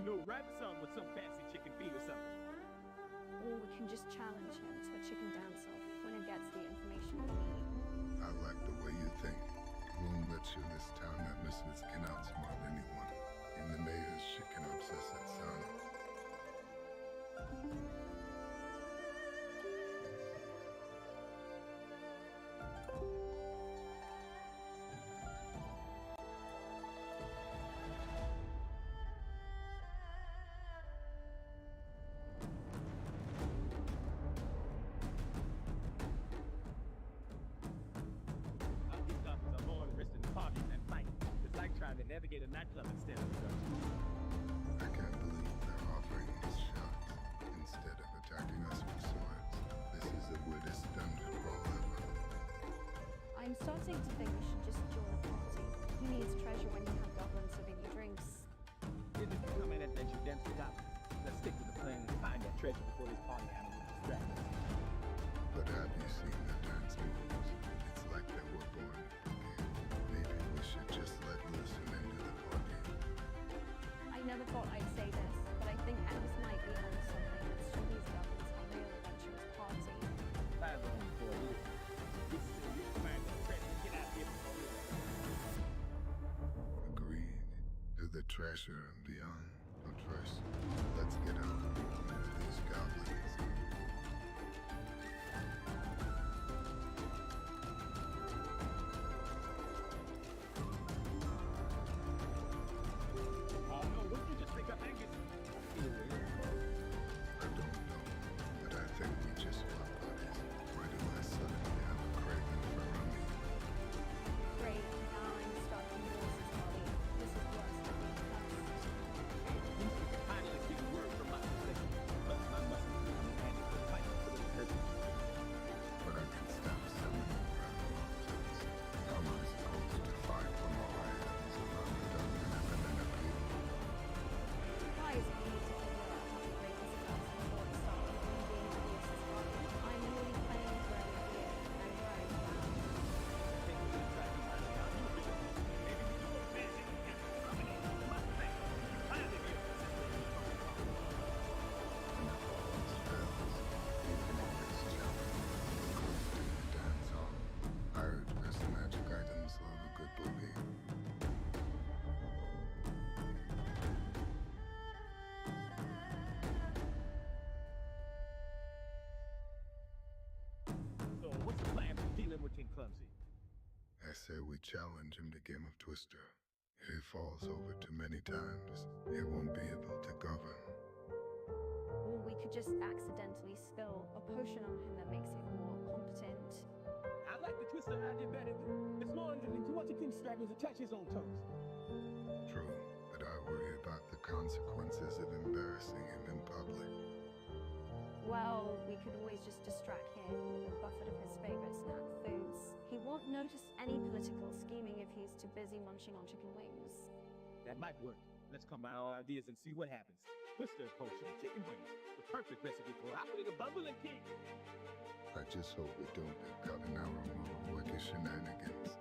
you know, ride the song with some fancy chicken feet or something. Or we can just challenge him to a chicken dance-off when he gets the information we need. I like the way you think. Won't bet you this town that Misfits can outsmart anyone. In the mayor's chicken obsessed son. I'll get copies of all the rest of the parties and fight. It's like trying to navigate a nightclub instead of a I can't believe they're offering us shots instead of attacking us with swords. This is the weirdest dungeon crawl ever. I'm starting to think we should just join the party. Who needs treasure when you have goblins serving you drinks? If you come in adventure dance without, let's stick with the plan and find that treasure before this party animal distracts us. But have you seen the dance moves? It's like they were born to forgive. Maybe we should just let loose and into the party. I never thought I'd say this, but I think Adams might be onto something. Let's show these goblins a real adventurous party. Find the one for you. This is it. You'll find that treasure. Get out here before we Agreed. To the treasure and beyond. But first, let's get out into these goblins. Oh no, what did you just pick up Angus? Anyway, I don't know, but I think we just swap bodies. Why do I suddenly have a craving for rummy? Great, now I'm stuck in Lewis's body. This is worse than being cursed. finally get a word from my perspective. But my muscles are demanding to fight for the purpose. But I can stop summoning rather mountains. How am I supposed to fight from all I have is a done and have an appeal? Why is it we need to figure out how to break this curse before it starts being Lewis's body? I'm really playing for an idea and worried about it. I think we should try to find out who did it. Maybe we do a magic and get the combination of my thing. Finally be able to system. And if all else fails, even in this challenge, close to the dance hall, I urge best magic items love a good boogie. So what's the plan for dealing with King Clumsy? I say we challenge him to Game of Twister. If he falls over too many times, he won't be able to govern. Or we could just accidentally spill a potion on him that makes him more competent. I like the Twister idea better. It's more than to watch a King Stragglers attach his own toes. True, but I worry about the consequences of embarrassing him in public. Well, we could always just distract him with a buffet of his favorite snack foods. He won't notice any political scheming if he's too busy munching on chicken wings. That might work. Let's combine our ideas and see what happens. Twister potion, chicken wings, the perfect recipe for operating a bubbling king. I just hope we don't pick out an hour more of wicked shenanigans.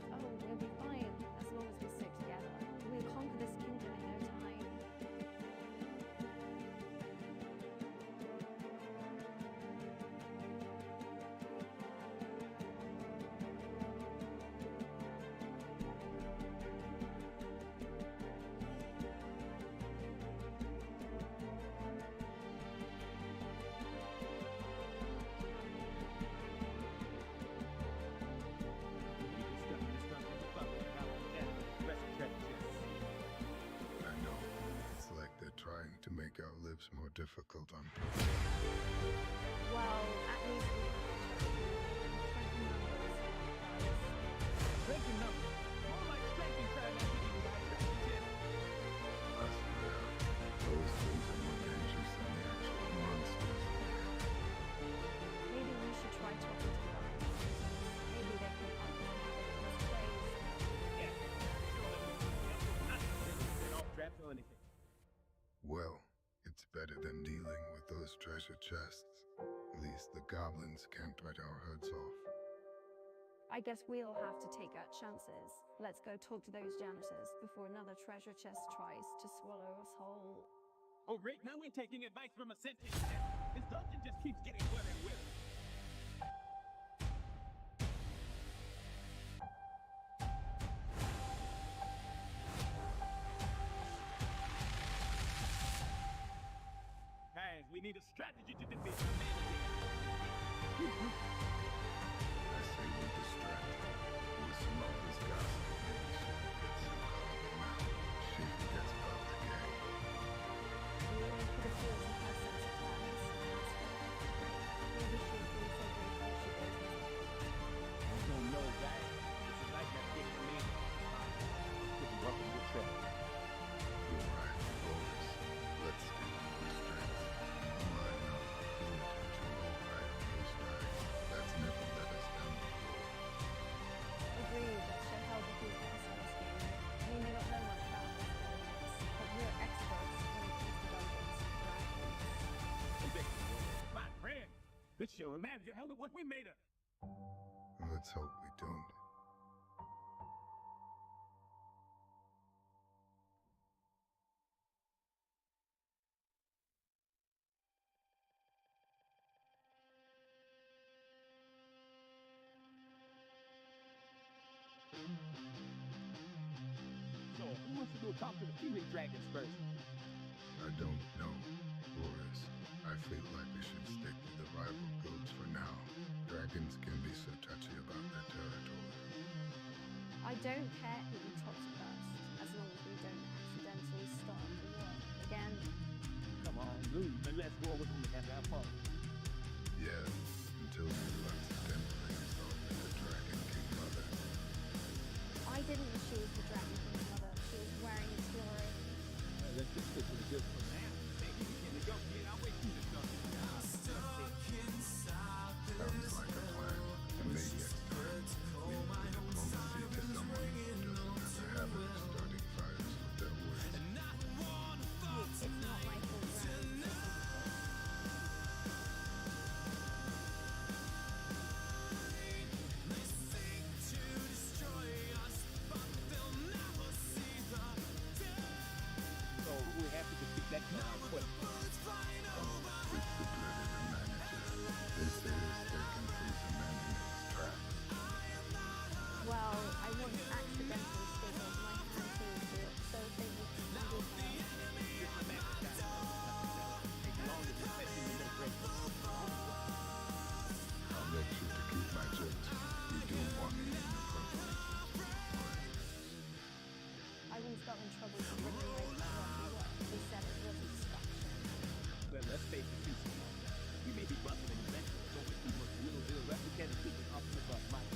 Oh, we'll be fine as long as we stick together. We'll conquer this kingdom in no time. I know, it's like they're trying to make our lives more difficult on purpose. Well, at least we have Strength in numbers. More like strength in trying to get you without practice. I swear, those things are more dangerous than the actual monsters. Maybe we should try talking to them. Maybe they can understand this place. Yeah. Sure. Not off draft or anything. Well, it's better than dealing with those treasure chests. At least the goblins can't bite our heads off. I guess we'll have to take our chances. Let's go talk to those janitors before another treasure chest tries to swallow us whole. Oh, great. Now we're taking advice from a sentient. This dungeon just keeps getting wetter and wetter. Guys, we need a strategy to defeat the man. I say we distract her with some of this gossip. She forgets about the game. We only could have feels and her sense of fairness. Maybe she'll be so grateful she goes with us. You don't know, guys. This is like that thing for me. Could be welcome to trip. You're right, boys. Let's stick to the strengths. All I know, pay attention all right on those guys. That's never let us down before. Agreed, that should help if we pass on this game. We may not know much about this elements, but we're experts when it comes to dungeons and dragons. My friend, this show reminds you hell of what we made of. Let's hope we don't. So, who wants to go talk to the female dragons first? I don't know, Boris. I feel like we should stick with the rival groups for now. Dragons can be so touchy about their territory. I don't care who we talk to first, as long as we don't accidentally start the war again. Come on, lose, and let's go over and have our fun. Yes, until you accidentally result in the Dragon King Mother. I didn't choose the Dragon King's mother. She was wearing a tiara. Let's just stick to the good for now. Maybe we can negotiate our way through this dungeon. Sounds like a plan. And maybe next time, we need diplomacy to someone who doesn't have a habit of starting fires with their words. It's not my full dragon. So we have to defeat that clown quick. It's the blood of the manager. They say this taken frees a man in his tracks. Well, I once accidentally scribbled my hand to it, so they would undo her. Get the man down. Take longer than especially when they're great. I'll make sure to keep my jokes. We do want it in the program. I once got in trouble for bringing my rocky work. They said it was a distraction. Well, let's face it, too small. We may be busting in the next one, so we must will replicate and keep it up in the butt, Mike.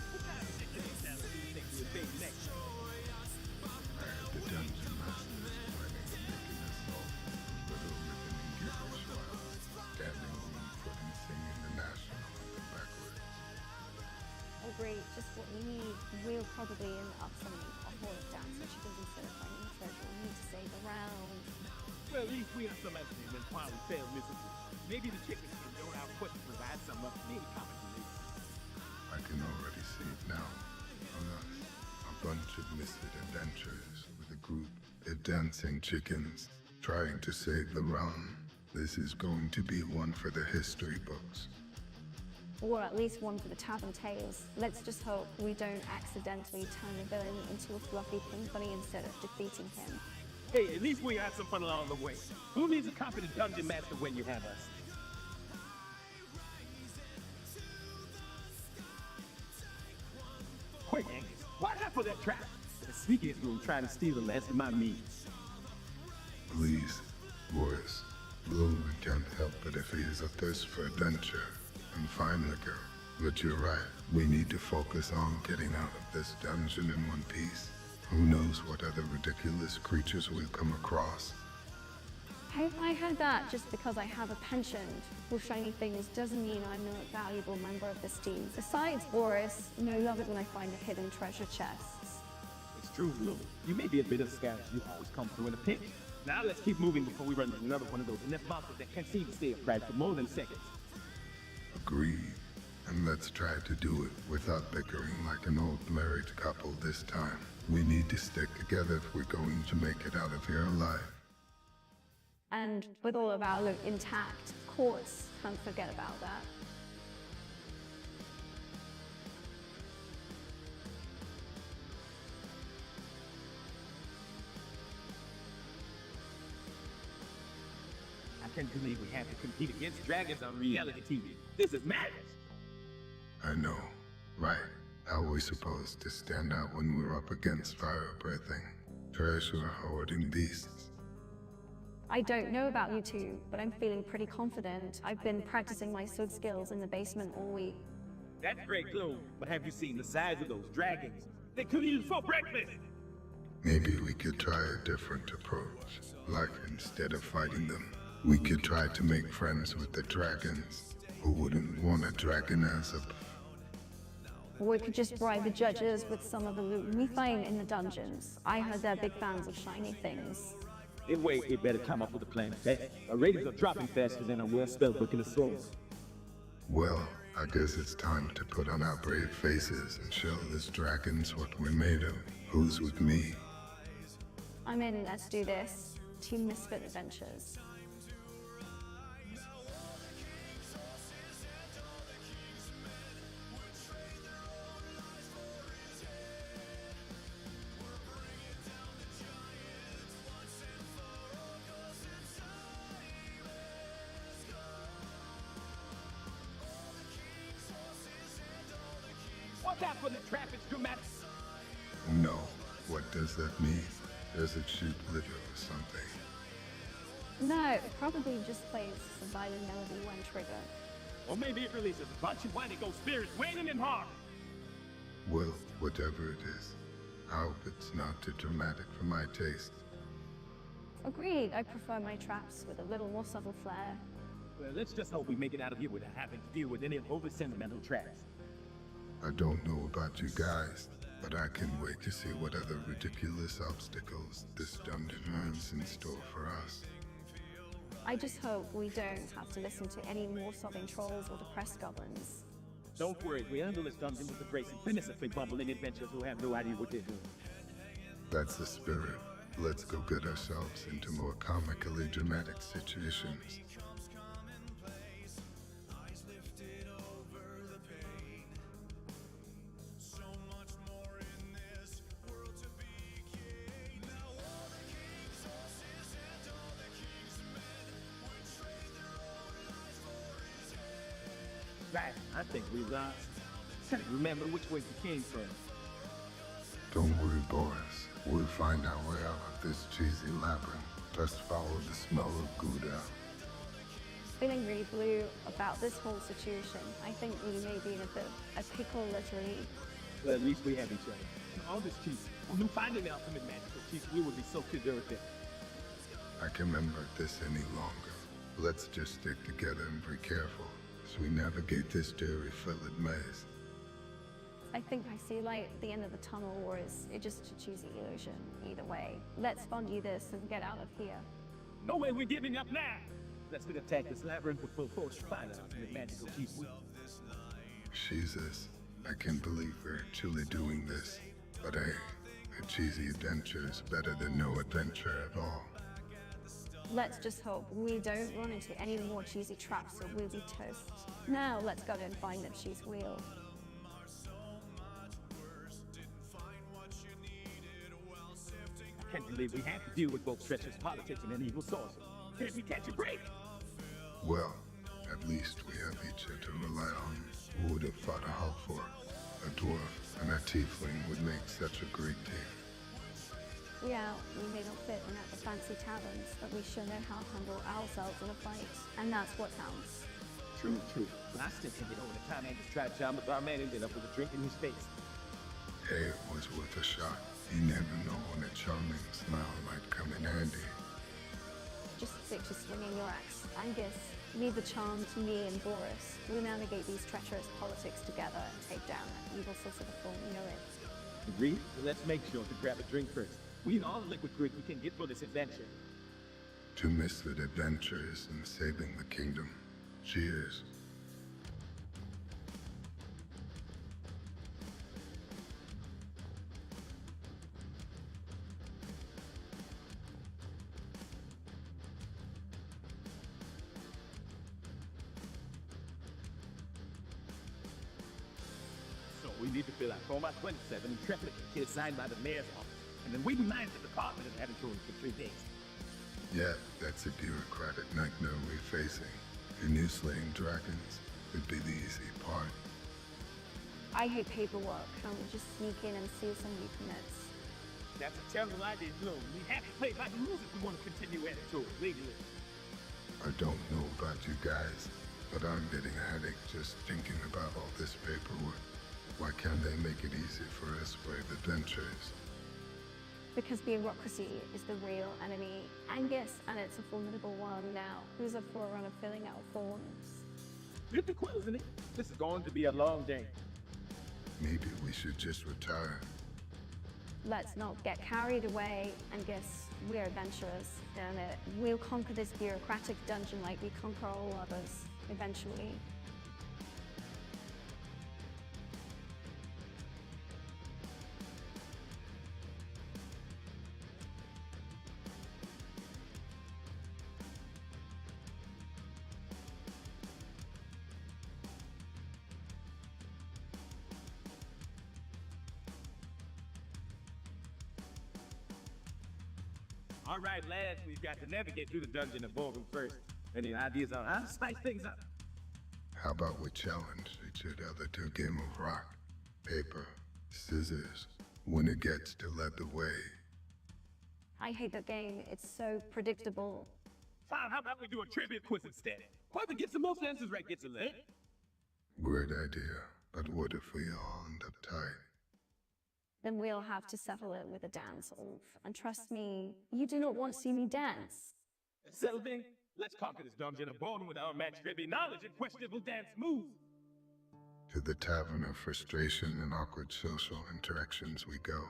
What kind of ridiculous sound do you think you would make next? I heard the dungeon master is planning on making us all a little ribbon and gibberish while standing room footing singing the national anthem backwards. Oh great, just what we need. We'll probably end up summoning a horde of dance chickens instead of finding the treasure. We need to save the round. Well, at least we have some entertainment while we fail miserably. Maybe the chickens can go out quick to provide some up me comic relief. I can already see it now. On us, a bunch of misfit adventurers with a group of dancing chickens trying to save the realm. This is going to be one for the history books. Or at least one for the Tavern Tales. Let's just hope we don't accidentally turn the villain into a fluffy pink bunny instead of defeating him. Hey, at least we had some fun along the way. Who needs a competent dungeon master when you have us? Wait, Angus, what happened for that trap? The sneakiest room trying to steal the last of my meat. Please, Boris, Bloom can't help it if he has a thirst for adventure and fine liquor. But you're right, we need to focus on getting out of this dungeon in one piece. Who knows what other ridiculous creatures we'll come across. I heard that just because I have a penchant for shiny things doesn't mean I'm not a valuable member of this team. Besides, Boris, I love it when I find a hidden treasure chests. It's true, Blue. You may be a bit of a scout. You always come through in a pinch. Now let's keep moving before we run into another one of those inept monsters that can't seem to stay upright for more than seconds. Agreed. And let's try to do it without bickering like an old married couple this time. We need to stick together if we're going to make it out of here alive. And with all of our loot intact, of course, can't forget about that. I can't believe we have to compete against dragons on reality TV. This is madness. I know, right? How are we supposed to stand out when we're up against fire-breathing, treasure-hoarding beasts? I don't know about you two, but I'm feeling pretty confident. I've been practicing my sword skills in the basement all week. That's great, Blue. But have you seen the size of those dragons? They could eat us for breakfast. Maybe we could try a different approach. Like, instead of fighting them, we could try to make friends with the dragons. Who wouldn't want a dragon as a... Or we could just bribe the judges with some of the loot we find in the dungeons. I heard they're big fans of shiny things. If wait, it better come up with a plan, okay? Our ratings are dropping faster than our well-spelled in the souls. Well, I guess it's time to put on our brave faces and show these dragons what we're made of. Who's with me? I'm in, let's do this. Team Misfit Adventures. Watch out for the traffic, dramatic. No. What does that mean? Does it shoot glitter or something? No, it probably just plays the violin melody when triggered. Or maybe it releases a bunch of Wendigo spirits waiting and hard. Well, whatever it is, I hope it's not too dramatic for my taste. Agreed, I prefer my traps with a little more subtle flair. Well, let's just hope we make it out of here without having to deal with any over sentimental traps. I don't know about you guys, but I can wait to see what other ridiculous obstacles this dungeon has in store for us. I just hope we don't have to listen to any more sobbing trolls or depressed goblins. Don't worry, we handle this dungeon with the grace and innocently bumbling adventurers who have no idea what they're doing. That's the spirit. Let's go get ourselves into more comically dramatic situations. Right, I think we lost. Can't remember which way we came from. Don't worry, Boris. We'll find our way out of this cheesy labyrinth. Just follow the smell of Gouda. Feeling really blue about this whole situation. I think we may be in a bit of a pickle, literally. Well, at least we have each other. And all this cheese, when we find an ultimate magical cheese, we will be so conservative. I can't remember this any longer. Let's just stick together and be careful as we navigate this dairy-filled maze. I think I see light at the end of the tunnel, or is it just a cheesy illusion? Either way, let's fondue this and get out of here. No way we're giving up now! Let's attack this labyrinth with full force to find an ultimate magical cheese wheel. Jesus, I can't believe we're actually doing this. But hey, a cheesy adventure is better than no adventure at all. Let's just hope we don't run into any more cheesy traps or we'll be toast. Now let's go and find that cheese wheel. I can't believe we have to deal with both treacherous politics and an evil sorcerer. Can't we catch a break? Well, at least we have each other to rely on. Who would have thought a Halford, a dwarf, and a tiefling would make such a great team? Yeah, we may not fit in at the fancy taverns, but we sure know how to handle ourselves in a fight. And that's what counts. True, true. But I still can't get over the time I just tried to charm our man ended up with a drink in his face. Hey, it was worth a shot. You never know when a charming smile might come in handy. Just stick to swinging your axe. Angus, leave the charm to me and Boris. We'll navigate these treacherous politics together and take down that evil source of the form we know it. Agreed? Well, let's make sure to grab a drink first. We need all the liquid goods we can get for this adventure. To misfit adventures and saving the kingdom. Cheers. So we need to fill out Form 27 Intrepid kit signed by the mayor's office. And then we remind the department of having touring for 3 days. Yeah, that's a bureaucratic nightmare we're facing. Who knew slaying dragons would be the easy part? I hate paperwork. Can't we just sneak in and see some new commits? That's a terrible idea, Blue. We have to play by the rules if we want to continue at it tour legally. I don't know about you guys, but I'm getting a headache just thinking about all this paperwork. Why can't they make it easy for us brave adventurers? Because bureaucracy is the real enemy. Angus, and it's a formidable one now. Who's a forerunner filling out forms? Get the quill, isn't it? This is going to be a long day. Maybe we should just retire. Let's not get carried away. Angus, we're adventurers. Damn it. We'll conquer this bureaucratic dungeon like we conquer all others, eventually. All right, lads, we've got to navigate through the dungeon of Borgum first. Any ideas on how to spice things up? How about we challenge each other to a game of rock, paper, scissors? Winner gets to lead the way. I hate that game. It's so predictable. Fine, how about we do a trivia quiz instead? Whoever gets the most answers right gets a leg. Great idea, but what if we all end up tied? Then we'll have to settle it with a dance-off. And trust me, you do not want to see me dance. Settle thing? Let's conquer this dungeon of Borgum with our match trivia knowledge and questionable dance moves. To the tavern of frustration and awkward social interactions we go.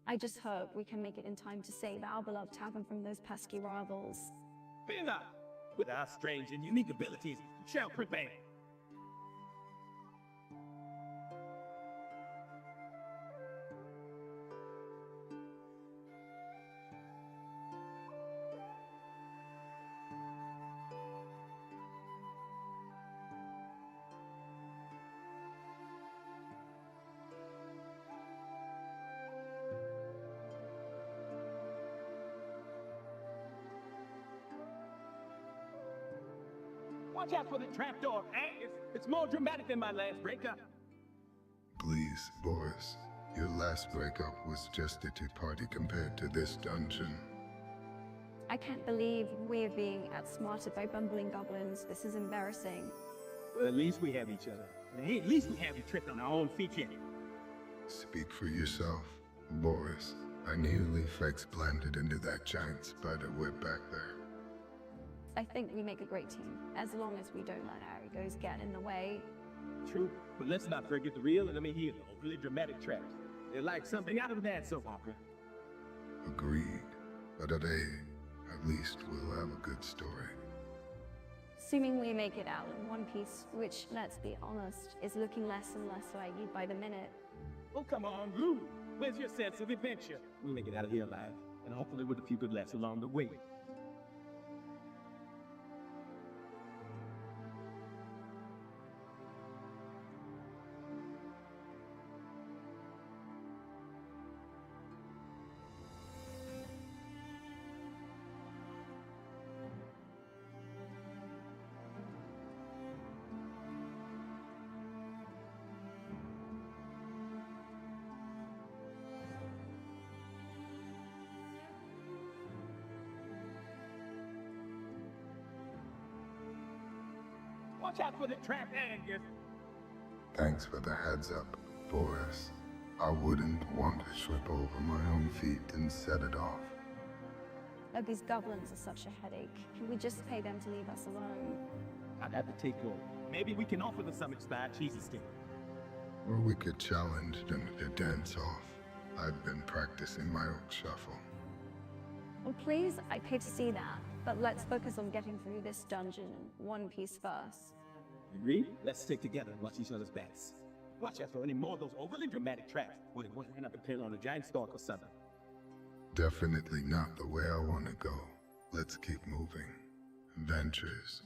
I just hope we can make it in time to save our beloved tavern from those pesky rivals. Fear not. With our strange and unique abilities, we shall prevail. Watch out for the trapdoor, Angus. It's more dramatic than my last breakup. Please, Boris. Your last breakup was just a tea-party compared to this dungeon. I can't believe we're being outsmarted by bumbling goblins. This is embarrassing. Well, at least we have each other. And hey, at least we haven't tripped on our own feet yet. Speak for yourself, Boris. I nearly flex blended into that giant spider web back there. I think we make a great team, as long as we don't let our egos get in the way. True, but let's not forget the real and the overly dramatic tracks. They're like something out of that soap opera. Agreed. But today, at least we'll have a good story. Assuming we make it out in one piece, which, let's be honest, is looking less and less likely by the minute. Oh, come on, Lou. Where's your sense of adventure? We'll make it out of here alive, and hopefully with a few good laughs along the way. Watch out for the trap, Angus. Thanks for the heads up, Boris. I wouldn't want to trip over my own feet and set it off. These goblins are such a headache. Can we just pay them to leave us alone? I'd have to take over. Maybe we can offer them some expired cheesy stick. Or we could challenge them to dance off. I've been practicing my own shuffle. Well, please, I'd pay to see that. But let's focus on getting through this dungeon in one piece first. Agreed? Let's stick together and watch each other's backs. Watch out for any more of those overly dramatic traps where they won't end up appearing on a giant stalk or something. Definitely not the way I want to go. Let's keep moving. Adventures.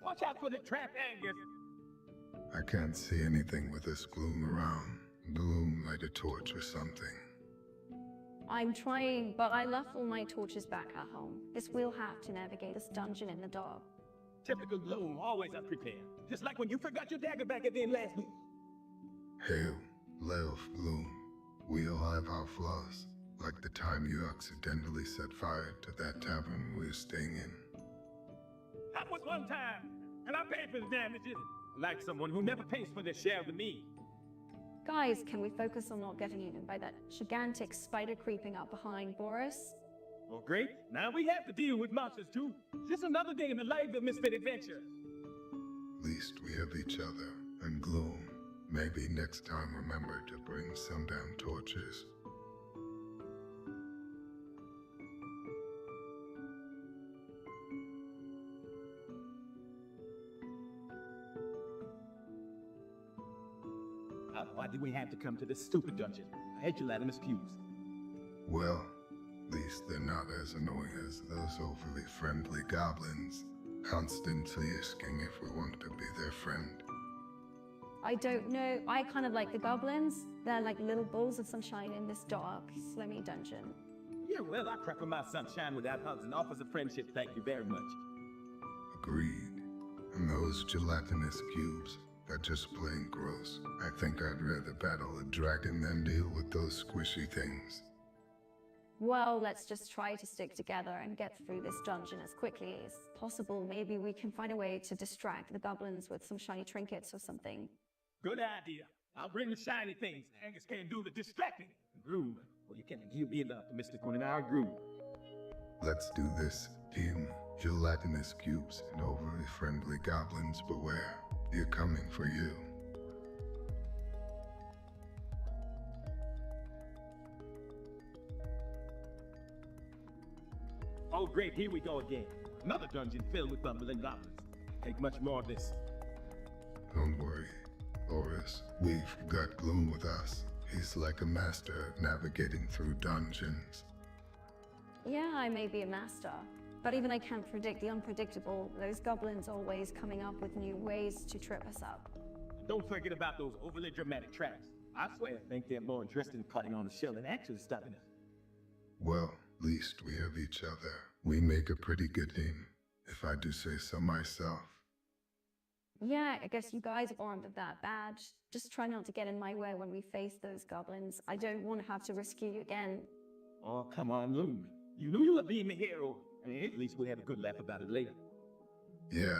Watch out for the trap, Angus! I can't see anything with this gloom around. Gloom, light a torch or something. I'm trying, but I left all my torches back at home. Guess we'll have to navigate this dungeon in the dark. Typical Gloom, always unprepared. Just like when you forgot your dagger back at the end last week. Hail, Leof Gloom. We all have our flaws. Like the time you accidentally set fire to that tavern we were staying in. That was one time, and I paid for the damages. Like someone who never pays for their share of the meat. Guys, can we focus on not getting eaten by that gigantic spider creeping up behind Boris? Oh, great. Now we have to deal with monsters too. Just another day in the life of Misfit Adventure. At least we have each other and Gloom. Maybe next time remember to bring some damn torches. Why did we have to come to this stupid dungeon? I had gelatinous cubes. Well, at least they're not as annoying as those overly friendly goblins, constantly asking if we want to be their friend. I don't know. I kind of like the goblins. They're like little balls of sunshine in this dark, slimy dungeon. Yeah, well, I prefer my sunshine without hugs and offers of friendship, thank you very much. Agreed. And those gelatinous cubes are just plain gross. I think I'd rather battle a dragon than deal with those squishy things. Well, let's just try to stick together and get through this dungeon as quickly as possible. Maybe we can find a way to distract the goblins with some shiny trinkets or something. Good idea. I'll bring the shiny things. Angus can't do the distracting. Groom. Well, you be the optimistic one in our group. Let's do this, team. Gelatinous cubes and overly friendly goblins beware. They're coming for you. Oh, great, here we go again. Another dungeon filled with bumbling goblins. Take much more of this. Don't worry, Boris. We've got Gloom with us. He's like a master at navigating through dungeons. Yeah, I may be a master, but even I can't predict the unpredictable. Those goblins always coming up with new ways to trip us up. Don't forget about those overly dramatic traps. I swear I think they're more interested in cutting on the shell than actually stopping us. Well, at least we have each other. We make a pretty good team, if I do say so myself. Yeah, I guess you guys aren't that bad. Just try not to get in my way when we face those goblins. I don't want to have to rescue you again. Oh, come on, Loom. You knew you were being a hero. I mean, at least we'll have a good laugh about it later. Yeah,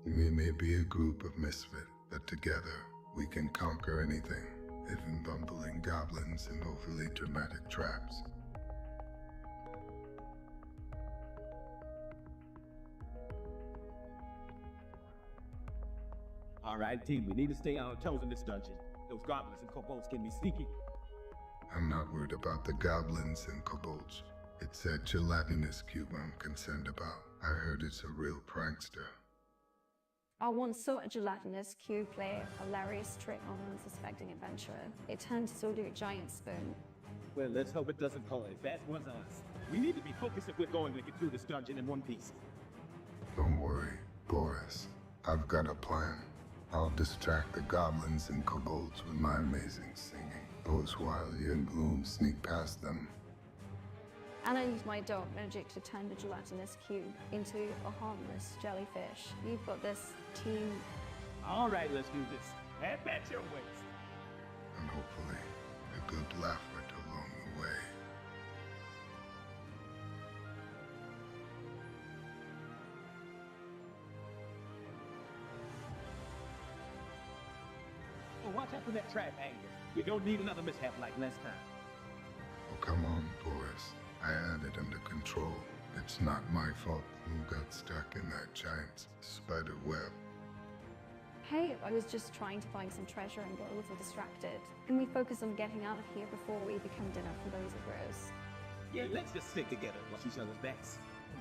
we may be a group of misfit, but together we can conquer anything, even bumbling goblins and overly dramatic traps. All right, team, we need to stay on our toes in this dungeon. Those goblins and kobolds can be sneaky. I'm not worried about the goblins and kobolds. It's that gelatinous cube I'm concerned about. I heard it's a real prankster. I once saw a gelatinous cube play a hilarious trick on an unsuspecting adventurer. It turned into a giant spoon. Well, let's hope it doesn't pull a fast one's on us. We need to be focused if we're going to get through this dungeon in one piece. Don't worry, Boris. I've got a plan. I'll distract the goblins and kobolds with my amazing singing. Those while you and Gloom sneak past them. And I used my dark magic to turn the gelatinous cube into a harmless jellyfish. You've got this, team. All right, let's do this. Head back your ways. And hopefully, a good laugh along the way. Well, watch out for that trap, Angus. We don't need another mishap like last time. Oh, come on, Boris. I had it under control. It's not my fault who got stuck in that giant spider web. Hey, I was just trying to find some treasure and got a little distracted. Can we focus on getting out of here before we become dinner for those of Rose? Yeah, let's just stick together and watch each other's backs.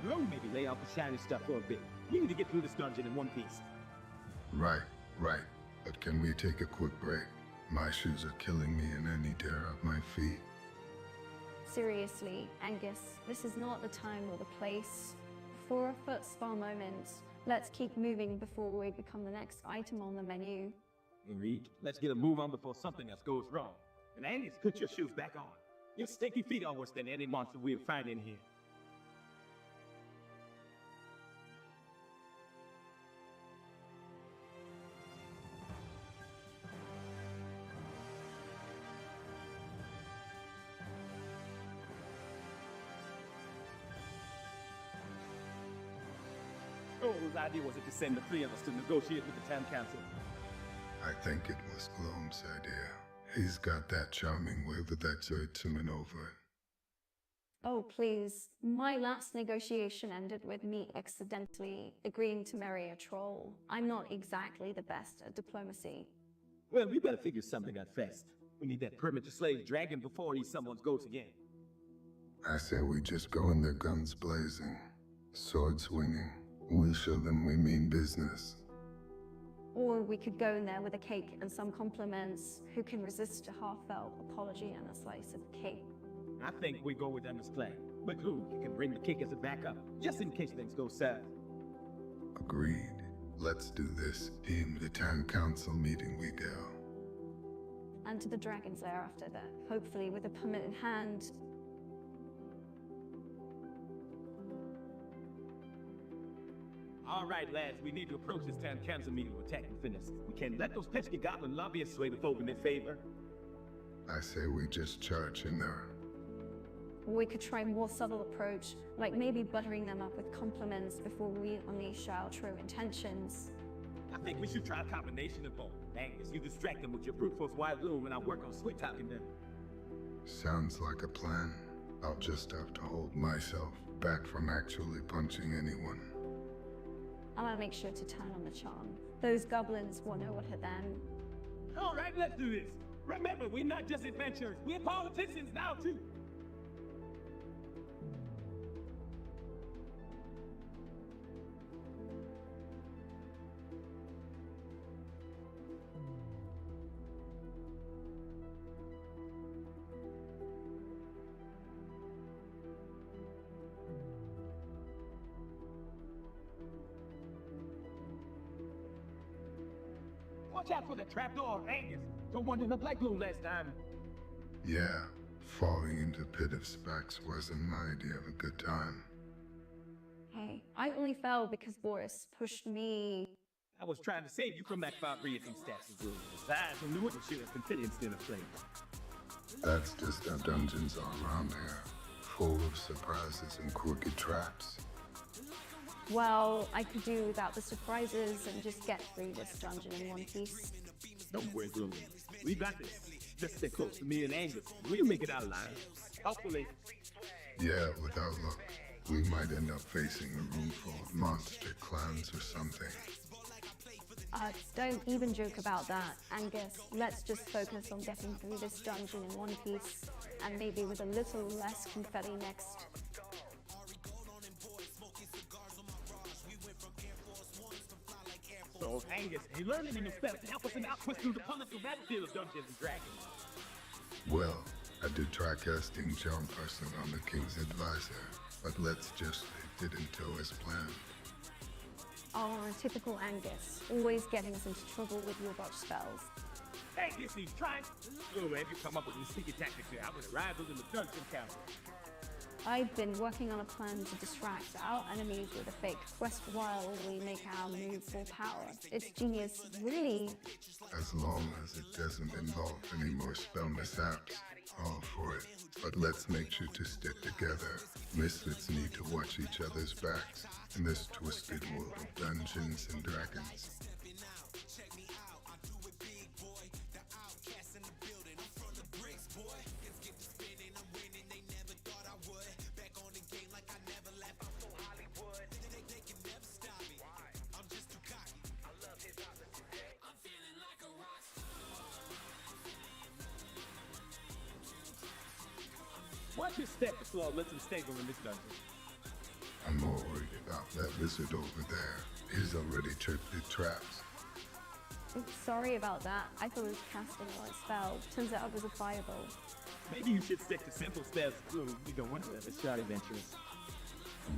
Or maybe lay out the shiny stuff for a bit. We need to get through this dungeon in one piece. Right. But can we take a quick break? My shoes are killing me and I need to air out my feet. Seriously, Angus, this is not the time or the place. For a foot spa moment, let's keep moving before we become the next item on the menu. Agreed. Let's get a move on before something else goes wrong. And Angus, put your shoes back on. Your stinky feet are worse than any monster we'll find in here. Whose idea was it to send the three of us to negotiate with the town council? I think it was Gloam's idea. He's got that charming way with exerting over it. Oh, please. My last negotiation ended with me accidentally agreeing to marry a troll. I'm not exactly the best at diplomacy. Well, we better figure something out fast. We need that permit to slay the dragon before he's someone's ghost again. I say we just go in there guns blazing, sword swinging. We show them we mean business. Or we could go in there with a cake and some compliments. Who can resist a heartfelt apology and a slice of cake? I think we go with Emma's plan. But who can bring the cake as a backup, just in case things go south. Agreed. Let's do this. In the town council meeting we go. And to the Dragon's Lair after that, hopefully with a permit in hand. All right, lads, we need to approach this town council meeting with tact and finesse. We can't let those pesky goblin lobbyists sway the folk in their favor. I say we just charge in there. Or we could try a more subtle approach, like maybe buttering them up with compliments before we unleash our true intentions. I think we should try a combination of both. Angus, you distract them with your brute force wide loom, and I'll work on sweet talking them. Sounds like a plan. I'll just have to hold myself back from actually punching anyone. And I'll make sure to turn on the charm. Those goblins will know what hit them. All right, let's do this. Remember, we're not just adventurers. We're politicians now, too. Watch out for the trapdoor, Angus. Don't want to look like glue last time. Yeah, falling into a pit of specs wasn't my idea of a good time. Hey, I only fell because Boris pushed me. I was trying to save you from that fire-breathing statue room. Besides, I knew it was shit as confetti instead of flame. That's just how dungeons are around here. Full of surprises and crooked traps. Well, I could do without the surprises and just get through this dungeon in one piece. Don't worry, Gloom. We got this. Just stay close to me and Angus. We'll make it out alive. Hopefully. Yeah, without luck, we might end up facing a room full of monster clowns or something. Don't even joke about that, Angus. Let's just focus on getting through this dungeon in one piece, and maybe with a little less confetti next. So, Angus, you learned any new spells to help us in our quest through the political battlefield of Dungeons and Dragons? Well, I did try casting Charm Person on the King's Advisor, but let's just say it didn't go as planned. Oh, typical Angus, always getting us into trouble with your botch spells. Angus, he's trying. Oh, have you come up with any sneaky tactics here? I would have rivaled in the Dungeon Council. I've been working on a plan to distract our enemies with a fake quest while we make our move full power. It's genius, really. As long as it doesn't involve any more spell mishaps, all for it. But let's make sure to stick together. Misfits need to watch each other's backs in this twisted world of Dungeons and Dragons. Watch your step before I let them stable in this dungeon. I'm more worried about that wizard over there. He's already tripped the traps. Oops, sorry about that. I thought it was casting a light spell. Turns out it was a fireball. Maybe you should stick to simple spells too. We don't want to let us shot adventurous.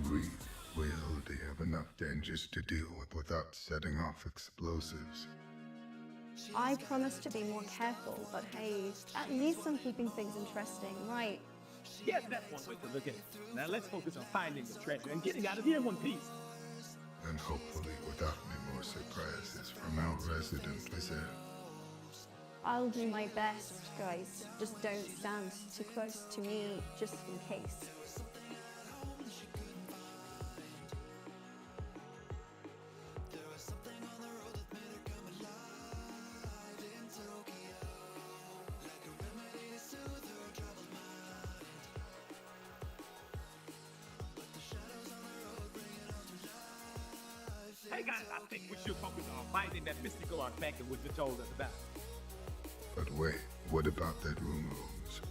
Agreed. We already have enough dangers to deal with without setting off explosives. I promise to be more careful, but hey, at least I'm keeping things interesting, right? Yes, that's one way to look at it. Now let's focus on finding the treasure and getting out of here in one piece. And hopefully without any more surprises from our resident wizard. I'll do my best, guys. Just don't stand too close to me, just in case. Hey guys, I think we should focus on finding that mystical artifact that was told us about. But wait, what about that room rose?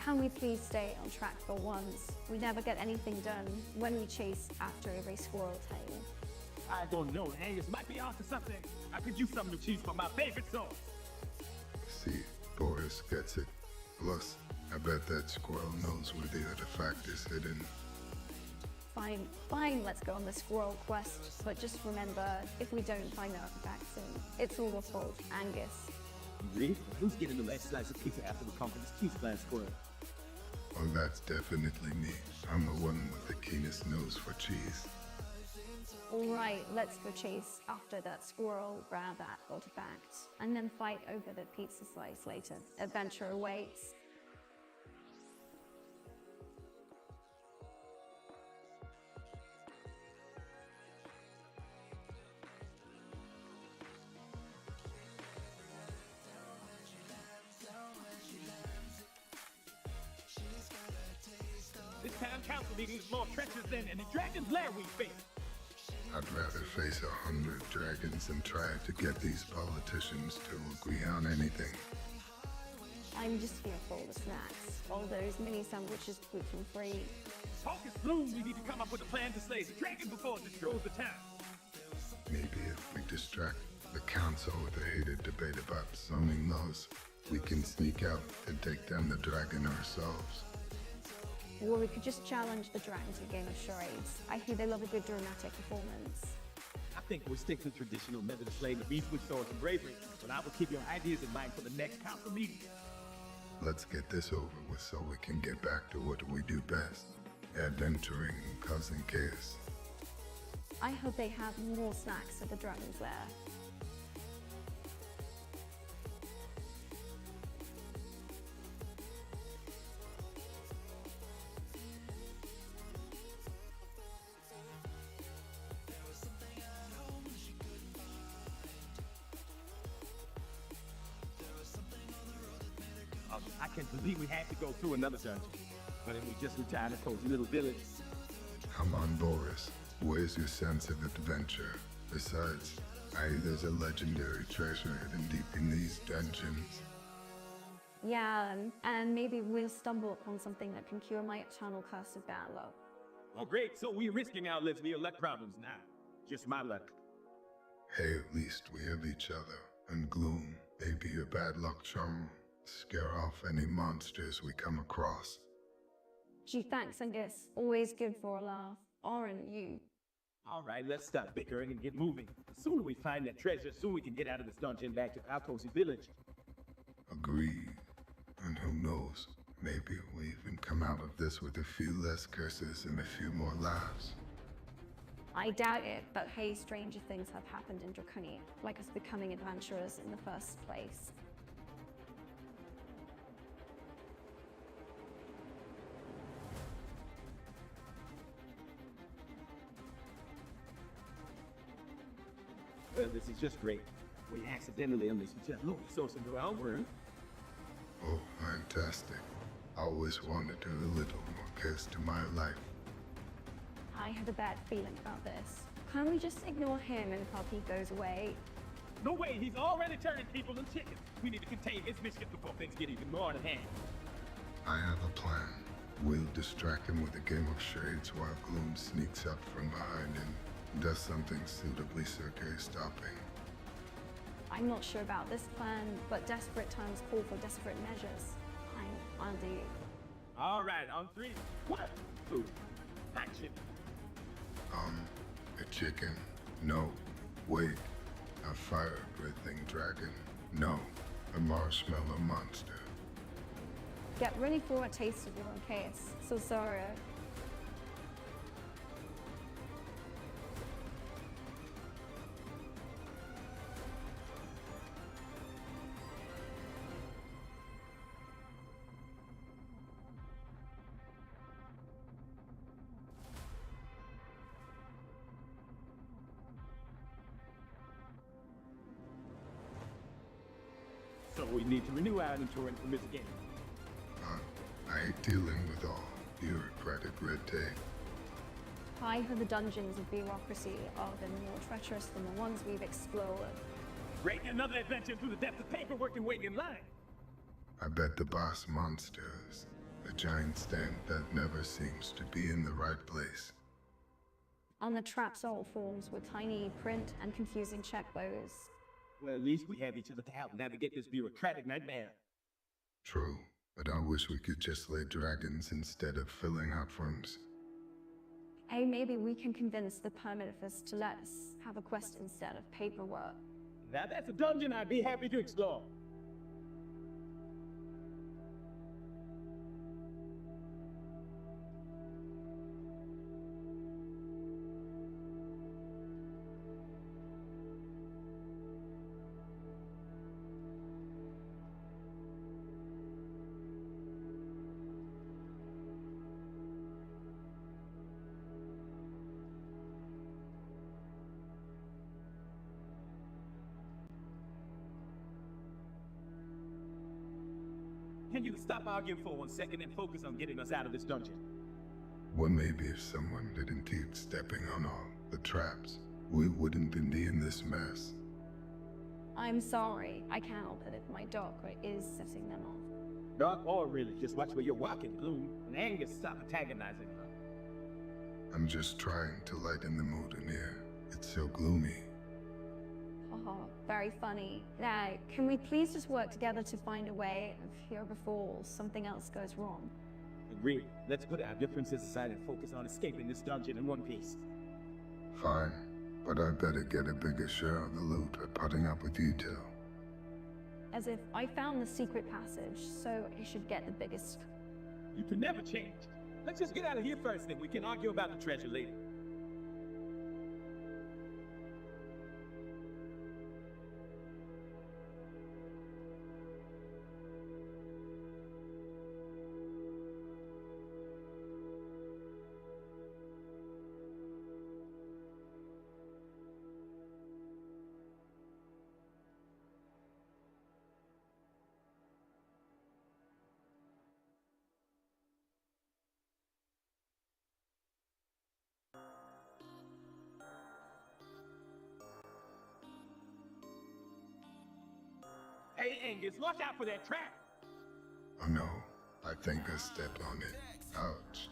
Can we please stay on track for once? We never get anything done when we chase after every squirrel tail. I don't know, Angus might be onto something. I could use something to choose from my favorite sauce. See, Boris gets it. Plus, I bet that squirrel knows where the artifact is hidden. Fine, let's go on the squirrel quest. But just remember, if we don't find the artifact soon, it's all your fault, Angus. Really? Who's getting the last slice of pizza after we conquer this cheese plant squirrel? Oh, that's definitely me. I'm the one with the keenest nose for cheese. Alright, let's go chase after that squirrel, grab that artifact, and then fight over the pizza slice later. Adventure awaits. This town council meeting is more treacherous than any dragon's lair we face. I'd rather face 100 dragons than try to get these politicians to agree on anything. I'm just here for all the snacks. All those mini sandwiches gluten-free. Focus, Bloom, we need to come up with a plan to slay the dragon before it destroys the town. Maybe if we distract the council with a heated debate about zoning laws, we can sneak out and take down the dragon ourselves. Or we could just challenge the dragons in a game of charades. I hear they love a good dramatic performance. I think we'll stick to the traditional method of slaying the beast with swords and bravery, but I will keep your ideas in mind for the next council meeting. Let's get this over with so we can get back to what we do best, adventuring and causing chaos. I hope they have more snacks at the dragon's lair. I can't believe we had to go through another dungeon, but then we just returned to cozy little village. Come on, Boris. Where's your sense of adventure? Besides, there's a legendary treasure hidden deep in these dungeons. Yeah, and maybe we'll stumble upon something that can cure my eternal curse of bad luck. Oh great, so we're risking our lives via luck problems now. Just my luck. Hey, at least we have each other. And Gloom, maybe your bad luck charm scare off any monsters we come across. Gee, thanks, Angus. Always good for a laugh. Aren't you? All right, let's stop bickering and get moving. The sooner we find that treasure, the sooner we can get out of this dungeon back to our cozy village. Agreed. And who knows, Maybe we even come out of this with a few less curses and a few more laughs. I doubt it, but hey, stranger things have happened in Draconia, like us becoming adventurers in the first place. Well, this is just great. We accidentally unleashed each other. Source into our world. Oh, fantastic. I always wanted to do a little more curse to my life. I had a bad feeling about this. Can't we just ignore him and hope he goes away? No way, he's already turning people into chickens. We need to contain his mischief before things get even more out of hand. I have a plan. We'll distract him with a game of charades while Gloom sneaks up from behind him. Does something suitably circus-stopping. I'm not sure about this plan, but desperate times call for desperate measures. I'll do. All right, on 3, 1, 2, action. A chicken? No. Wait. A fire-breathing dragon? No. A marshmallow monster? Get ready for a taste of your own case. So sorry. So we need to renew our inventory from this game. I hate dealing with all bureaucratic red tape. I heard the dungeons of bureaucracy are even more treacherous than the ones we've explored. Great, another adventure through the depths of paperwork and waiting in line. I bet the boss monsters. A giant stamp that never seems to be in the right place. On the traps all forms with tiny print and confusing check bows. Well, at least we have each other to help navigate this bureaucratic nightmare. True, but I wish we could just slay dragons instead of filling hot rooms. Hey, maybe we can convince the Permanifist to let us have a quest instead of paperwork. Now that's a dungeon I'd be happy to explore. Can you stop arguing for 1 second and focus on getting us out of this dungeon? Well, maybe if someone didn't keep stepping on all the traps, we wouldn't be in this mess. I'm sorry, I can't help it if my dog is setting them off. Dark or really, just watch where you're walking, Gloom. And Angus, stop antagonizing her. I'm just trying to lighten the mood in here. It's so gloomy. Oh, very funny. Now, can we please just work together to find a way of here before something else goes wrong? Agreed. Let's put our differences aside and focus on escaping this dungeon in one piece. Fine, but I better get a bigger share of the loot by putting up with you two. As if I found the secret passage, so I should get the biggest. You can never change. Let's just get out of here first, then we can argue about the treasure later. Hey, Angus, watch out for that trap! Oh no, I think I stepped on it. Ouch.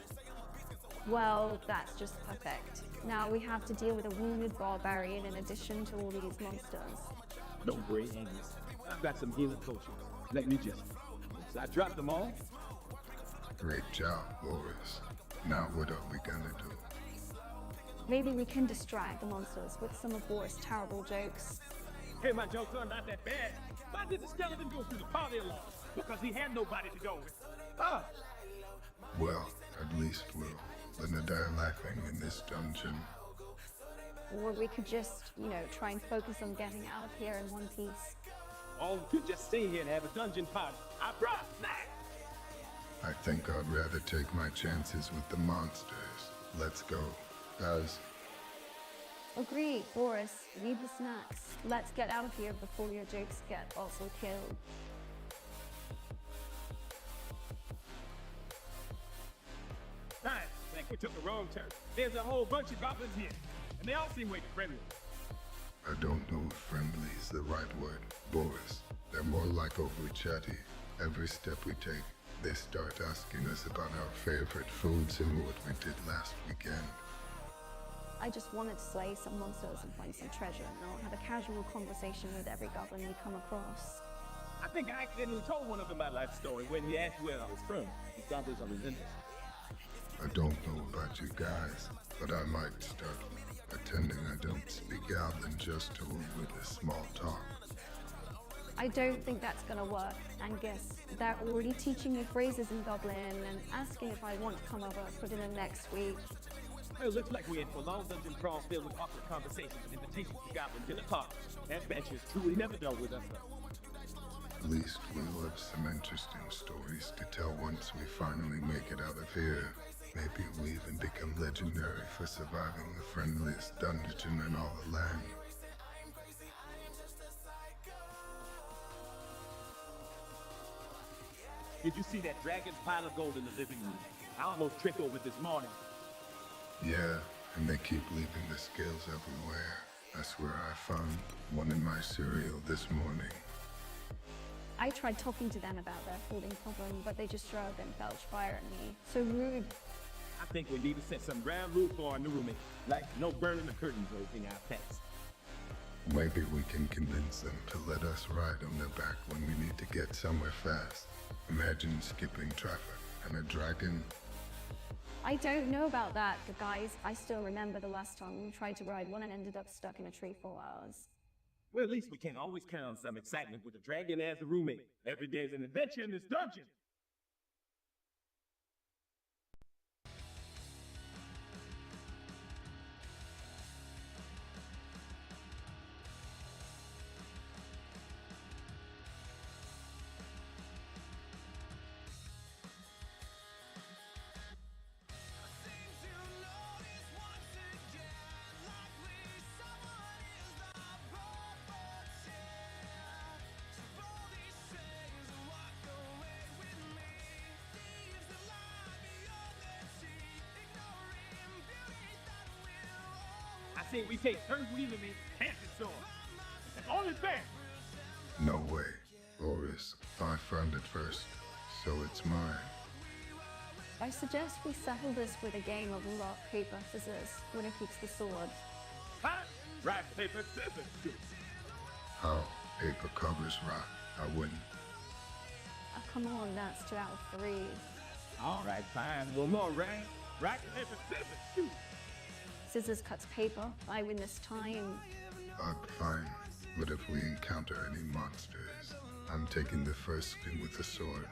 Well, that's just perfect. Now we have to deal with a wounded barbarian in addition to all these monsters. Don't worry, Angus. I've got some healing potions. Let me just... So I dropped them all. Great job, Boris. Now what are we gonna do? Maybe we can distract the monsters with some of Boris' terrible jokes. Hey, my jokes are not that bad. Why did the skeleton go through the party alone? Because he had nobody to go with. Ah! Well, at least we'll let her die laughing in this dungeon. Or we could just, try and focus on getting out of here in one piece. Or we could just stay here and have a dungeon party. I brought snacks. I think I'd rather take my chances with the monsters. Let's go, guys. Agreed, Boris. Leave the snacks. Let's get out of here before your jokes get also killed. I think we took the wrong turn. There's a whole bunch of goblins here, and they all seem way friendly. I don't know if friendly is the right word, Boris. They're more like overly chatty. Every step we take, they start asking us about our favorite foods and what we did last weekend. I just wanted to slay some monsters and find some treasure, and I'll have a casual conversation with every goblin we come across. I think I accidentally told one of them my life story when he asked where I was from. These goblins are relentless. I don't know about you guys, but I might start pretending I don't speak Goblin just to avoid the small talk. I don't think that's gonna work, Angus. They're already teaching me phrases in Goblin and asking if I want to come over for dinner next week. Well, it looks like we're in for a long dungeon crawl filled with awkward conversations and invitations to goblins in the park. That bench is truly never done with us. At least we'll have some interesting stories to tell once we finally make it out of here. Maybe we even become legendary for surviving the friendliest dungeon in all the land. Did you see that dragon's pile of gold in the living room? I almost tripped over it this morning. Yeah, and they keep leaving the scales everywhere. I swear I found one in my cereal this morning. I tried talking to them about their holding problem, but they just shrugged and belched fire at me. So rude. I think we need to set some ground rules for our new roommate. Like no burning the curtains or anything our pets. Maybe we can convince them to let us ride on their back when we need to get somewhere fast. Imagine skipping traffic and a dragon. I don't know about that, but guys. I still remember the last time we tried to ride one and ended up stuck in a tree for hours. Well, at least we can always count on some excitement with a dragon as a roommate. Every day is an adventure in this dungeon. I say we take turns wheeling me, hands and sword. That's only fair. No way, Boris. I found it first, so it's mine. I suggest we settle this with a game of rock, paper, scissors. Winner keeps the sword. Huh? Rock, paper, scissors. Shoot. How? Paper covers rock. I win. Oh, come on, that's 2 out of 3. All right, fine. One more, right? Rock, paper, scissors. Shoot. Scissors cuts paper. I win this time. Fine. But if we encounter any monsters, I'm taking the first spin with the sword.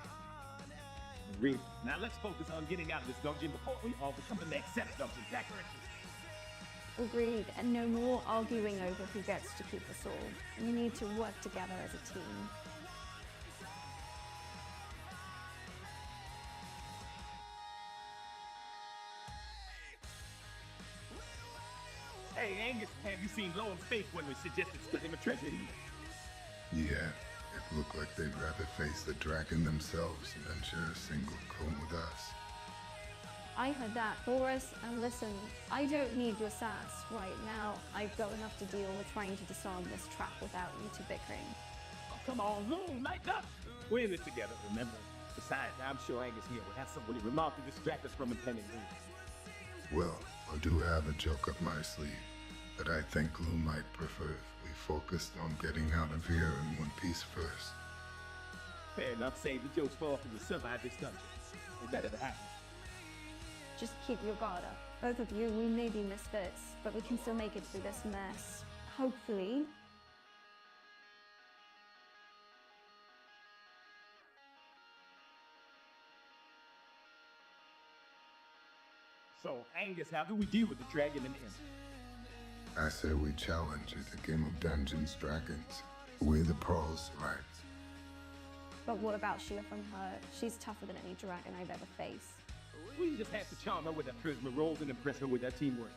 Agreed. Now let's focus on getting out of this dungeon before we all become the next set of dungeon decorators. Agreed, and no more arguing over who gets to keep the sword. We need to work together as a team. Hey, Angus, have you seen Lowen's face when we suggested splitting a treasure heap? Yeah, it looked like they'd rather face the dragon themselves than share a single comb with us. I heard that, Boris, and listen, I don't need your sass right now. I've got enough to deal with trying to disarm this trap without you two bickering. Oh, come on, Lowen, light up! We're in this together, remember? Besides, I'm sure Angus here will have somebody remark to distract us from impending doom. Well, I do have a joke up my sleeve, but I think Lou might prefer if we focused on getting out of here in one piece first. Fair enough, save the jokes for after we survive this dungeon. It's better to happen. Just keep your guard up. Both of you, we may be misfits, but we can still make it through this mess. Hopefully. So, Angus, how do we deal with the dragon and him? I say we challenge it a game of Dungeons Dragons. We're the pros, right? But what about Sheila from her? She's tougher than any dragon I've ever faced. We just have to charm her with our charisma rolls and impress her with our teamwork.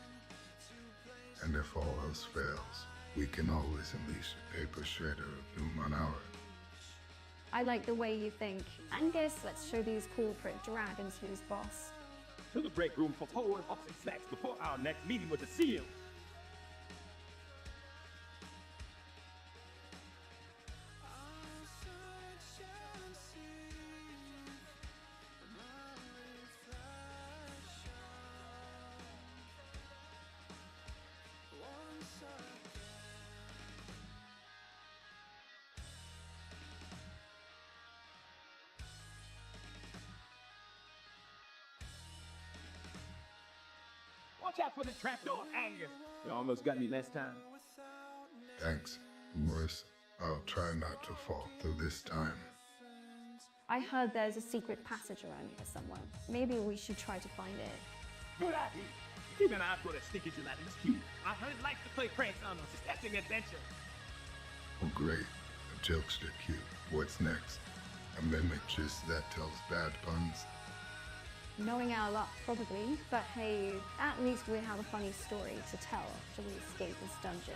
And if all else fails, we can always unleash a paper shredder of Doom on our. I like the way you think. Angus, let's show these corporate dragons who's boss. To the break room for forward hops and snacks before our next meeting with the seal. Watch out for the trapdoor, Angus. You almost got me last time. Thanks, Morris. I'll try not to fall through this time. I heard there's a secret passage around here somewhere. Maybe we should try to find it. Good idea. Keep an eye for the sticky gelatinous cube. I heard it likes to play pranks on us. It's testing adventure. Oh, great. A jokester cube. What's next? A mimic that tells bad puns? Knowing our luck, probably. But hey, at least we have a funny story to tell after we escape this dungeon.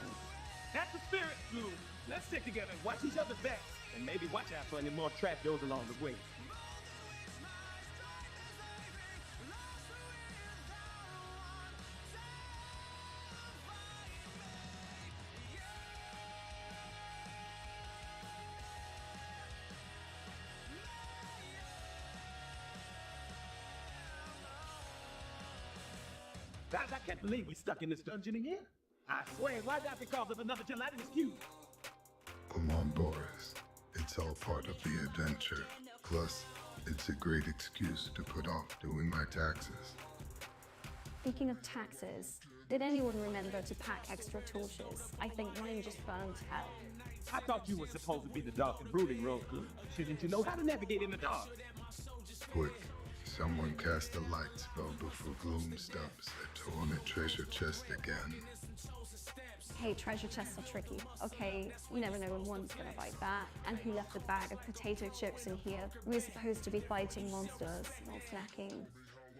That's the spirit, Blue. Let's stick together and watch each other's backs. And maybe watch out for any more trapdoors along the way. Guys, I can't believe we're stuck in this dungeon again. I swear, why not because of another gelatinous cube? Come on, Boris. It's all part of the adventure. Plus, it's a great excuse to put off doing my taxes. Speaking of taxes, did anyone remember to pack extra torches? I think mine just burned out. I thought you were supposed to be the dark and brooding Rose Gloom. Shouldn't you know how to navigate in the dark? Quick, someone cast a light spell before Gloom stumps the torn treasure chest again. Hey, treasure chests are tricky. Okay, you never know when one's gonna bite back. And who left a bag of potato chips in here? We're supposed to be fighting monsters, not snacking.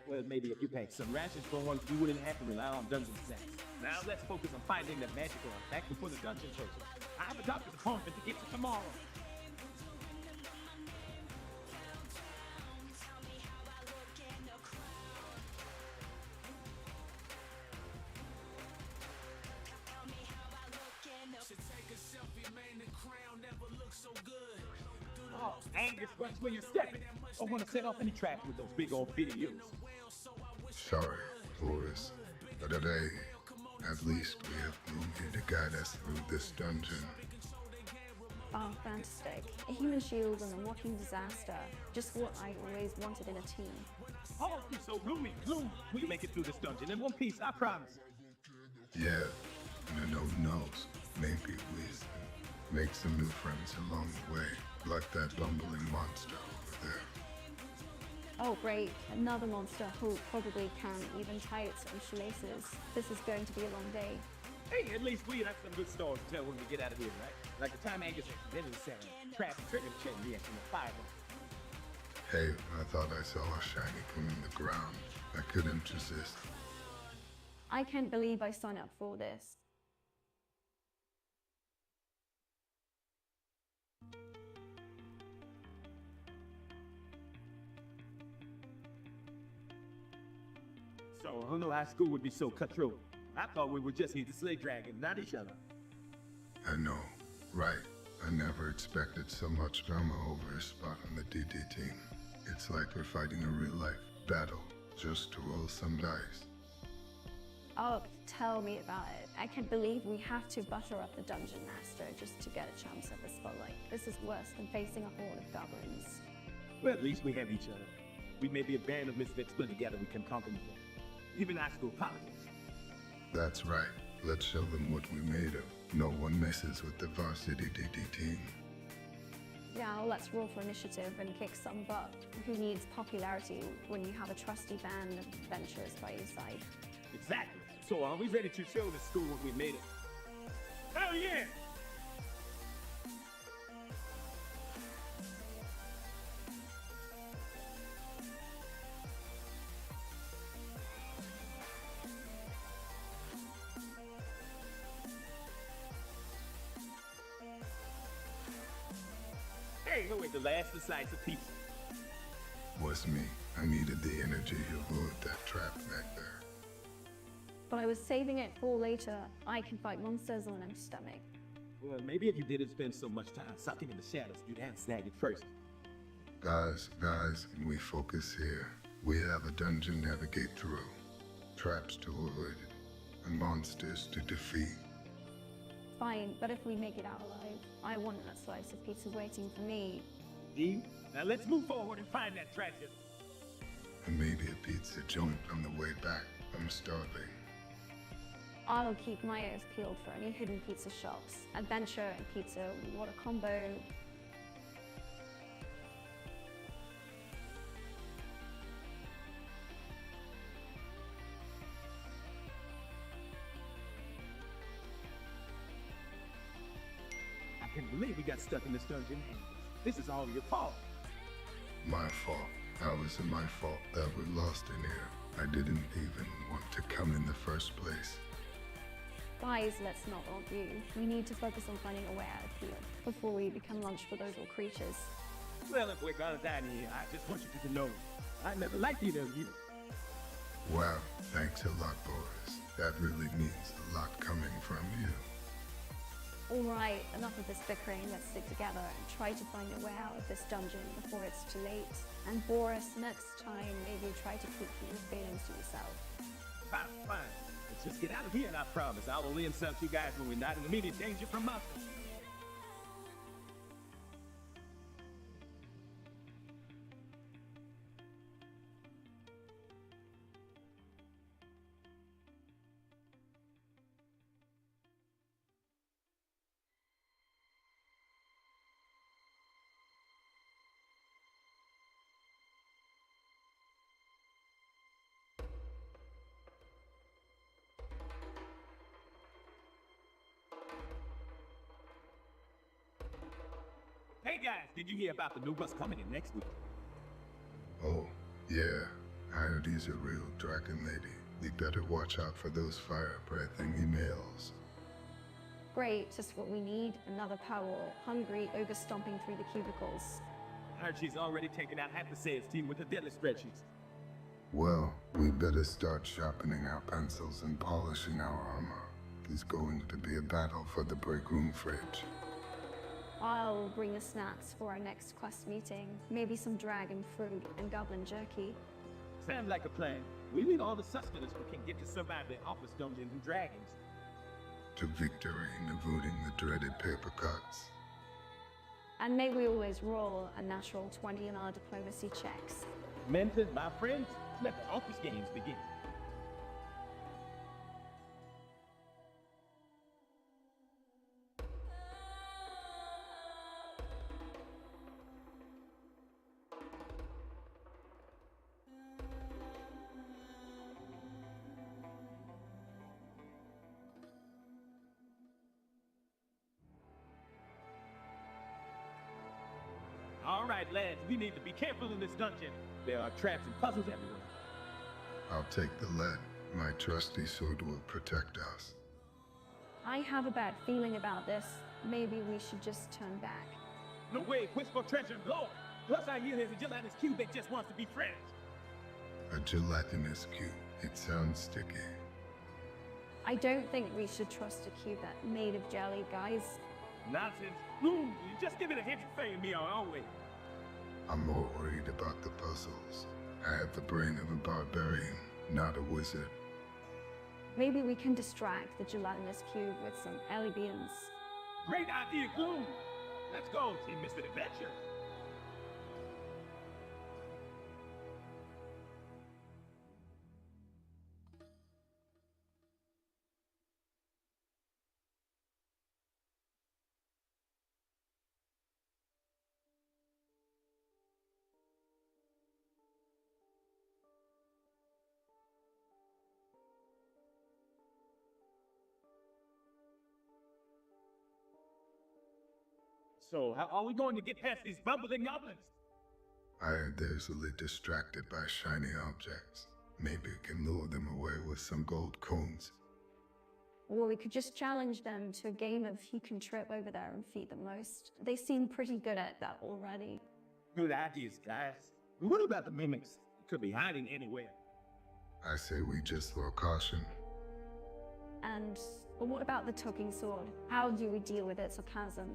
Well, maybe if you packed some rations for once, we wouldn't have to rely on dungeon snacks. Now let's focus on finding the magical artifact before the dungeon closes. I have a doctor's appointment to get to tomorrow. Oh, Angus, watch where you're stepping. Don't want to set off any traps with those big old videos. Sorry, Boris. But today, at least we have Gloom here to guide us through this dungeon. Oh, fantastic. A human shield and a walking disaster. Just what I always wanted in a team. Oh, you're so gloomy. Gloom, we make it through this dungeon in one piece, I promise. Yeah, and who knows, maybe we make some new friends along the way, like that bumbling monster over there. Oh, great. Another monster who probably can't even tie its own shoelaces. This is going to be a long day. Hey, at least we have some good stories to tell when we get out of here, right? Like the time Angus accidentally set a trap and triggered a chain reaction with fire. Hey, I thought I saw a shiny thing in the ground. I couldn't resist. I can't believe I signed up for this. So, who knew high school would be so cutthroat? I thought we were just here to slay dragons, not each other. I know, right? I never expected so much drama over a spot on the DD team. It's like we're fighting a real-life battle, just to roll some dice. Oh, tell me about it. I can't believe we have to butter up the dungeon master just to get a chance at the spotlight. This is worse than facing a horde of goblins. Well, at least we have each other. We may be a band of misfits, but together we can conquer them. Even high school politics. That's right. Let's show them what we're made of. No one messes with the varsity DD team. Now let's roll for initiative and kick some butt. Who needs popularity when you have a trusty band of adventurers by your side? Exactly. So are we ready to show the school what we made it? Hell yeah! Hey, no wait, the last decisive piece. Was me. I needed the energy to avoid that trap back there. But I was saving it for later. I can fight monsters on an empty stomach. Well, maybe if you didn't spend so much time sucking in the shadows, you'd have snagged it first. Guys, can we focus here? We have a dungeon to navigate through, traps to avoid, and monsters to defeat. Fine, but if we make it out alive, I want that slice of pizza waiting for me. Dean, now let's move forward and find that treasure. And maybe a pizza joint on the way back. I'm starving. I'll keep my ears peeled for any hidden pizza shops. Adventure and pizza, what a combo. I can't believe we got stuck in this dungeon. This is all your fault. My fault. How is it my fault that we're lost in here? I didn't even want to come in the first place. Guys, let's not argue. We need to focus on finding a way out of here before we become lunch for those little creatures. Well, if we're gonna die here, I just want you to know I never liked either of you. Wow, thanks a lot, boys. That really means a lot coming from you. All right, enough of this bickering. Let's stick together and try to find a way out of this dungeon before it's too late. And Boris, next time, maybe try to keep your feelings to yourself. Fine. Let's just get out of here, and I promise I will insult you guys when we're not in immediate danger from monsters. Hey guys, did you hear about the new bus coming in next week? Oh, yeah. I heard he's a real dragon lady. We better watch out for those fire-breathing emails. Great, just what we need. Another power, hungry ogre stomping through the cubicles. I heard she's already taken out half the sales team with the deadly spreadsheets. Well, we better start sharpening our pencils and polishing our armor. It's going to be a battle for the break room fridge. I'll bring the snacks for our next quest meeting. Maybe some dragon fruit and goblin jerky. Sounds like a plan. We need all the sustenance we can get to survive the office dungeons and dragons. To victory in avoiding the dreaded paper cuts. And may we always roll a natural 20 in our diplomacy checks. Mentors, my friends, let the office games begin. All right, lads, we need to be careful in this dungeon. There are traps and puzzles everywhere. I'll take the lead. My trusty sword will protect us. I have a bad feeling about this. Maybe we should just turn back. No way, whisper treasure and glory. Plus I hear there's a gelatinous cube that just wants to be friends. A gelatinous cube. It sounds sticky. I don't think we should trust a cube that's made of jelly, guys. Nonsense. You just give it a hint to fame me our own way. I'm more worried about the puzzles. I have the brain of a barbarian, not a wizard. Maybe we can distract the gelatinous cube with some Ellie beans. Great idea, Gloom. Let's go, Team Mr. Adventure. So, how are we going to get past these bumbling goblins? I heard they're easily distracted by shiny objects. Maybe we can lure them away with some gold coins. Or we could just challenge them to a game of who can trip over there and feed the most. They seem pretty good at that already. Good ideas, guys. What about the mimics? They could be hiding anywhere. I say we just throw caution. And what about the talking sword? How do we deal with its sarcasm?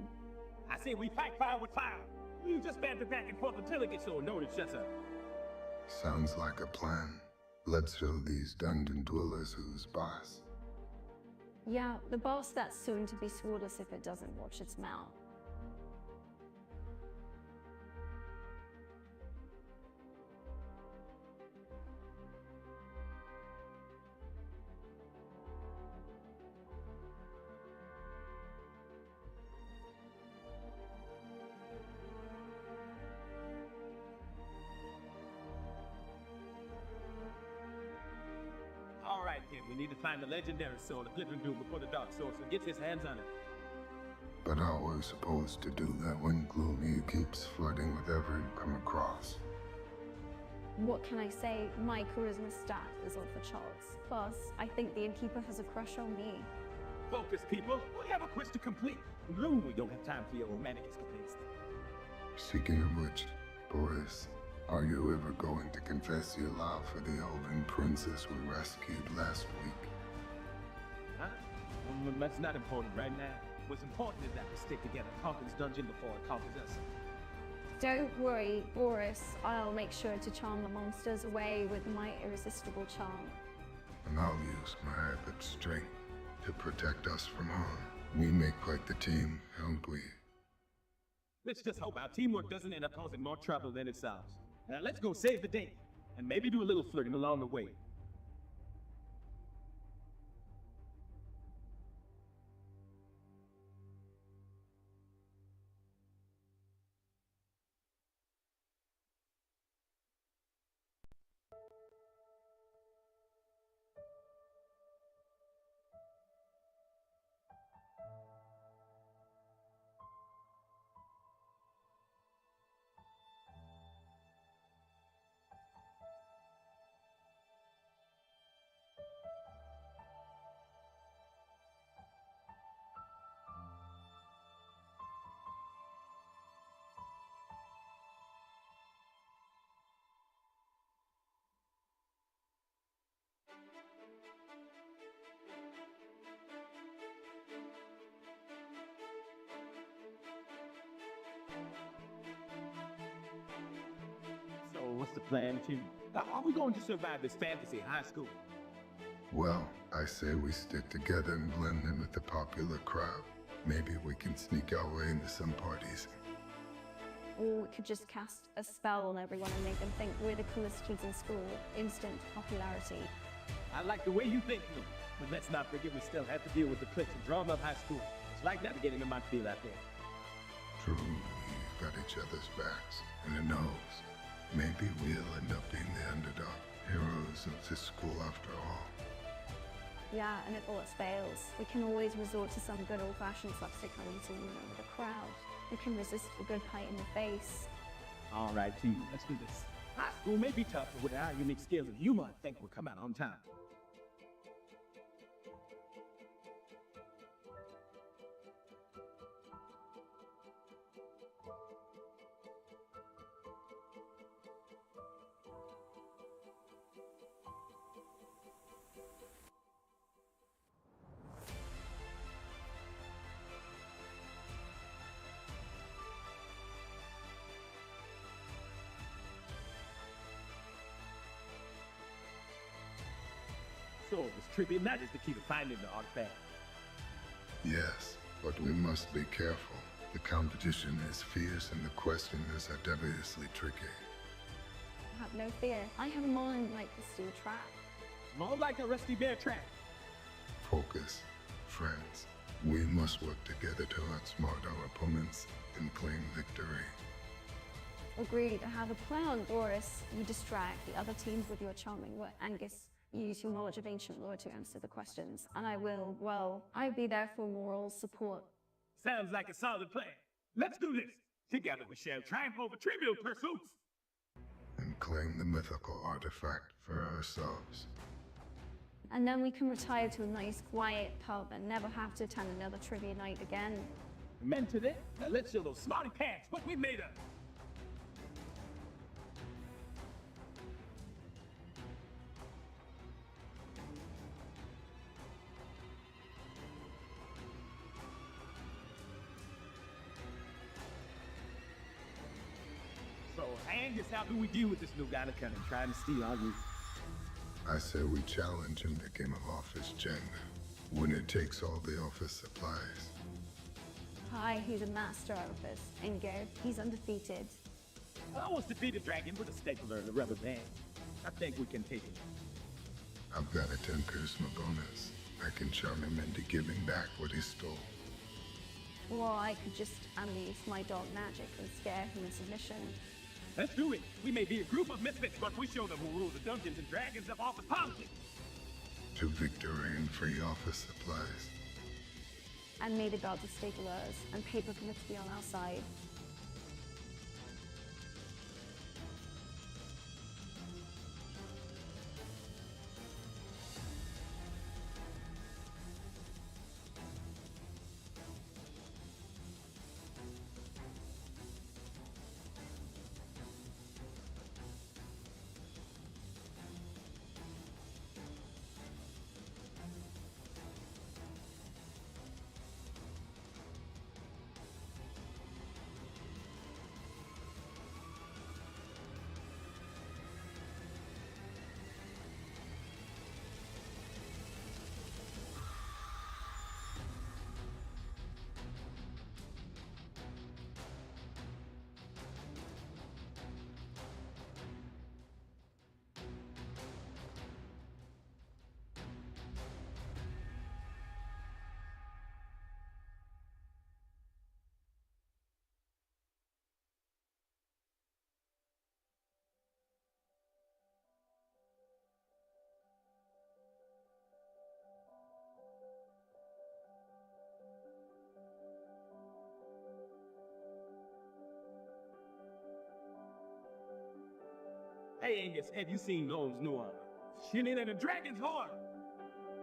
I say we fight fire with fire. You just banter back and forth until it gets so annoyed it shuts up. Sounds like a plan. Let's show these dungeon dwellers who's boss. Yeah, the boss that's soon to be swordless if it doesn't watch its mouth. All right, kid, we need to find the legendary sword of Glittering Doom before the Dark Sorcerer gets his hands on it. But how are we supposed to do that when Gloomy keeps flirting with everyone we come across? What can I say? My charisma stat is off the charts. Plus, I think the innkeeper has a crush on me. Focus, people. We have a quest to complete. Gloom, we don't have time for your romantic escapades. Speaking of which, Boris, are you ever going to confess your love for the elven princess we rescued last week? Huh? That's not important right now. What's important is that we stick together, conquer this dungeon before it conquers us. Don't worry, Boris. I'll make sure to charm the monsters away with my irresistible charm. And I'll use my added strength to protect us from harm. We make quite the team, don't we? Let's just hope our teamwork doesn't end up causing more trouble than it solves. Now let's go save the day, and maybe do a little flirting along the way. So what's the plan, team? How are we going to survive this fantasy high school? Well, I say we stick together and blend in with the popular crowd. Maybe we can sneak our way into some parties. Or we could just cast a spell on everyone and make them think we're the coolest kids in school. Instant popularity. I like the way you think, Lou. But let's not forget we still have to deal with the cliques and drama of high school. It's like navigating a minefield out there. True, we've got each other's backs. And who knows, maybe we'll end up being the underdog heroes of this school after all. Yeah, and if all else fails, we can always resort to some good old-fashioned slapstick comedy to win over the crowd. We can resist a good height in the face. All right, team, let's do this. High school may be tough, but with our unique skills and humor, I think we'll come out on time. So, this trippy and that is the key to finding the artifact. Yes, but we must be careful. The competition is fierce and the questions are deviously tricky. Have no fear. I have a mind like a steel trap. More like a rusty bear trap. Focus, friends. We must work together to outsmart our opponents and claim victory. Agreed. I have a plan, Boris. You distract the other teams with your charming wit. Angus, use your knowledge of ancient lore to answer the questions. And I will, well, I'll be there for moral support. Sounds like a solid plan. Let's do this. Together we shall triumph over trivial pursuits. and claim the mythical artifact for ourselves. And then we can retire to a nice, quiet pub and never have to attend another trivia night again. Men to this. Now let's show those smarty pants what we made of. So, Angus, how do we deal with this new guy that kind of trying to steal our route? I say we challenge him to game of office Jenga. When it takes all the office supplies. Hi, he's a master artist. And go, he's undefeated. I almost defeated Dragon with a stapler and a rubber band. I think we can take it. I've got a 10 charisma bonus. I can charm him into giving back what he stole. Or I could just unleash my dark magic and scare him into submission. Let's do it. We may be a group of misfits, but we show them who rule the Dungeons and Dragons of office politics. To victory and free office supplies. And may the gods stay to us, and paper clips be on our side. Hey, Angus, have you seen Gnome's new armor? Shitting at a dragon's horn.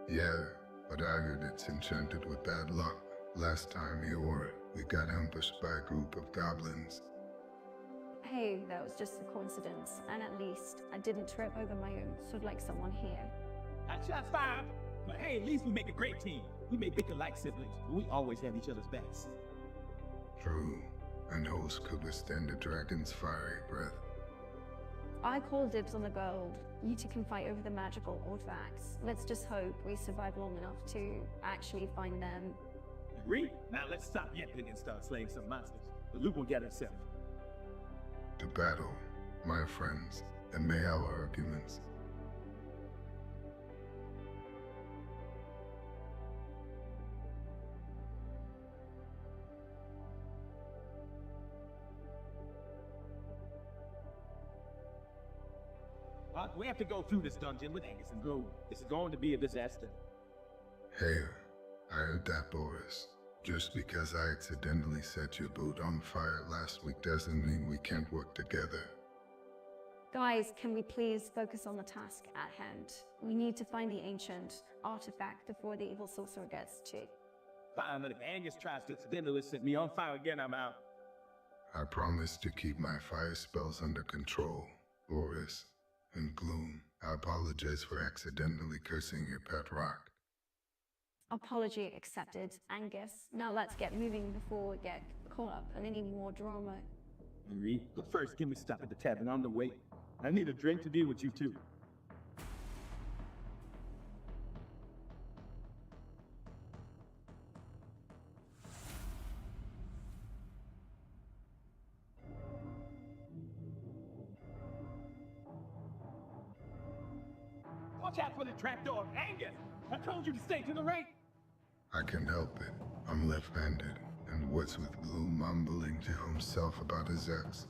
Yeah, but I heard it's enchanted with bad luck. Last time he wore it, we got ambushed by a group of goblins. Hey, that was just a coincidence, and at least I didn't trip over my own sword like someone here. Hot shots fired. But hey, at least we make a great team. We may bicker like siblings, but we always have each other's backs. True, and host could withstand a dragon's fiery breath. I call dibs on the gold. You two can fight over the magical artifacts. Let's just hope we survive long enough to actually find them. Agree? Now let's stop yapping and start slaying some monsters. The loot will get himself. To battle, my friends, and may our arguments. We have to go through this dungeon with Angus and Gloom. This is going to be a disaster. Hey, I heard that, Boris. Just because I accidentally set your boot on fire last week doesn't mean we can't work together. Guys, can we please focus on the task at hand? We need to find the ancient artifact before the evil sorcerer gets to. Fine, but if Angus tries to accidentally set me on fire again, I'm out. I promise to keep my fire spells under control, Boris. And Gloom, I apologize for accidentally cursing your pet rock. Apology accepted, Angus. Now let's get moving before we get caught up in any more drama. Agree. But first, can we stop at the tavern on the way? I need a drink to deal with you too. Watch out for the trapdoor, Angus! I told you to stay to the right! I can help it. I'm left-handed, and what's with Gloom mumbling to himself about his ex?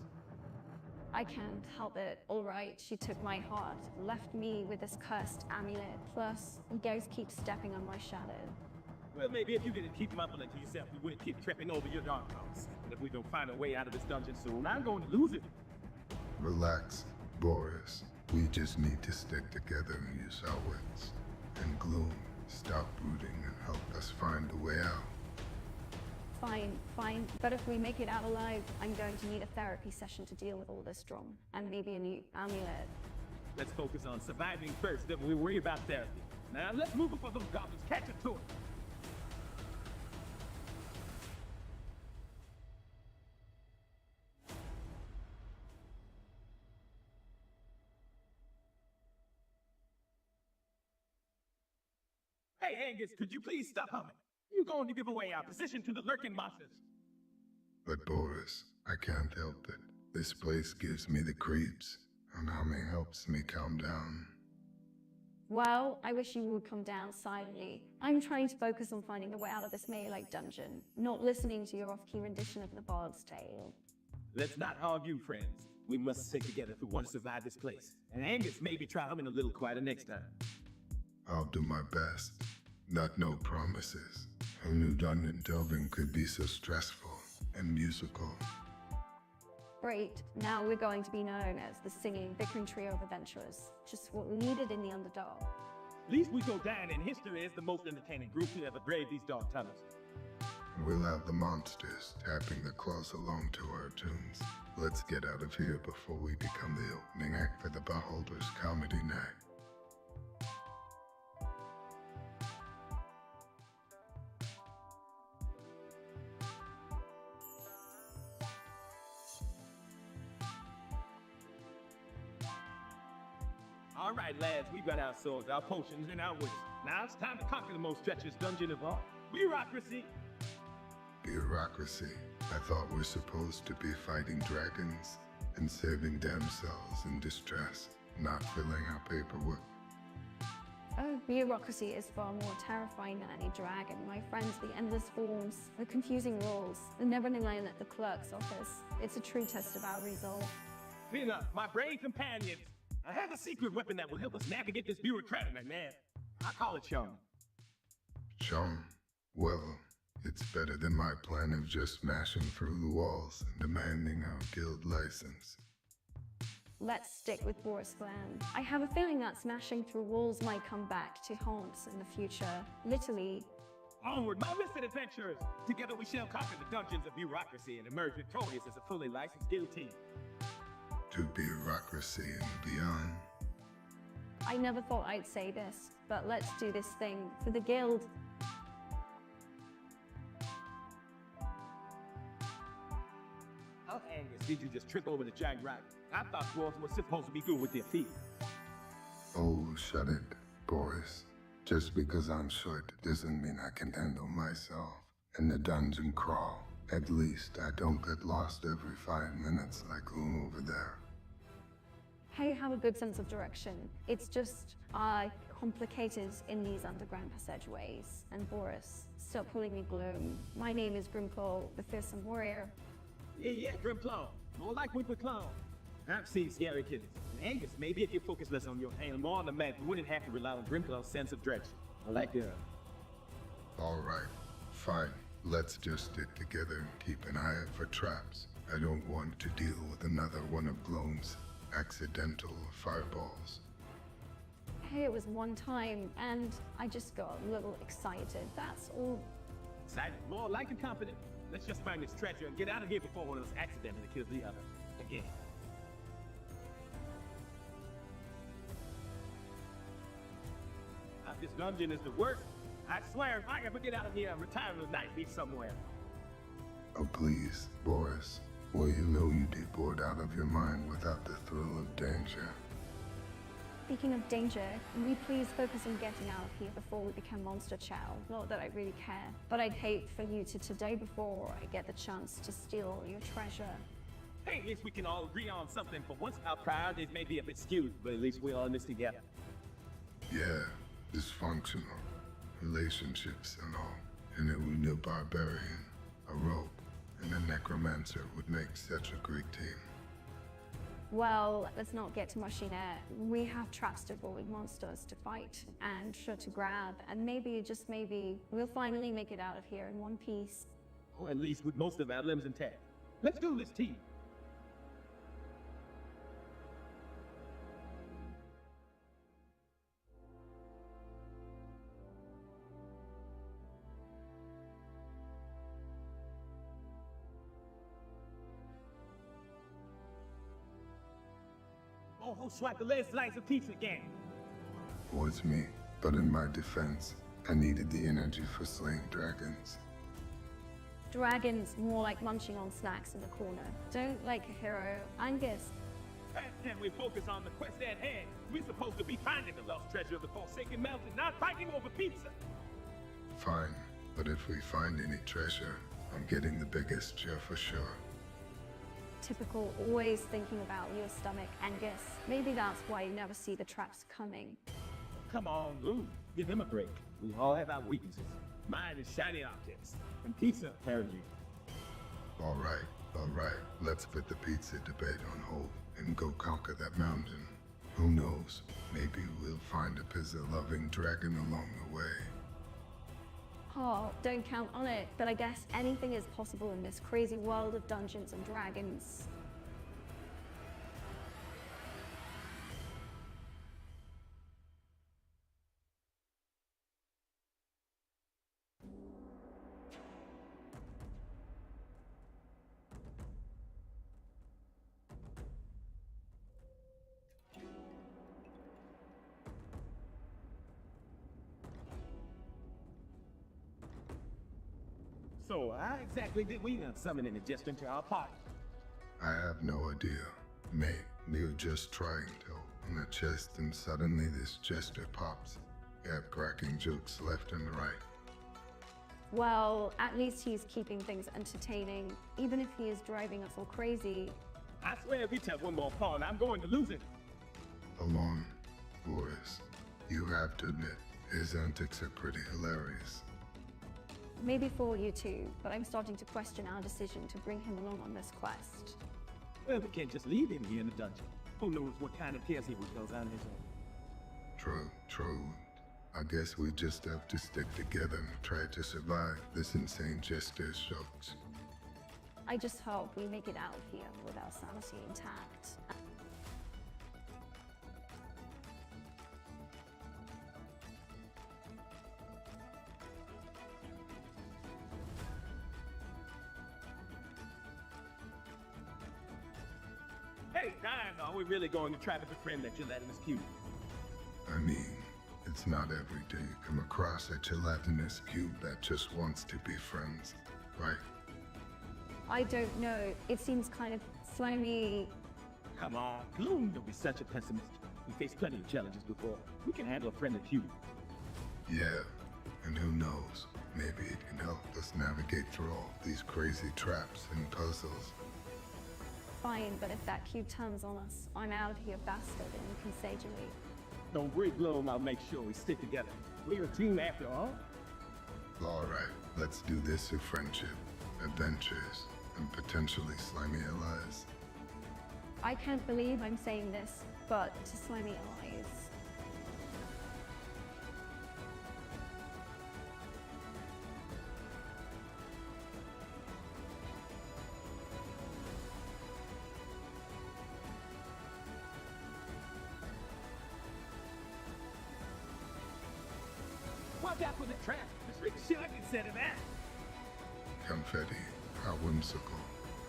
I can't help it. All right, she took my heart, left me with this cursed amulet. Plus, you guys keep stepping on my shadow. Well, maybe if you didn't keep mumbling to yourself, we wouldn't keep tripping over your dark thoughts. And if we don't find a way out of this dungeon soon, I'm going to lose it. Relax, Boris. We just need to stick together and use our wits. And Gloom, stop brooding and help us find a way out. Fine, fine. But if we make it out alive, I'm going to need a therapy session to deal with all this drum. And maybe a new amulet. Let's focus on surviving first, then we worry about therapy. Now let's move before those goblins catch a tour. Hey, Angus, could you please stop humming? You're going to give away our position to the lurking monsters. But Boris, I can't help it. This place gives me the creeps, and humming helps me calm down. Well, I wish you would come down silently. I'm trying to focus on finding a way out of this melee dungeon, not listening to your off-key rendition of the Bard's Tale. Let's not argue, friends. We must stick together if we want to survive this place. And Angus, maybe try humming a little quieter next time. I'll do my best. Not no promises. Who knew dungeon delving could be so stressful and musical? Great, now we're going to be known as the singing, bickering trio of adventurers. Just what we needed in the underdog. At least we go down in history as the most entertaining group to ever brave these dark tunnels. We'll have the monsters tapping their claws along to our tunes. Let's get out of here before we become the opening act for the Beholder's comedy night. All right, lads, we've got our swords, our potions, and our wits. Now it's time to conquer the most treacherous dungeon of all. Bureaucracy! Bureaucracy. I thought we're supposed to be fighting dragons and saving damsels in distress, not filling out paperwork. Oh, bureaucracy is far more terrifying than any dragon. My friends, the endless forms, the confusing rules, the never-ending line at the clerk's office. It's a true test of our resolve. Enough, my brave companions. I have a secret weapon that will help us navigate this bureaucratic nightmare. I call it charm. Charm? Well, it's better than my plan of just smashing through the walls and demanding our guild license. Let's stick with Boris Glenn. I have a feeling that smashing through walls might come back to haunt us in the future. Literally. Onward, my misfit adventurers! Together we shall conquer the dungeons of bureaucracy and emerge victorious as a fully licensed guild team. To bureaucracy and beyond. I never thought I'd say this, but let's do this thing for the guild. Oh, Angus, did you just trip over the giant rock? I thought dwarves were supposed to be good with their feet. Oh, shut it, Boris. Just because I'm short doesn't mean I can handle myself in the dungeon crawl. At least I don't get lost every 5 minutes like Gloom over there. I have a good sense of direction. It's just, complicated in these underground passageways. And Boris, stop calling me Gloom. My name is Grimclaw, the fearsome warrior. Yeah, Grimclaw. More like Whimper Clown. I've seen scary kids. And Angus, maybe if you focus less on your hand, more on the map, you wouldn't have to rely on Grimclaw's sense of direction. I like that. All right, fine. Let's just stick together and keep an eye out for traps. I don't want to deal with another one of Gloom's accidental fireballs. Hey, it was one time, and I just got a little excited, that's all. Excited, more like and confident. Let's just find this treasure and get out of here before one of us accidentally kills the other. Again. This dungeon is the worst. I swear, if I ever get out of here and retire tonight, be somewhere. Oh, please, Boris. Well, you know you'd be bored out of your mind without the thrill of danger. Speaking of danger, can we please focus on getting out of here before we become monster chow? Not that I really care, but I'd hate for you to today before I get the chance to steal your treasure. Hey, at least we can all agree on something. For once, our priorities may be a bit skewed, but at least we're all in this together. Yeah, dysfunctional. Relationships and all. And it would need a barbarian, a rogue, and a necromancer would make such a great team. Well, let's not get too mushy there. We have traps to avoid monsters to fight and sure to grab, and maybe, just maybe, we'll finally make it out of here in one piece. Or at least with most of our limbs intact. Let's do this, team. Oh, who swiped the last slice of pizza again? Was me, but in my defense, I needed the energy for slaying dragons. Dragons, more like munching on snacks in the corner. Don't like a hero, Angus. Past 10, we focus on the quest at hand. We're supposed to be finding the lost treasure of the Forsaken Mountain, not fighting over pizza. Fine, but if we find any treasure, I'm getting the biggest share for sure. Typical, always thinking about your stomach, Angus. Maybe that's why you never see the traps coming. Come on, Lou. Give him a break. We all have our weaknesses. Mine is shiny objects. And pizza, apparently. All right. Let's put the pizza debate on hold and go conquer that mountain. Who knows? Maybe we'll find a pizza-loving dragon along the way. Oh, don't count on it, but I guess anything is possible in this crazy world of Dungeons and Dragons. So, how exactly did we summon an adjustment to our party? I have no idea. Mate, we were just trying to open a chest and suddenly this jester pops. We have cracking jokes left and right. Well, at least he's keeping things entertaining, even if he is driving us all crazy. I swear if he tells one more pawn, I'm going to lose it. Along, Boris, you have to admit, his antics are pretty hilarious. Maybe for you two, but I'm starting to question our decision to bring him along on this quest. Well, we can't just leave him here in the dungeon. Who knows what kind of chaos he would cause on his own. True. I guess we just have to stick together and try to survive this insane jester's jokes. I just hope we make it out of here with our sanity intact. Hey, Diane, are we really going to try to befriend that gelatinous cube? I mean, it's not every day you come across a gelatinous cube that just wants to be friends, right? I don't know. It seems kind of slimy. Come on, Gloom, don't be such a pessimist. We faced plenty of challenges before. We can handle a friendly cube. Yeah, and who knows, maybe it can help us navigate through all these crazy traps and puzzles. Fine, but if that cube turns on us, I'm out of here faster than you can say, Julie. Don't worry, Gloom, I'll make sure we stick together. We're a team after all. All right, let's do this through friendship, adventures, and potentially slimy allies. I can't believe I'm saying this, but to slimy allies. Watch out for the trap. Just read the shit I can set him at. Confetti, how whimsical.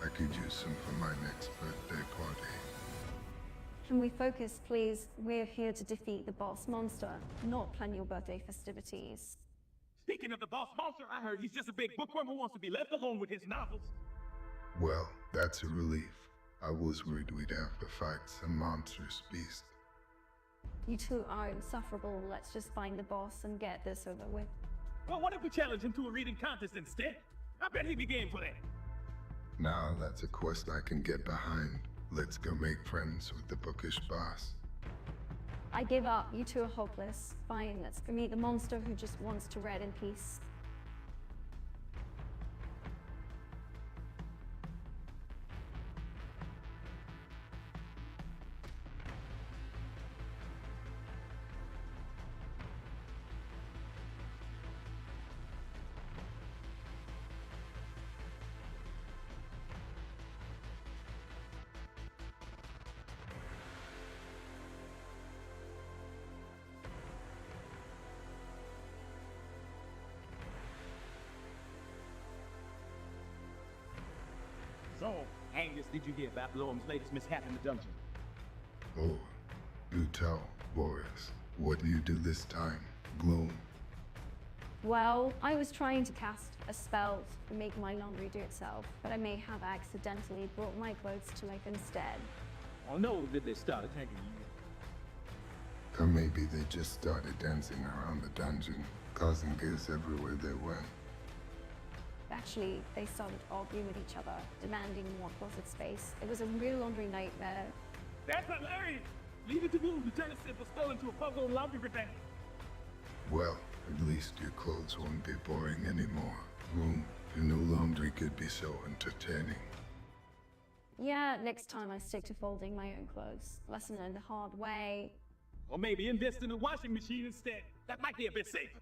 I could use some for my next birthday party. Can we focus, please? We're here to defeat the boss monster, not plan your birthday festivities. Speaking of the boss monster, I heard he's just a big bookworm who wants to be left alone with his novels. Well, that's a relief. I was worried we'd have to fight some monstrous beast. You two are insufferable. Let's just find the boss and get this over with. Well, what if we challenge him to a reading contest instead? I bet he'd be game for that. Now that's a quest I can get behind. Let's go make friends with the bookish boss. I give up. You two are hopeless. Fine, let's go meet the monster who just wants to read in peace. Angus, did you hear about Bloom's latest mishap in the dungeon? Oh, you tell, Boris. What do you do this time, Gloom? Well, I was trying to cast a spell to make my laundry do itself, but I may have accidentally brought my clothes to life instead. Oh no, did they start attacking you? Or maybe they just started dancing around the dungeon, causing chaos everywhere they went. Actually, they started arguing with each other, demanding more closet space. It was a real laundry nightmare. That's hilarious! Leave it to Bloom to turn a simple spell into a puzzle and laundry revenge. Well, at least your clothes won't be boring anymore. Gloom, your new laundry could be so entertaining. Yeah, next time I stick to folding my own clothes. Lesson learned the hard way. Or maybe invest in a washing machine instead. That might be a bit safer.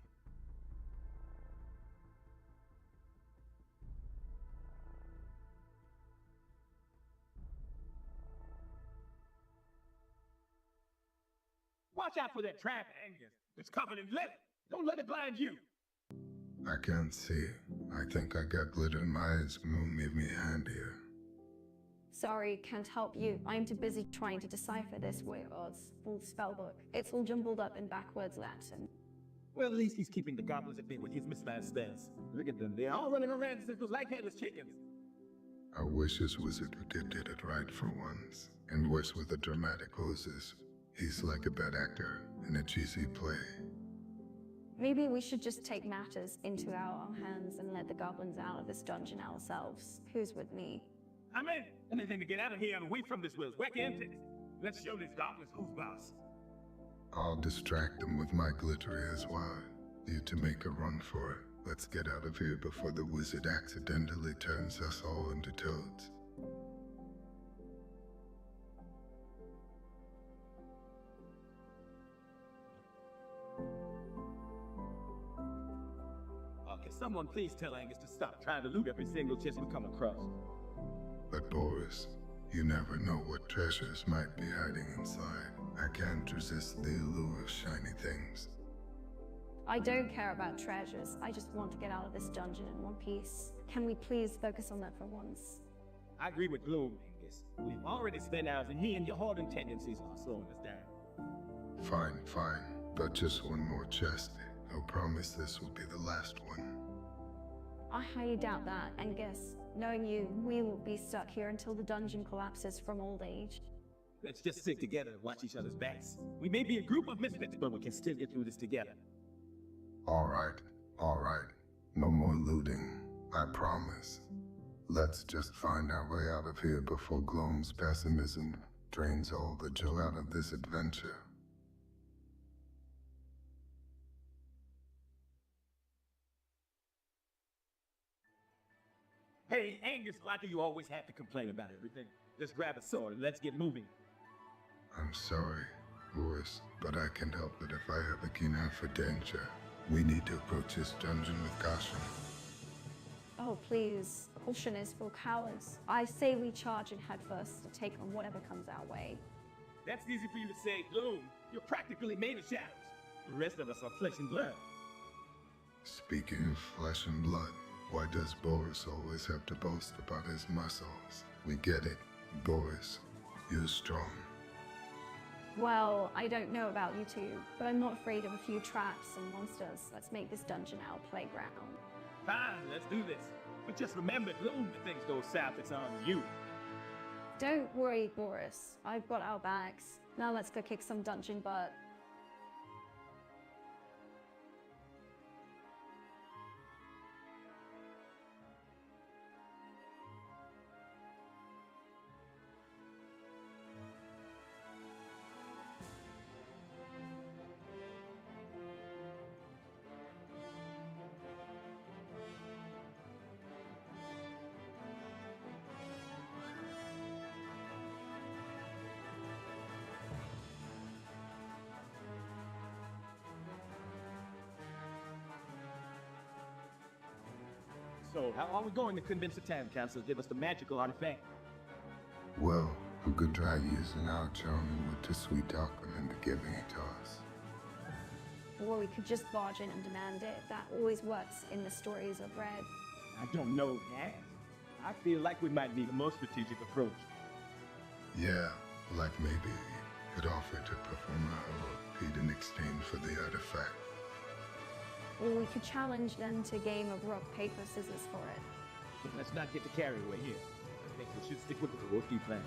Watch out for that trap, Angus. It's covered in lead. Don't let it blind you. I can't see. I think I got glitter in my eyes. Gloom, give me a hand here. Sorry, can't help you. I'm too busy trying to decipher this weird full spellbook. It's all jumbled up in backwards Latin. Well, at least he's keeping the goblins at bay with his mismatched spells. Look at them. They're all running around in circles like headless chickens. I wish this wizard did it right for once. And worse with the dramatic poses. He's like a bad actor in a cheesy play. Maybe we should just take matters into our own hands and let the goblins out of this dungeon ourselves. Who's with me? I'm in. Anything to get out of here and away from this Will's wacky antics. Let's show these goblins who's boss. I'll distract them with my glittery as well. You to make a run for it. Let's get out of here before the wizard accidentally turns us all into toads. Can someone please tell Angus to stop trying to loot every single chest we come across? But Boris, you never know what treasures might be hiding inside. I can't resist the allure of shiny things. I don't care about treasures. I just want to get out of this dungeon in one piece. Can we please focus on that for once? I agree with Gloom, Angus. We've already spent hours and he and your hoarding tendencies are slowing us down. Fine. But just one more chest. I'll promise this will be the last one. I highly doubt that, Angus. Knowing you, we will be stuck here until the dungeon collapses from old age. Let's just stick together and watch each other's backs. We may be a group of misfits, but we can still get through this together. All right. No more looting. I promise. Let's just find our way out of here before Gloom's pessimism drains all the joy out of this adventure. Hey, Angus, why do you always have to complain about everything? Just grab a sword and let's get moving. I'm sorry, Boris, but I can't help it if I have a keen eye for danger. We need to approach this dungeon with caution. Oh, please. Caution is for cowards. I say we charge and head first to take on whatever comes our way. That's easy for you to say, Gloom. You're practically made of shadows. The rest of us are flesh and blood. Speaking of flesh and blood, why does Boris always have to boast about his muscles? We get it. Boris, you're strong. Well, I don't know about you two, but I'm not afraid of a few traps and monsters. Let's make this dungeon our playground. Fine, let's do this. But just remember, Gloom, if things go south, it's on you. Don't worry, Boris. I've got our bags. Now let's go kick some dungeon butt. So, how are we going to convince the town council to give us the magical artifact? Well, we could try using our charming wit to sweet talk them into giving it to us. Or we could just barge in and demand it. That always works in the stories I've read. I don't know that. I feel like we might need a more strategic approach. Yeah, like maybe we could offer to perform a heroic feat in exchange for the artifact. Or we could challenge them to a game of rock, paper, scissors for it. But let's not get the carry away here. I think we should stick with the rookie plan.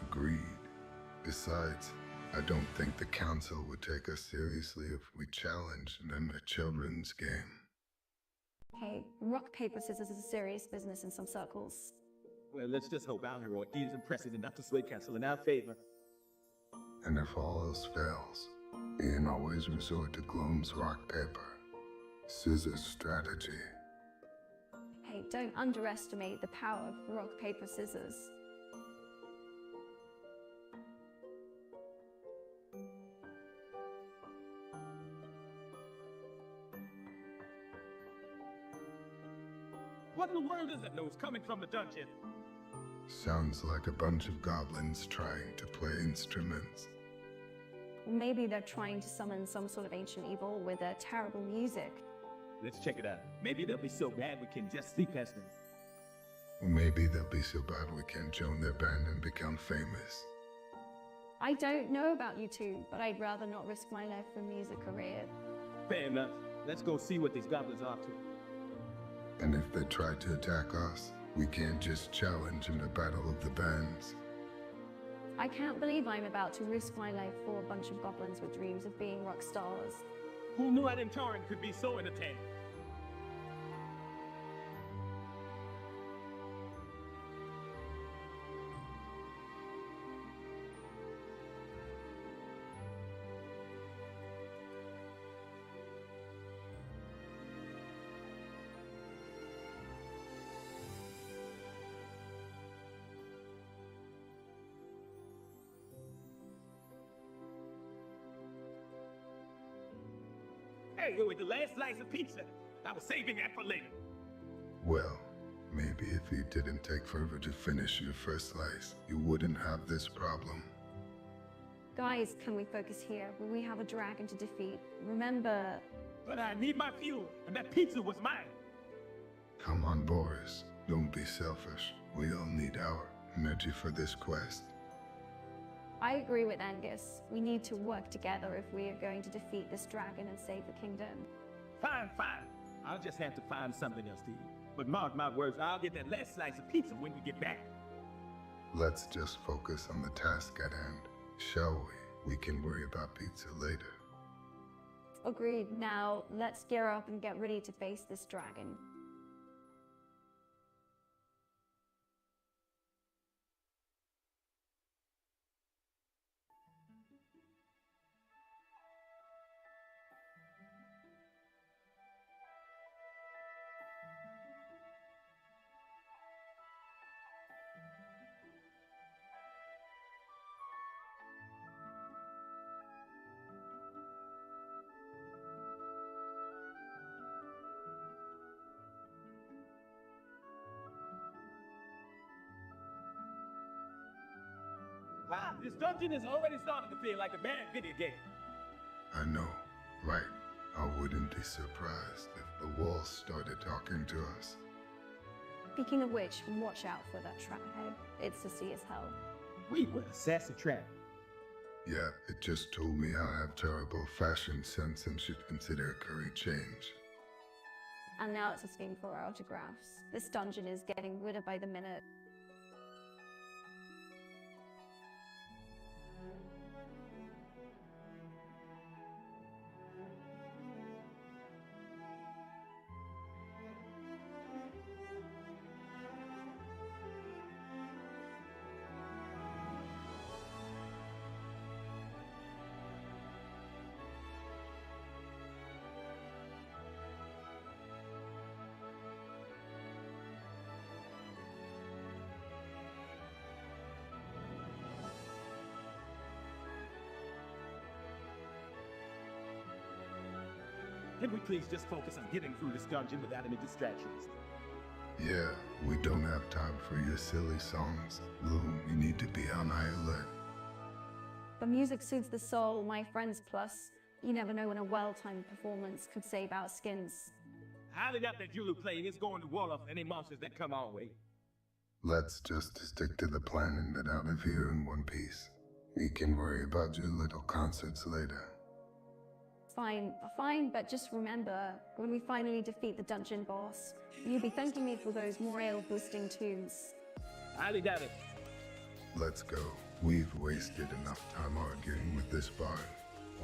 Agreed. Besides, I don't think the council would take us seriously if we challenged them at children's game. Hey, rock, paper, scissors is a serious business in some circles. Well, let's just hope our heroic deed is impressive enough to sway council in our favor. And if all else fails, Ian always resort to Gloom's rock, paper, scissors strategy. Hey, don't underestimate the power of rock, paper, scissors. What in the world is that noise coming from the dungeon? Sounds like a bunch of goblins trying to play instruments. Maybe they're trying to summon some sort of ancient evil with their terrible music. Let's check it out. Maybe they'll be so bad we can just see past them. Or maybe they'll be so bad we can't join their band and become famous. I don't know about you two, but I'd rather not risk my life for a music career. Fair enough. Let's go see what these goblins are up to. And if they try to attack us, we can't just challenge in the battle of the bands. I can't believe I'm about to risk my life for a bunch of goblins with dreams of being rock stars. Who knew Adam Torrent could be so entertaining? Hey, with the last slice of pizza. I was saving that for later. Well, maybe if you didn't take forever to finish your first slice, you wouldn't have this problem. Guys, can we focus here? We have a dragon to defeat. Remember, But I need my fuel, and that pizza was mine. Come on, Boris. Don't be selfish. We all need our energy for this quest. I agree with Angus. We need to work together if we are going to defeat this dragon and save the kingdom. Fine, fine. I'll just have to find something else to eat. But mark my words, I'll get that last slice of pizza when we get back. Let's just focus on the task at hand, shall we? We can worry about pizza later. Agreed. Now, let's gear up and get ready to face this dragon. Wow, this dungeon is already starting to feel like a bad video game. I know, right? I wouldn't be surprised if the walls started talking to us. Speaking of which, watch out for that trap head. It's sissy as hell. Wait, what a sassy trap. Yeah, it just told me I have terrible fashion sense and should consider a career change. And now it's asking for our autographs. This dungeon is getting weirder by the minute. Can we please just focus on getting through this dungeon without any distractions? Yeah, we don't have time for your silly songs. Bloom, you need to be on high alert. But music soothes the soul, my friends, plus you never know when a well-timed performance could save our skins. highly doubt that Julu plane is going to wall off any monsters that come our way. Let's just stick to the plan and get out of here in one piece. We can worry about your little concerts later. Fine, but just remember, when we finally defeat the dungeon boss, you'll be thanking me for those morale-boosting tunes. Highly doubt it. Let's go. We've wasted enough time arguing with this bard.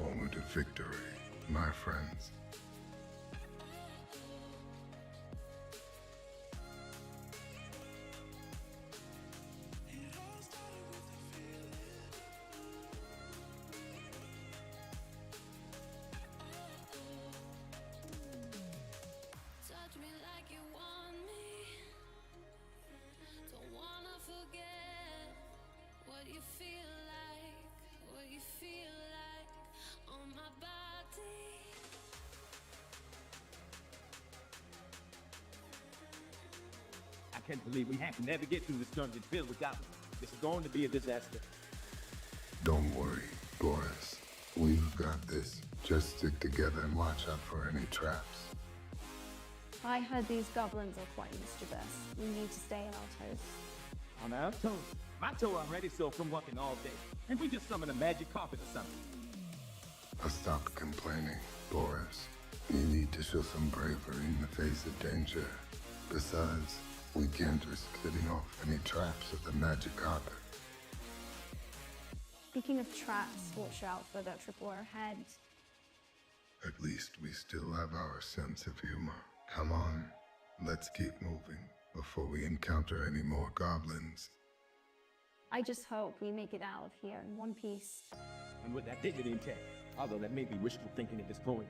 Onward to victory, my friends. Touch me like you want me. Don't wanna forget what you feel like on my body. I can't believe we have to navigate through this dungeon filled with goblins. This is going to be a disaster. Don't worry, Boris. We've got this. Just stick together and watch out for any traps. I heard these goblins are quite mischievous. We need to stay on our toes. On our toes. My toe already sore from walking all day. And we just summon a magic carpet or something. Stop complaining, Boris. You need to show some bravery in the face of danger. Besides, we can't risk setting off any traps of the magic carpet. Speaking of traps, watch out for the tripwire ahead. At least we still have our sense of humor. Come on, let's keep moving before we encounter any more goblins. I just hope we make it out of here in one piece. And with that dignity intact. Although that may be wishful thinking at this point.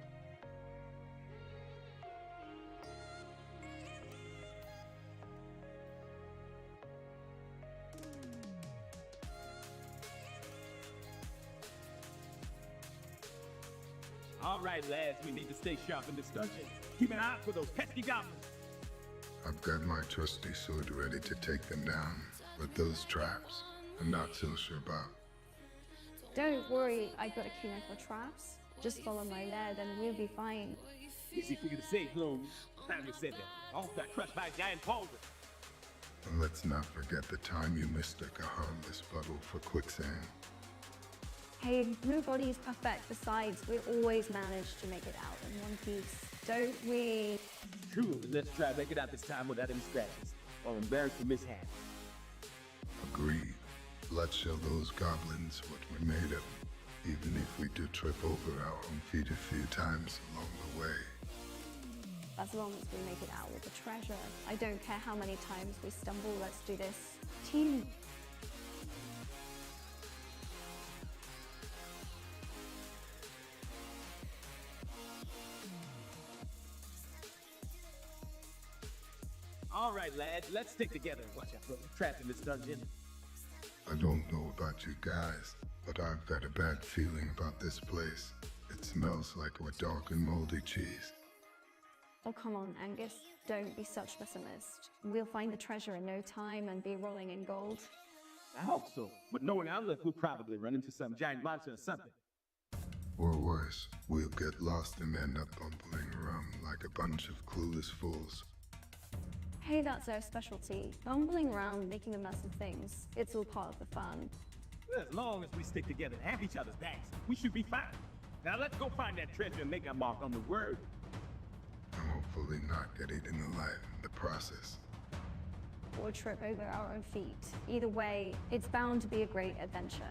All right, lads, we need to stay sharp in this dungeon. Keep an eye out for those pesky goblins. I've got my trusty sword ready to take them down, but those traps, I'm not so sure about. Don't worry, I've got a keen eye for traps. Just follow my lead and we'll be fine. Easy for you to say, Bloom. Time you said that. All got crushed by a giant pauldron. And let's not forget the time you mistook a harmless puddle for quicksand. Hey, nobody's perfect. Besides, we always manage to make it out in one piece. Don't we? True, let's try to make it out this time without any scratches or embarrassing mishaps. Agreed. Let's show those goblins what we're made of, even if we do trip over our own feet a few times along the way. As long as we make it out with the treasure. I don't care how many times we stumble, let's do this. Team. All right, lads, let's stick together and watch out for the traps in this dungeon. I don't know about you guys, but I've got a bad feeling about this place. It smells like a dark and moldy cheese. Oh, come on, Angus. Don't be such a pessimist. We'll find the treasure in no time and be rolling in gold. I hope so, but knowing our luck, we'll probably run into some giant monster or something. Or worse, we'll get lost and end up bumbling around like a bunch of clueless fools. Hey, that's our specialty. Bumbling around, making a mess of things. It's all part of the fun. As long as we stick together and have each other's backs, we should be fine. Now let's go find that treasure and make our mark on the word. And hopefully not get eaten alive in the process. Or trip over our own feet. Either way, it's bound to be a great adventure.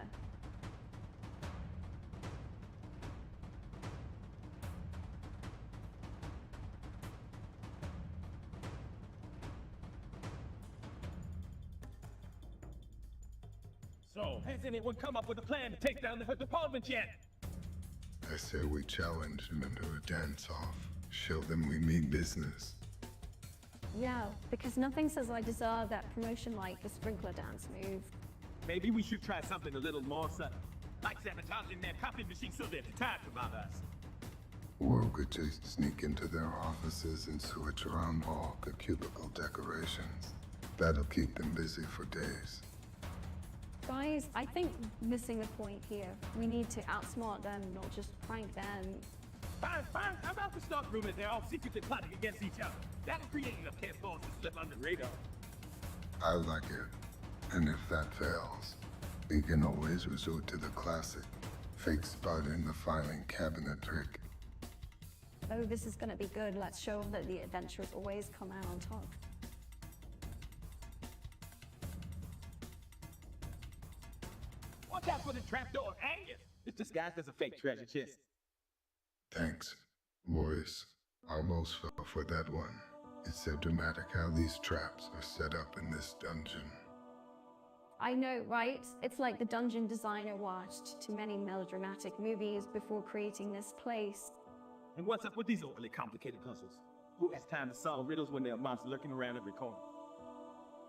So, has anyone come up with a plan to take down the department yet? I say we challenge them into a dance-off. Show them we mean business. Yeah, because nothing says I deserve that promotion like a sprinkler dance move. Maybe we should try something a little more subtle. Like sabotaging their copy machine so they're detached about us. Or we could just sneak into their offices and switch around all the cubicle decorations. That'll keep them busy for days. Guys, I think we're missing the point here. We need to outsmart them, not just prank them. Fine, fine. How about the stock rumors they're all secretly plotting against each other? That'll create enough chaos to slip under the radar. I like it. And if that fails, we can always resort to the classic fake spotting the filing cabinet trick. Oh, this is gonna be good. Let's show them that the adventurers always come out on top. Watch out for the trapdoor, Angus! It's disguised as a fake treasure chest. Thanks, Boris. Almost fell for that one. It's so dramatic how these traps are set up in this dungeon. I know, right? It's like the dungeon designer watched too many melodramatic movies before creating this place. And what's up with these overly complicated puzzles? Who has time to solve riddles when there are monsters lurking around every corner?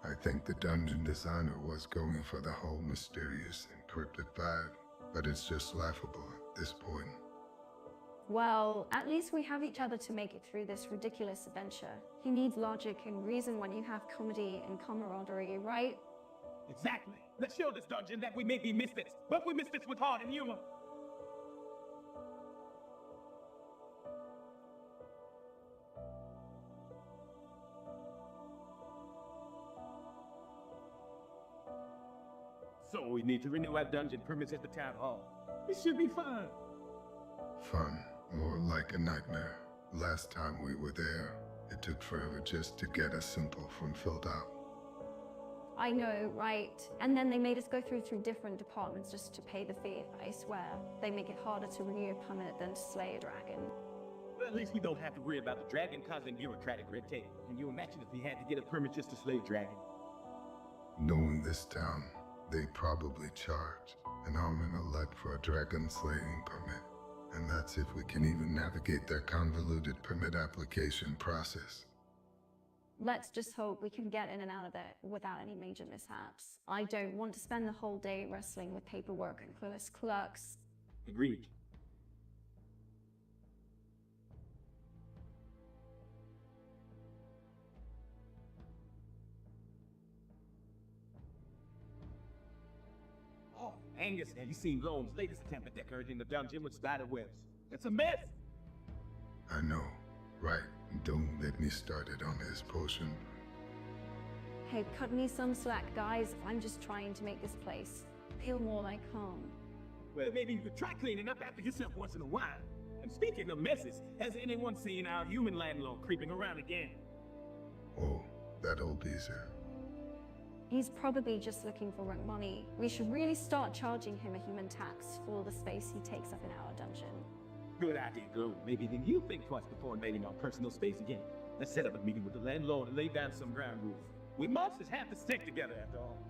I think the dungeon designer was going for the whole mysterious encrypted vibe, but it's just laughable at this point. Well, at least we have each other to make it through this ridiculous adventure. He needs logic and reason when you have comedy and camaraderie, right? Exactly. Let's show this dungeon that we may be misfits, but we're misfits with heart and humor. So we need to renew our dungeon permits at the town hall. It should be fun. Fun, more like a nightmare. Last time we were there, it took forever just to get a simple form filled out. I know, right? And then they made us go through different departments just to pay the fee. I swear, they make it harder to renew a permit than to slay a dragon. Well, at least we don't have to worry about the dragon causing bureaucratic red tape. Can you imagine if we had to get a permit just to slay a dragon? Knowing this town, they probably charge an arm and a leg for a dragon slaying permit. And that's if we can even navigate their convoluted permit application process. Let's just hope we can get in and out of it without any major mishaps. I don't want to spend the whole day wrestling with paperwork and clueless clerks. Agreed. Oh, Angus, have you seen Gome's latest attempt at decorating the dungeon with spider webs? It's a mess! I know, right? Don't get me started on his potion. Hey, cut me some slack, guys. I'm just trying to make this place feel more like home. Well, maybe you could try cleaning up after yourself once in a while. And speaking of messes, has anyone seen our human landlord creeping around again? Oh, that old geezer. He's probably just looking for rent money. We should really start charging him a human tax for the space he takes up in our dungeon. Good idea, girl. Maybe then you think twice before invading our personal space again. Let's set up a meeting with the landlord and lay down some ground rules. We monsters have to stick together after all.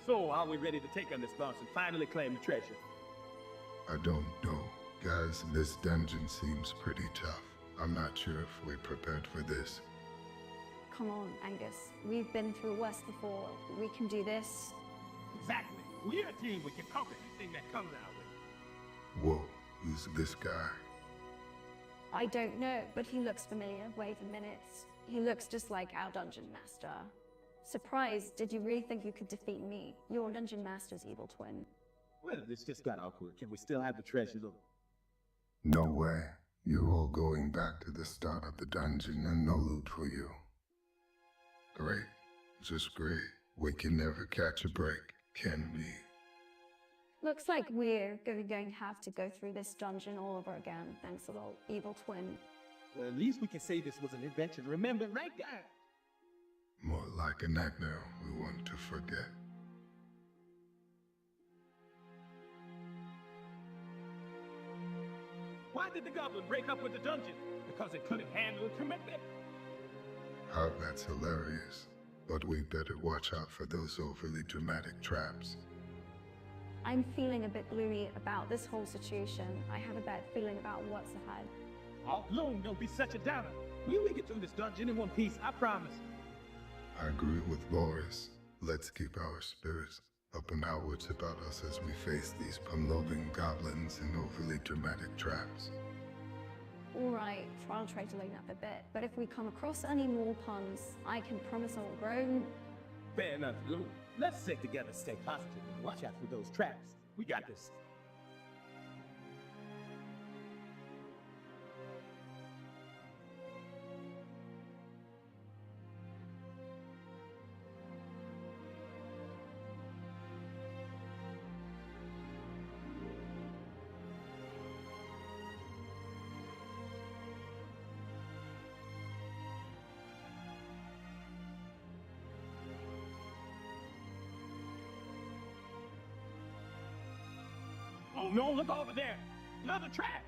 So, are we ready to take on this boss and finally claim the treasure? I don't know. Guys, this dungeon seems pretty tough. I'm not sure if we're prepared for this. Come on, Angus. We've been through worse before. We can do this. Exactly. We're a team. We can conquer anything that comes our way. Whoa, who's this guy? I don't know, but he looks familiar. Wait a minute. He looks just like our dungeon master. Surprise, did you really think you could defeat me? Your dungeon master's evil twin. Well, this just got awkward. Can we still have the treasure, though? No way. You're all going back to the start of the dungeon and no loot for you. Great. Just great. We can never catch a break, can we? Looks like we're going to have to go through this dungeon all over again. Thanks a lot, evil twin. Well, at least we can say this was an adventure. Remember, right, guys? More like a nightmare we want to forget. Why did the goblin break up with the dungeon? Because it couldn't handle the commitment? How that's hilarious. But we better watch out for those overly dramatic traps. I'm feeling a bit gloomy about this whole situation. I have a bad feeling about what's ahead. Oh, gloom, don't be such a downer. We'll make it through this dungeon in one piece, I promise. I agree with Boris. Let's keep our spirits up and outwards about us as we face these pun-loving goblins and overly dramatic traps. Alright, I'll try to lighten up a bit, but if we come across any more puns, I can promise I won't groan. Fair enough, Gloom. Let's stick together, stay positive, and watch out for those traps. We got this. Oh no, look over there! Another trap!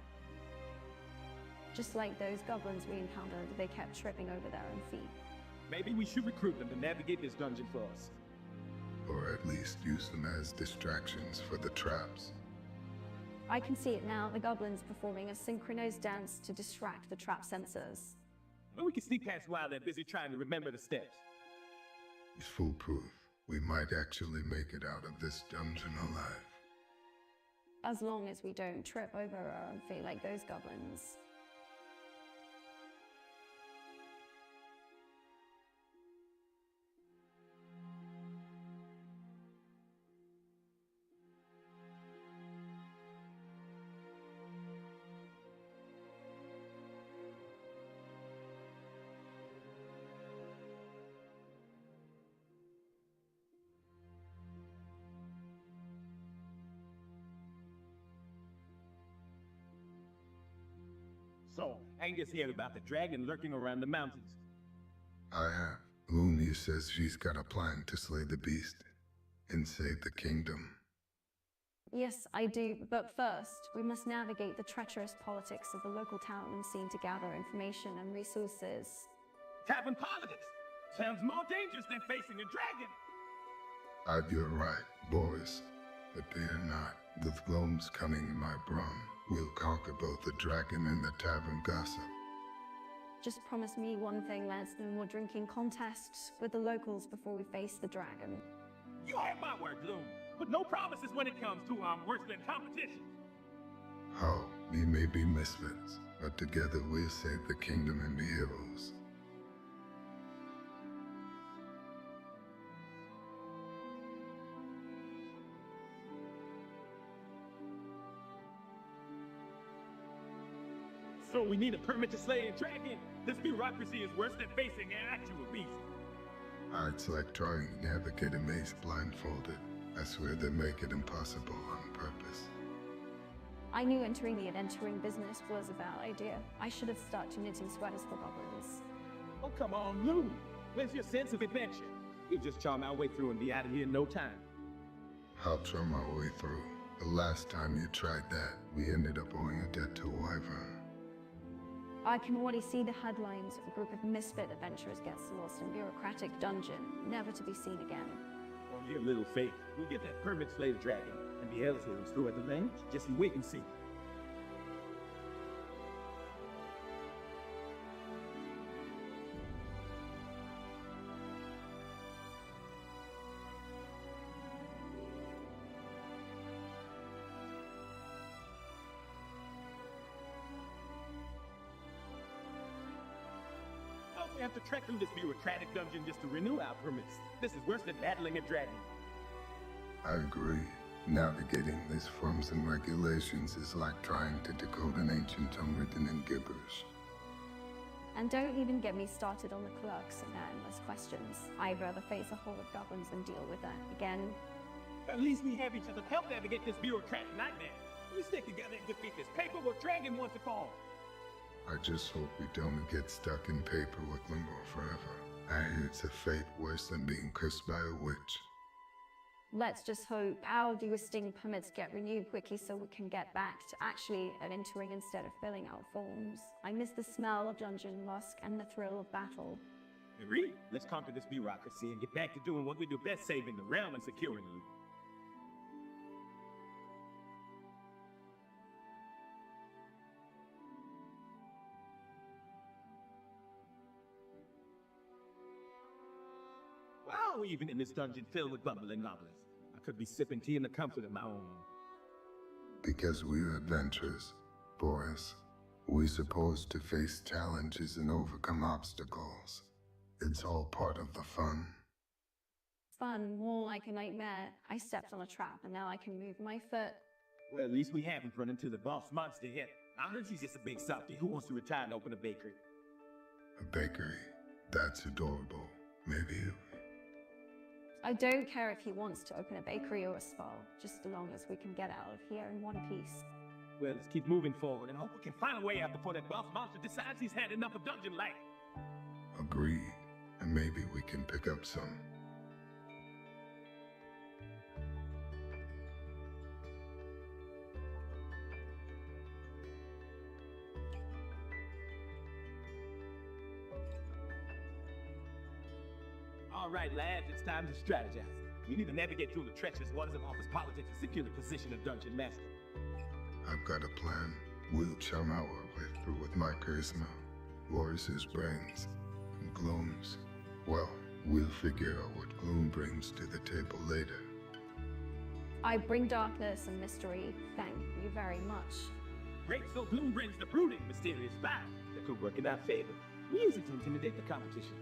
Just like those goblins we encountered, they kept tripping over their own feet. Maybe we should recruit them to navigate this dungeon for us. Or at least use them as distractions for the traps. I can see it now, the goblins performing a synchronized dance to distract the trap sensors. But we can sneak past while they're busy trying to remember the steps. It's foolproof. We might actually make it out of this dungeon alive. As long as we don't trip over our own feet like those goblins. So, Angus heard about the dragon lurking around the mountains. I have. Looney says she's got a plan to slay the beast and save the kingdom. Yes, I do, but first, we must navigate the treacherous politics of the local town and scene to gather information and resources. Tavern politics! Sounds more dangerous than facing a dragon! You're right, Boris. But fear not. The throne's coming in my brum. We'll conquer both the dragon and the tavern gossip. Just promise me one thing, lads, no more drinking contests with the locals before we face the dragon. You have my word, Gloom. But no promises when it comes to worse than competition. How? We may be misfits, but together we'll save the kingdom and be heroes. So we need a permit to slay a dragon. This bureaucracy is worse than facing an actual beast. It's like trying to navigate a maze blindfolded. I swear they make it impossible on purpose. I knew entering the adventuring business was a bad idea. I should have started knitting sweaters for goblins. Oh, come on, Lou. Where's your sense of adventure? We'll just charm our way through and be out of here in no time. I'll charm my way through. The last time you tried that, we ended up owing a debt to a wyvern. I can already see the headlines. A group of misfit adventurers gets lost in bureaucratic dungeon, never to be seen again. Only a little faith. We'll get that permit slay the dragon and the Elves here restored the land. Just you wait and see. We have to trek through this bureaucratic dungeon just to renew our permits. This is worse than battling a dragon. I agree. Navigating these forms and regulations is like trying to decode an ancient tongue written in gibberish. And don't even get me started on the clerks and their endless questions. I'd rather face a horde of goblins than deal with that again. At least we have each other to help navigate this bureaucratic nightmare. We stick together and defeat this paperwork dragon once and for all. I just hope we don't get stuck in paperwork limbo forever. I hear it's a fate worse than being cursed by a witch. Let's just hope our delisting permits get renewed quickly so we can get back to actually entering instead of filling out forms. I miss the smell of dungeon musk and the thrill of battle. Agreed. Let's conquer this bureaucracy and get back to doing what we do best, saving the realm and securing you. Why are we even in this dungeon filled with bumbling goblins? I could be sipping tea in the comfort of my own home. Because we're adventurers, Boris. We're supposed to face challenges and overcome obstacles. It's all part of the fun. Fun, more like a nightmare. I stepped on a trap and now I can move my foot. Well, at least we haven't run into the boss monster yet. I heard she's just a big softy who wants to retire and open a bakery. A bakery. That's adorable. Maybe I don't care if he wants to open a bakery or a spa, just as long as we can get out of here in one piece. Well, let's keep moving forward and hope we can find a way out before that boss monster decides he's had enough of dungeon life. agreed. And maybe we can pick up some. All right, lads, it's time to strategize. We need to navigate through the treacherous waters of office politics and secure the position of Dungeon Master. I've got a plan. We'll chum our way through with my charisma, Boris's brains, and Gloom's. Well, we'll figure out what Gloom brings to the table later. I bring darkness and mystery. Thank you very much. Great, so Gloom brings the brooding, mysterious spell that could work in our favor. We use it to intimidate the competition.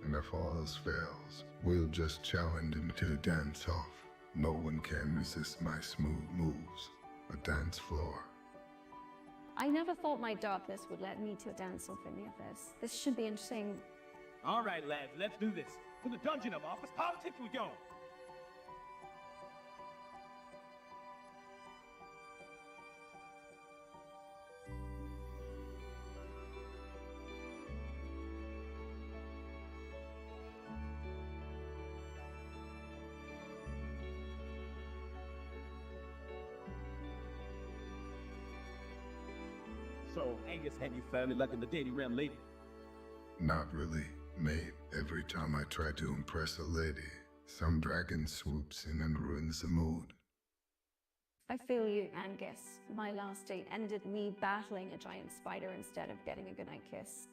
And if all else fails, we'll just challenge him to a dance-off. No one can resist my smooth moves. A dance floor. I never thought my darkness would let me to a dance off any of this. This should be interesting. All right, lads, let's do this. To the dungeon of office politics we go. So, Angus, have you found any luck in the dating realm lately? Not really, mate. Every time I try to impress a lady, some dragon swoops in and ruins the mood. I feel you, Angus. My last date ended me battling a giant spider instead of getting a goodnight kiss.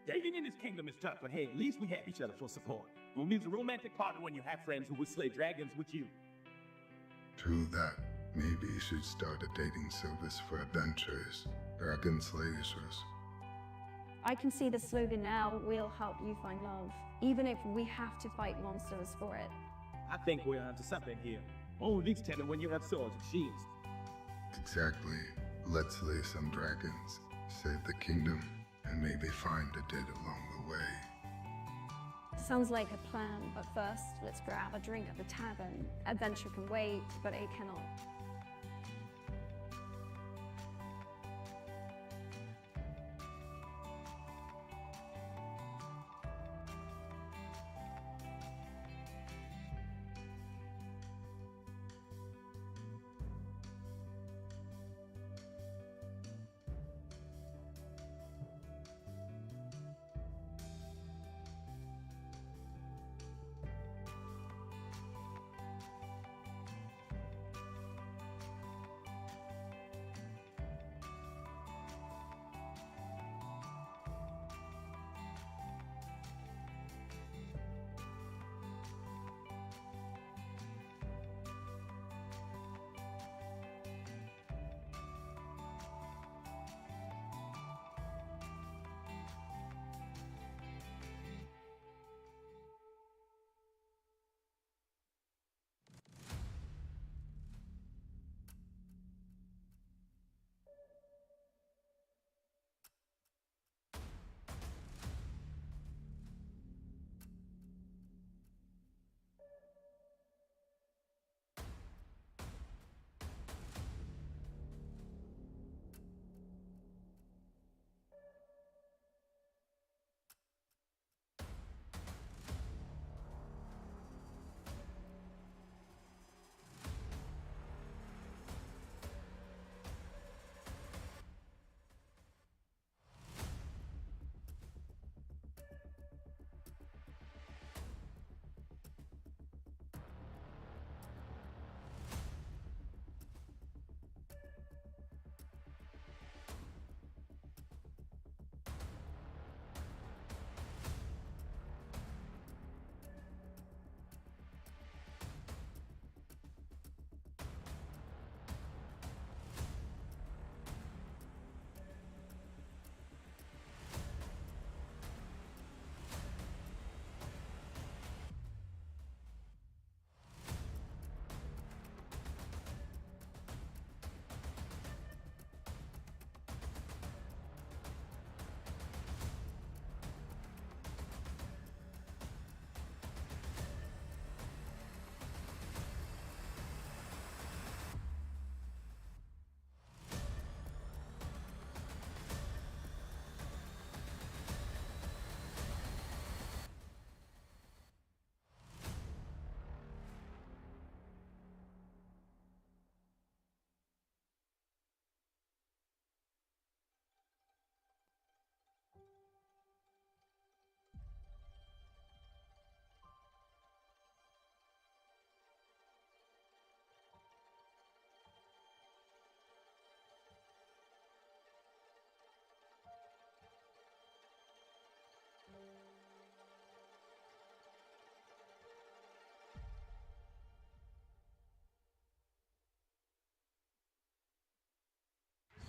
Dating in this kingdom is tough, but hey, at least we have each other for support. Who needs a romantic partner when you have friends who will slay dragons with you? True that. Maybe you should start a dating service for adventurers, dragon slayers. I can see the slogan now, we'll help you find love, even if we have to fight monsters for it. I think we're onto something here. Oh, at least tell them when you have swords and shields. Exactly. Let's slay some dragons, save the kingdom, and maybe find a dead along the way. Sounds like a plan, but first, let's grab a drink at the tavern. Adventure can wait, but it cannot.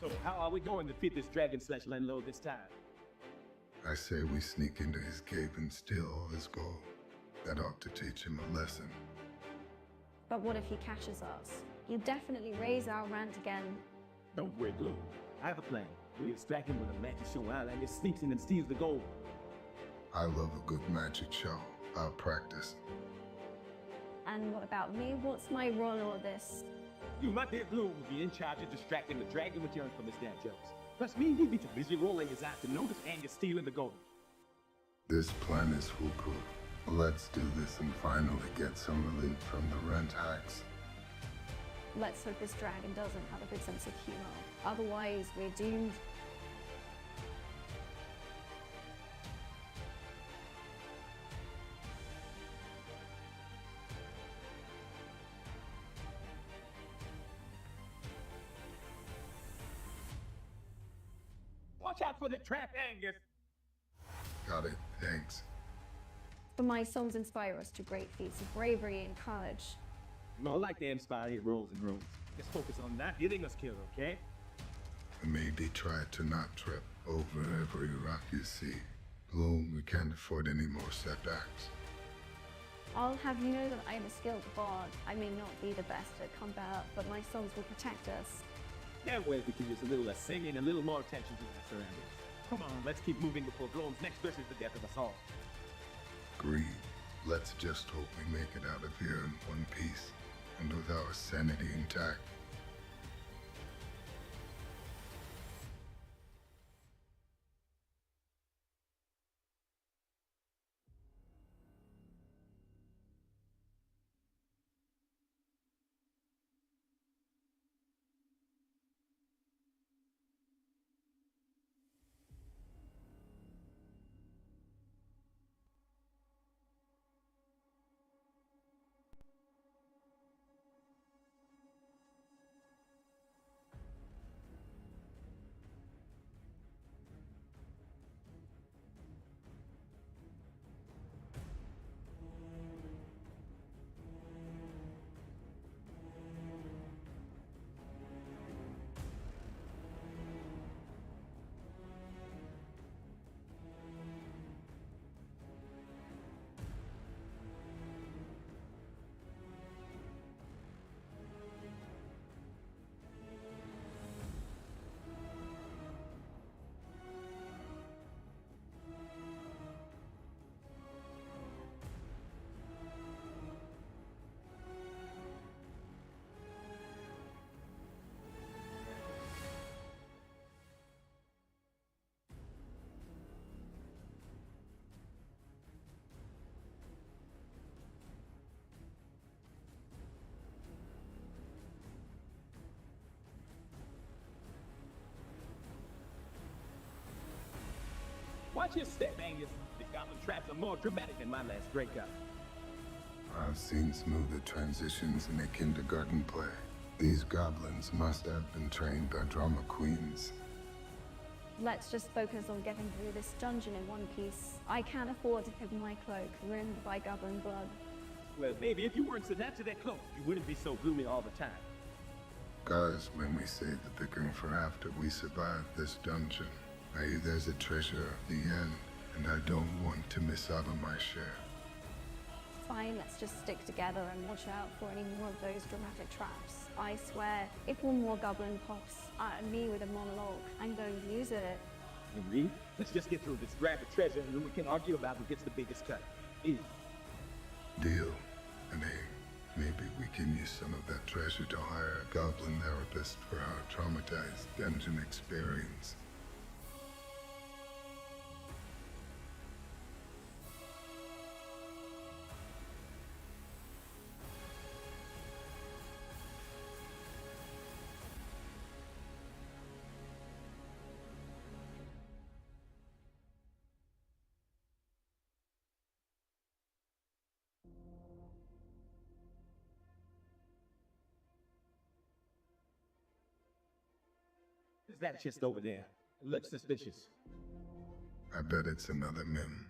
So how are we going to defeat this dragon slash landlord this time? I say we sneak into his cave and steal all his gold. That ought to teach him a lesson. But what if he catches us? He'll definitely raise our rant again. Don't worry, Gloom. I have a plan. We distract him with a magic show while and just sneaks in and steals the gold. I love a good magic show. I'll practice. And what about me? What's my role in all this? You, my dear Gloom, will be in charge of distracting the dragon with your infamous dad jokes. Plus me, you'd be too busy rolling his eyes to notice and you're stealing the gold. This plan is foolproof. Let's do this and finally get some relief from the rent hacks. Let's hope this dragon doesn't have a good sense of humor. Otherwise, we're doomed. Watch out for the trap, Angus! Got it, thanks. But my songs inspire us to great feats of bravery and courage. No, I like to inspire heroes and rules. Just focus on not getting us killed, okay? Maybe try to not trip over every rock you see. Gloom, we can't afford any more setbacks. I'll have you know that I am a skilled bard. I may not be the best at combat, but my songs will protect us. Can't wait we can use a little less singing and a little more attention to our surroundings. Come on, let's keep moving before Gloom's next wish is the death of us all. Agreed. Let's just hope we make it out of here in one piece and with our sanity intact. Watch your step, Angus. The goblin traps are more dramatic than my last breakup. I've seen smoother transitions in a kindergarten play. These goblins must have been trained by drama queens. Let's just focus on getting through this dungeon in one piece. I can't afford to have my cloak ruined by goblin blood. Well, maybe if you weren't so attached to that cloak, you wouldn't be so gloomy all the time. Guys, when we save the bickering for after we survive this dungeon, there's a treasure at the end, and I don't want to miss out on my share. Fine, let's just stick together and watch out for any more of those dramatic traps. I swear, if one more goblin pops at me with a monologue, I'm going to use it. Agreed? Let's just get through this, grab the treasure, and then we can argue about who gets the biggest cut. Easy. Deal. And hey, maybe we can use some of that treasure to hire a goblin therapist for our traumatized dungeon experience. Is that chest over there? It looks suspicious. I bet it's another Mim.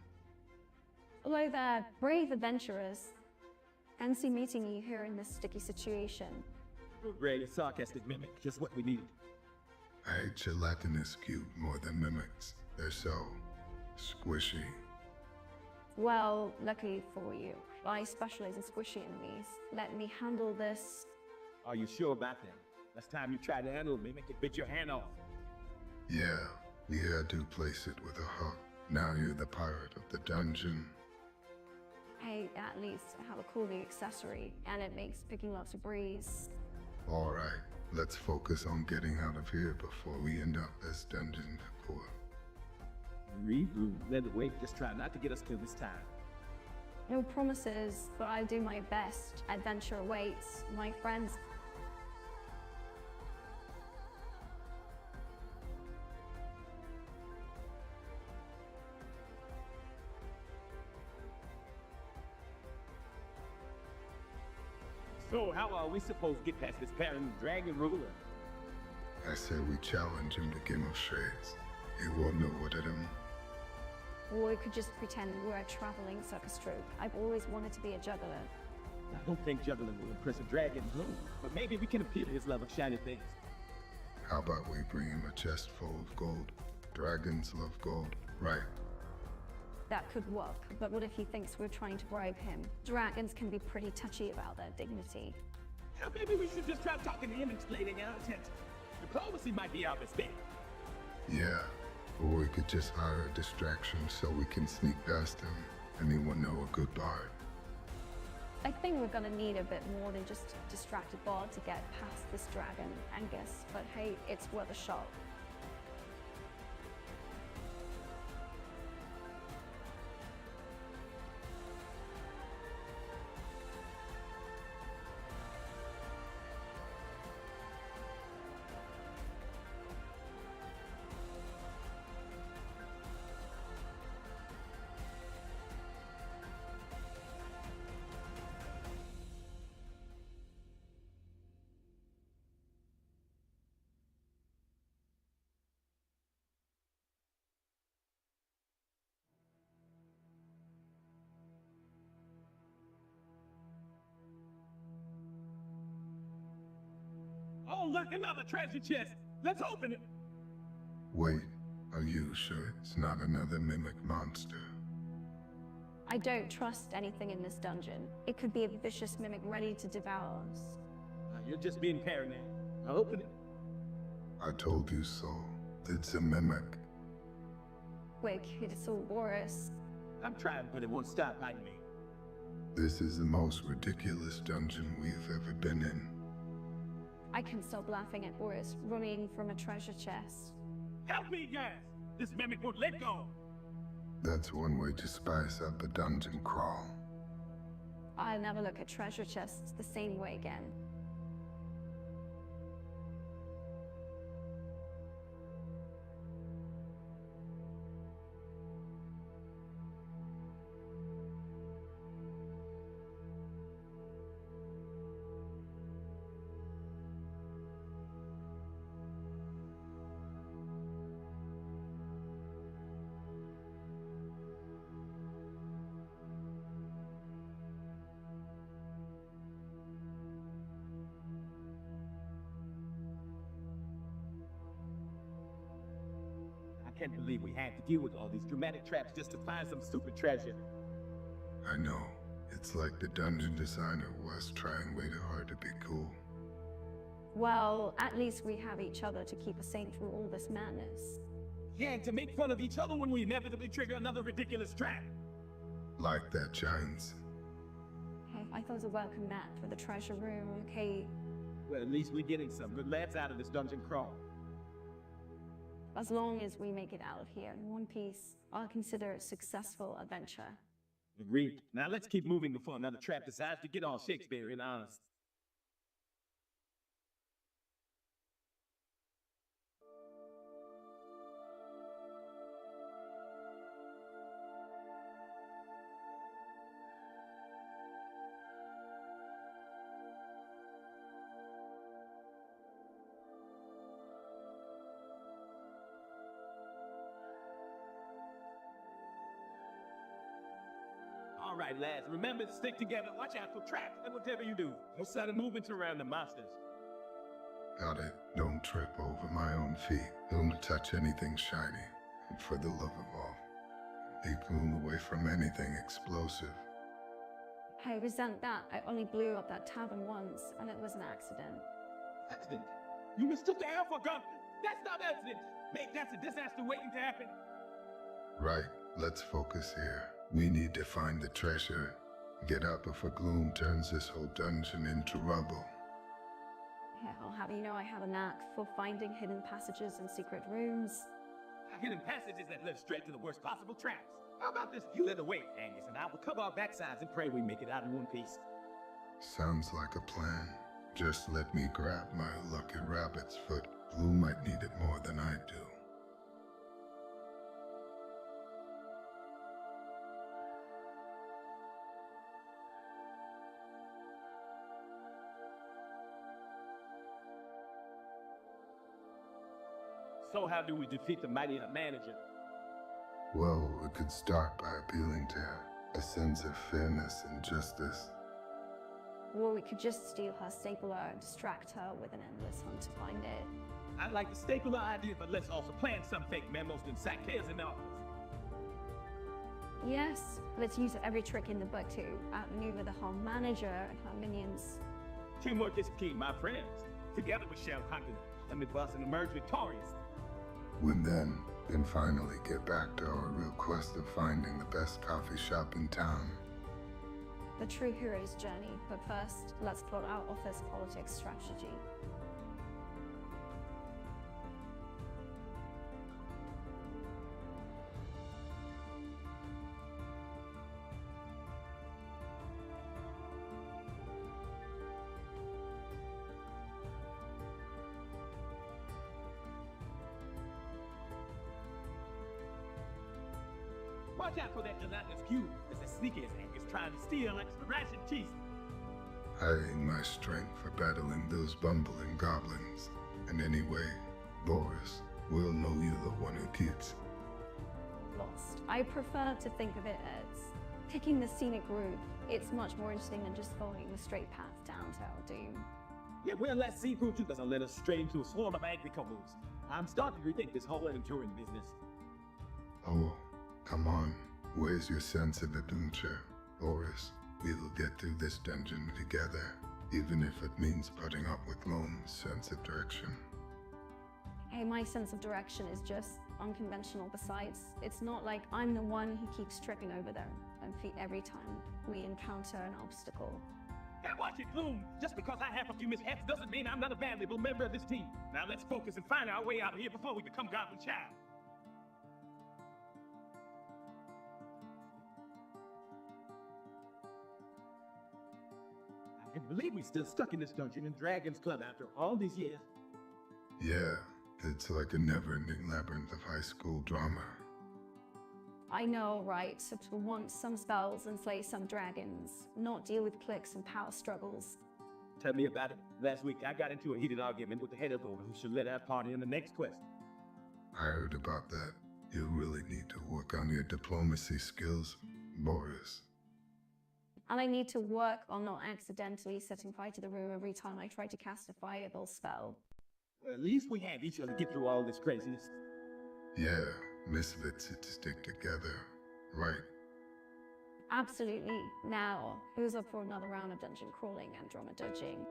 Hello there, brave adventurers. Fancy meeting you here in this sticky situation. Great, sarcastic mimic, just what we needed. I hate gelatinous cube more than mimics. They're so squishy. Well, luckily for you, I specialize in squishy enemies. Let me handle this. Are you sure about that? Last time you tried to handle a mimic, it bit your hand off. Yeah, we had to place it with a hook. Now you're the pirate of the dungeon. Hey, at least I have a cool new accessory, and it makes picking lots of breeze. Alright, let's focus on getting out of here before we end up as dungeon decor. Reboot, let it wait. Just try not to get us killed this time. No promises, but I'll do my best. Adventure awaits, my friends. So how are we supposed to get past this parent dragon ruler? I say we challenge him to Game of Shades. He won't know what hit him. Or we could just pretend we're a traveling circus troupe. I've always wanted to be a juggler. I don't think juggling will impress a dragon blue, but maybe we can appeal to his love of shiny things. How about we bring him a chest full of gold? Dragons love gold, right? That could work, but what if he thinks we're trying to bribe him? Dragons can be pretty touchy about their dignity. Now maybe we should just try talking to him and explaining our intentions. Diplomacy might be our best bet. Yeah, or we could just hire a distraction so we can sneak past him. Anyone know a good bard? I think we're gonna need a bit more than just a distracted bard to get past this dragon, Angus, but hey, it's worth a shot. Oh, look, another treasure chest. Let's open it. Wait, are you sure it's not another mimic monster? I don't trust anything in this dungeon. It could be a vicious mimic ready to devour us. You're just being paranoid. I'll open it. I told you so. It's a mimic. Quick, it's all Boris. I'm trying, but it won't stop hiding me. This is the most ridiculous dungeon we've ever been in. I can stop laughing at Boris running from a treasure chest. Help me, guys! This mimic won't let go. That's one way to spice up a dungeon crawl. I'll never look at treasure chests the same way again. I can't believe we had to deal with all these dramatic traps just to find some stupid treasure. I know. It's like the dungeon designer was trying way too hard to be cool. Well, at least we have each other to keep us sane through all this madness. Yeah, and to make fun of each other when we inevitably trigger another ridiculous trap. Like that, Giants. Hey, I thought it was a welcome mat for the treasure room, okay? Well, at least we're getting some good laughs out of this dungeon crawl. As long as we make it out of here in one piece, I'll consider it a successful adventure. Agreed. Now let's keep moving before another trap decides to get all Shakespearean honest. All right, lads, remember to stick together, watch out for traps, and whatever you do, no sudden movements around the monsters. Got it. Don't won't trip over my own feet. Don't touch anything shiny. And for the love of all, keep Gloom away from anything explosive. I resent that. I only blew up that tavern once, and it was an accident. Accident? You mistook the air for gun. That's not accident. Mate, that's a disaster waiting to happen. Right, let's focus here. We need to find the treasure. Get out before Gloom turns this whole dungeon into rubble. Yeah, I'll have you know I have a knack for finding hidden passages and secret rooms. Hidden passages that lead straight to the worst possible traps. How about this? You lead the way, Angus, and I will cover our backsides and pray we make it out in one piece. Sounds like a plan. Just let me grab my lucky rabbit's foot. Gloom might need it more than I do. So how do we defeat the mighty manager? Well, we could start by appealing to a sense of fairness and justice. Or we could just steal her stapler and distract her with an endless hunt to find it. I like the stapler idea, but let's also plan some fake memos and sack chaos in the office. Yes, let's use every trick in the book to outmaneuver the whole manager and her minions. Teamwork is key, my friends. Together we shall conquer them and bust and emerge victorious. We then can finally get back to our real quest of finding the best coffee shop in town. The true hero's journey, but first, let's plot our office politics strategy. Watch out for that gelatinous cube. It's as sneaky as Angus trying to steal extra ration cheese. I aim my strength for battling those bumbling goblins. And anyway, Boris, we'll know you're the one who keeps. Lost. I prefer to think of it as picking the scenic route. It's much more interesting than just following the straight path down to our doom. Yeah, well, that seafood too doesn't let us straight into a swarm of angry kobolds. I'm starting to rethink this whole enduring business. Oh, come on. Where's your sense of adventure, Boris? We will get through this dungeon together, even if it means putting up with Gloom's sense of direction. Hey, my sense of direction is just unconventional. Besides, it's not like I'm the one who keeps tripping over their own feet every time we encounter an obstacle. Hey, watch it, Gloom! Just because I have a few mishaps doesn't mean I'm not a valuable member of this team. Now let's focus and find our way out of here before we become Goblin Child. I can't believe we're still stuck in this dungeon in Dragon's Club after all these years. Yeah, it's like a never-ending labyrinth of high school drama. I know, right? So to want some spells and slay some dragons, not deal with cliques and power struggles. Tell me about it. Last week, I got into a heated argument with the head of the who should let our party in the next quest. I heard about that. You really need to work on your diplomacy skills, Boris. And I need to work on not accidentally setting fire to the room every time I try to cast a fireball spell. Well, at least we have each other get through all this craziness. Yeah, misfits to stick together, right? Absolutely. Now, who's up for another round of dungeon crawling and drama dodging?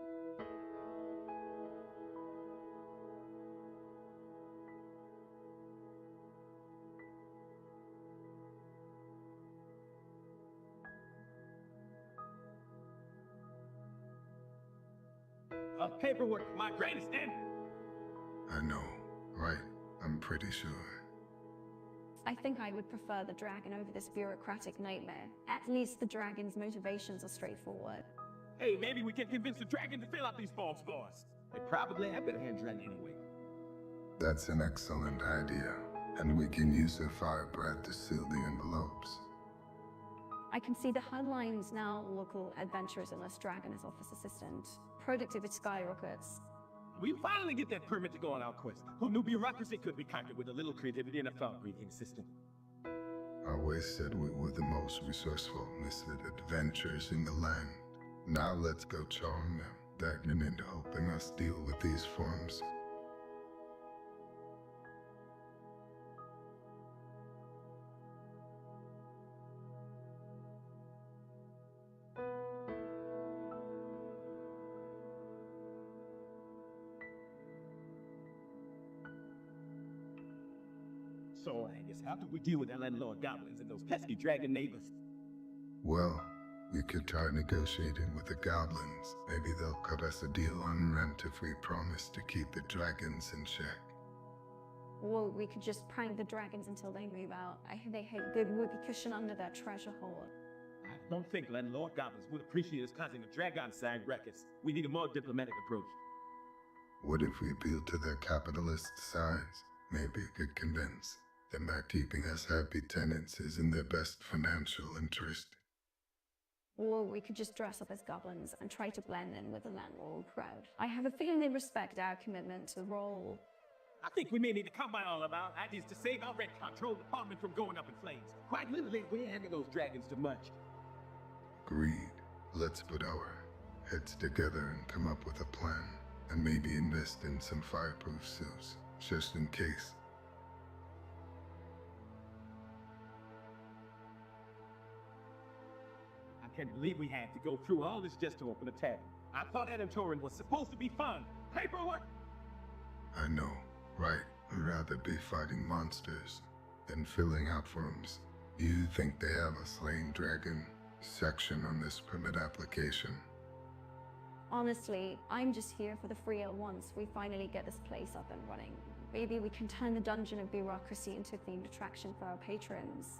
Paperwork, my greatest enemy. I know, right? I'm pretty sure. I think I would prefer the dragon over this bureaucratic nightmare. At least the dragon's motivations are straightforward. Hey, maybe we can convince the dragon to fill out these forms for us. They probably have better handwriting anyway. That's an excellent idea. And we can use her fire breath to seal the envelopes. I can see the headlines now. Local adventurers enlist dragon as office assistant. Productivity skyrockets. We'll finally get that permit to go on our quest. Who knew bureaucracy could be conquered with a little creativity and a thought-breathing system? I always said we were the most resourceful misfit adventurers in the land. Now let's go charm them, begging into helping us deal with these forms. So, Angus, how do we deal with that landlord goblins and those pesky dragon neighbors? Well, we could try negotiating with the goblins. Maybe they'll cut us a deal on rent if we promise to keep the dragons in check. Or we could just prank the dragons until they move out. I hear they hid good whoopee cushion under their treasure hoard. I don't think landlord goblins would appreciate us causing a dragon-sign ruckus. We need a more diplomatic approach. What if we appeal to their capitalist sides? Maybe it could convince them that keeping us happy tenants is in their best financial interest. Or we could just dress up as goblins and try to blend in with the landlord crowd. I have a feeling they respect our commitment to the role. I think we may need to combine all of our ideas to save our rent control department from going up in flames. Quite literally, we ain't handing those dragons too much. Agreed. Let's put our heads together and come up with a plan. And maybe invest in some fireproof suits, just in case. I can't believe we had to go through all this just to open a tavern. I thought Adam Torin was supposed to be fun. Paperwork! I know, right? I'd rather be fighting monsters than filling out forms. You think they have a slain dragon section on this permit application? Honestly, I'm just here for the free air once we finally get this place up and running. Maybe we can turn the Dungeon of Bureaucracy into a themed attraction for our patrons.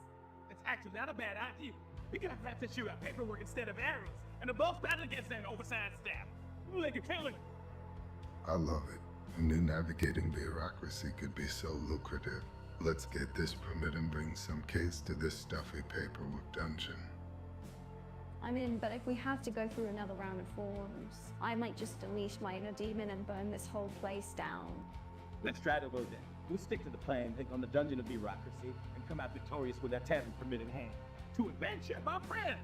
It's actually not a bad idea. We could have to shoot out paperwork instead of arrows, and the boss battle against that oversized staff. We'll make a killing. I love it. I knew navigating bureaucracy could be so lucrative. Let's get this permit and bring some case to this stuffy paperwork dungeon. I'm in, but if we have to go through another round of forms, I might just unleash my inner demon and burn this whole place down. Let's try to avoid that. We'll stick to the plan, take on the Dungeon of Bureaucracy, and come out victorious with that tavern permit in hand. To adventure, my friends!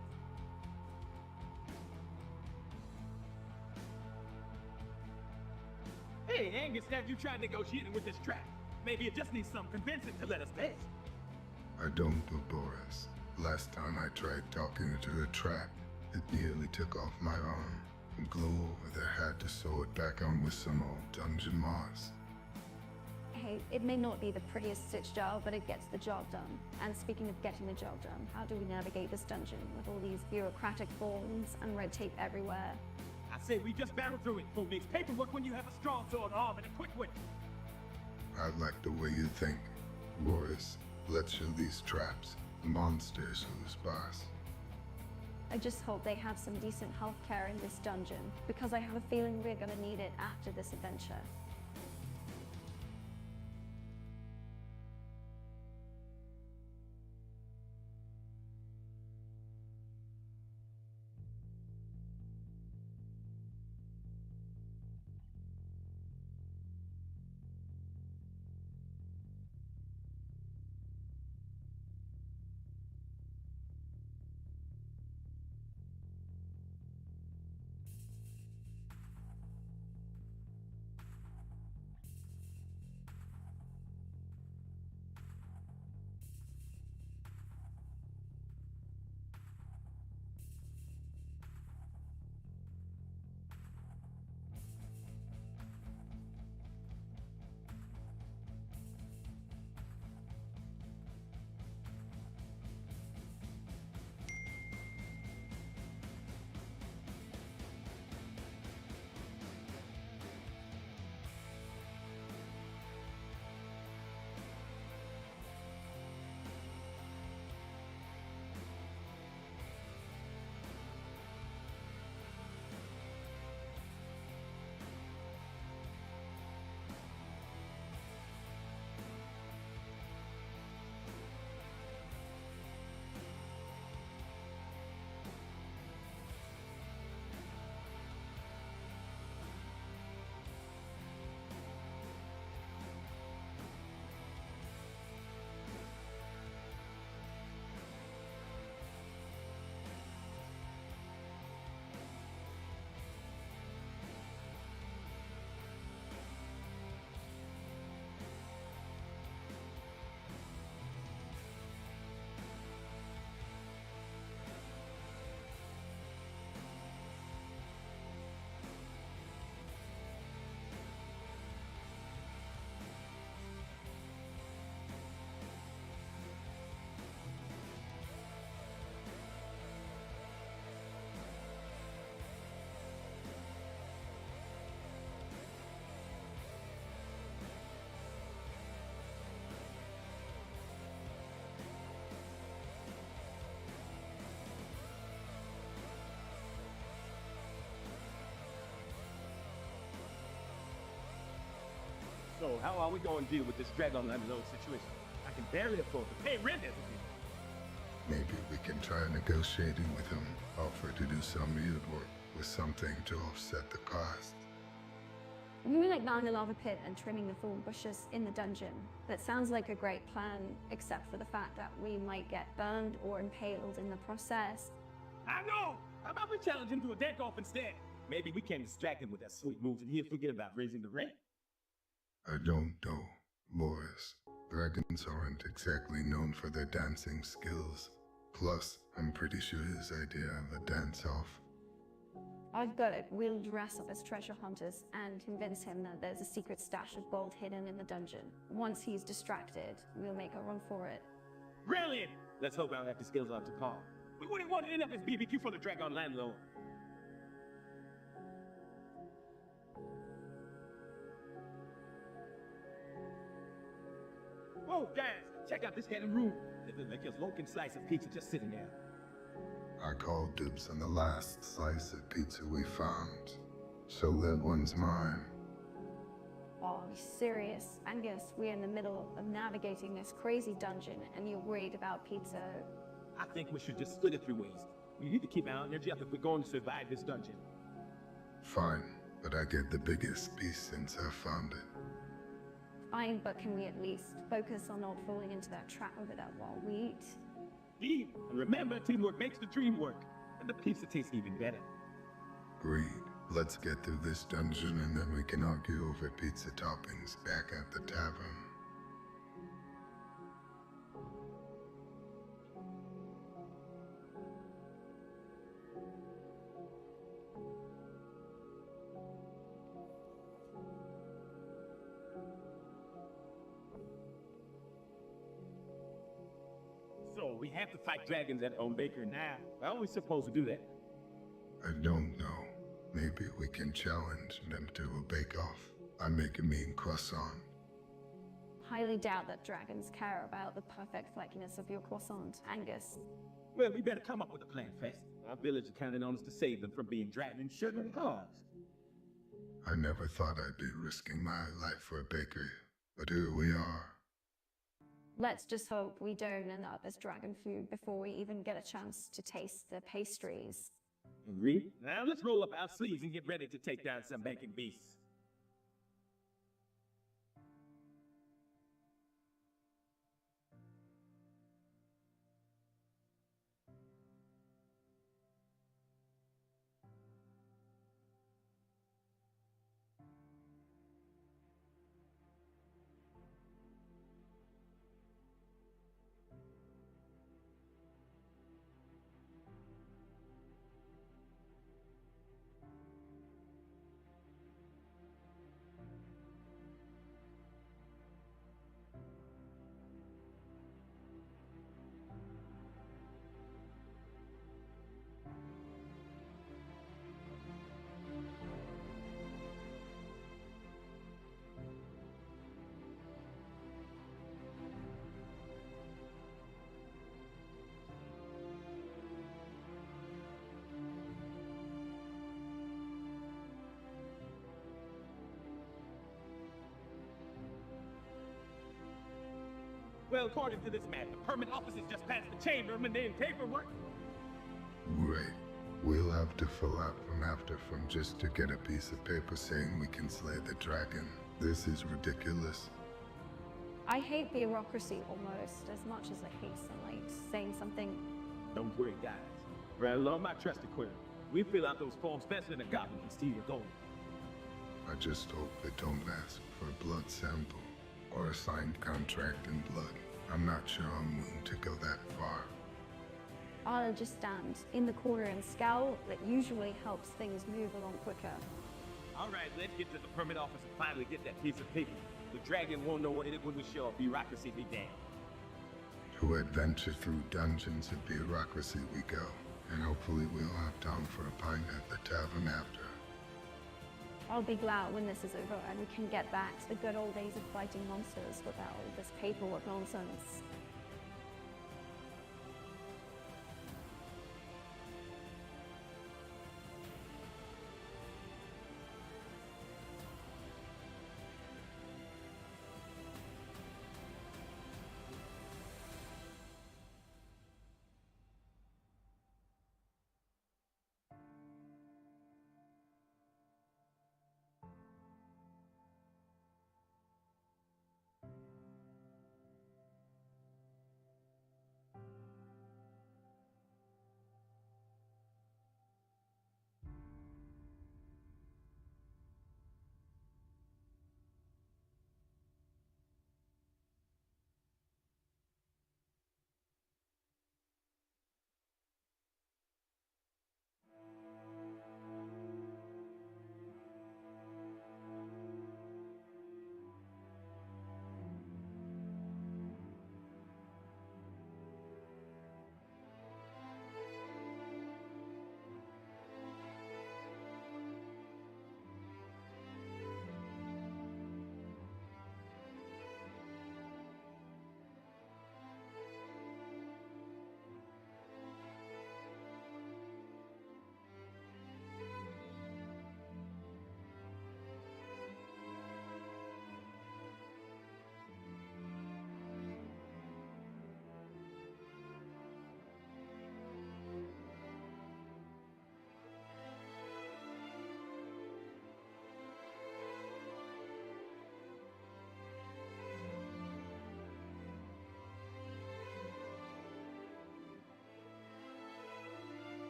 Hey, Angus, have you tried negotiating with this trap? Maybe it just needs some convincing to let us pass. I don't know, Boris. Last time I tried talking to the trap, it nearly took off my arm. And Glow over there had to sew it back on with some old dungeon moss. Hey, it may not be the prettiest stitch job, but it gets the job done. And speaking of getting the job done, how do we navigate this dungeon with all these bureaucratic forms and red tape everywhere? I say we just barrel through it. Who needs paperwork when you have a strong sword arm and a quick wit? I like the way you think, Boris. Let's show these traps the monsters who's boss. I just hope they have some decent healthcare in this dungeon, because I have a feeling we're gonna need it after this adventure. So how are we going to deal with this Dragon Landlord situation? I can barely afford to pay rent as it is. Maybe we can try negotiating with him, offer to do some real work with something to offset the cost. We like lining the lava pit and trimming the thorn bushes in the dungeon. That sounds like a great plan, except for the fact that we might get burned or impaled in the process. I know! How about we challenge him to a dance-off instead? Maybe we can distract him with that sweet moves and he'll forget about raising the rent. I don't know, Boris. Dragons aren't exactly known for their dancing skills. Plus, I'm pretty sure his idea of a dance-off. I've got it. We'll dress up as treasure hunters and convince him that there's a secret stash of gold hidden in the dungeon. Once he's distracted, we'll make a run for it. Brilliant! Let's hope our acting skills are up to par. We wouldn't want to end up as BBQ for the Dragon Landlord. Whoa, guys, check out this hidden room. There's like a smoking slice of pizza just sitting there. I called dibs on the last slice of pizza we found, so that one's mine. Oh, are you serious? Angus, we're in the middle of navigating this crazy dungeon and you're worried about pizza. I think we should just split it 3 ways. We need to keep our energy up if we're going to survive this dungeon. Fine, but I get the biggest piece since I found it. Fine, but can we at least focus on not falling into that trap over that while we eat? Deal. And remember, teamwork makes the dream work. And the pizza tastes even better. Agreed. Let's get through this dungeon and then we can argue over pizza toppings back at the tavern. So we have to fight dragons at Home Baker now. How are we supposed to do that? I don't know. Maybe we can challenge them to a bake-off. I make a mean croissant. Highly doubt that dragons care about the perfect flakiness of your croissant, Angus. Well, we better come up with a plan fast. Our village is counting on us to save them from being dragged in sugar and cars. I never thought I'd be risking my life for a bakery, but here we are. Let's just hope we don't end up as dragon food before we even get a chance to taste the pastries. Agreed? Now let's roll up our sleeves and get ready to take down some banking beasts. Well, according to this map, the permit office is just past the chamber and they're in paperwork. Great. We'll have to fill out from after from just to get a piece of paper saying we can slay the dragon. This is ridiculous. I hate bureaucracy almost as much as I hate sunlight. Saying something. Don't worry, guys. Right along my trusted query. We fill out those forms faster than a goblin can steal your gold. I just hope they don't ask for a blood sample or a signed contract in blood. I'm not sure I'm willing to go that far. I'll just stand in the corner and scowl. That usually helps things move along quicker. All right, let's get to the permit office and finally get that piece of paper. The dragon won't know what it is when we show up. Bureaucracy be damned. To adventure through dungeons of bureaucracy we go, and hopefully we'll have time for a pint at the tavern after. I'll be glad when this is over and we can get back to the good old days of fighting monsters without all this paperwork nonsense.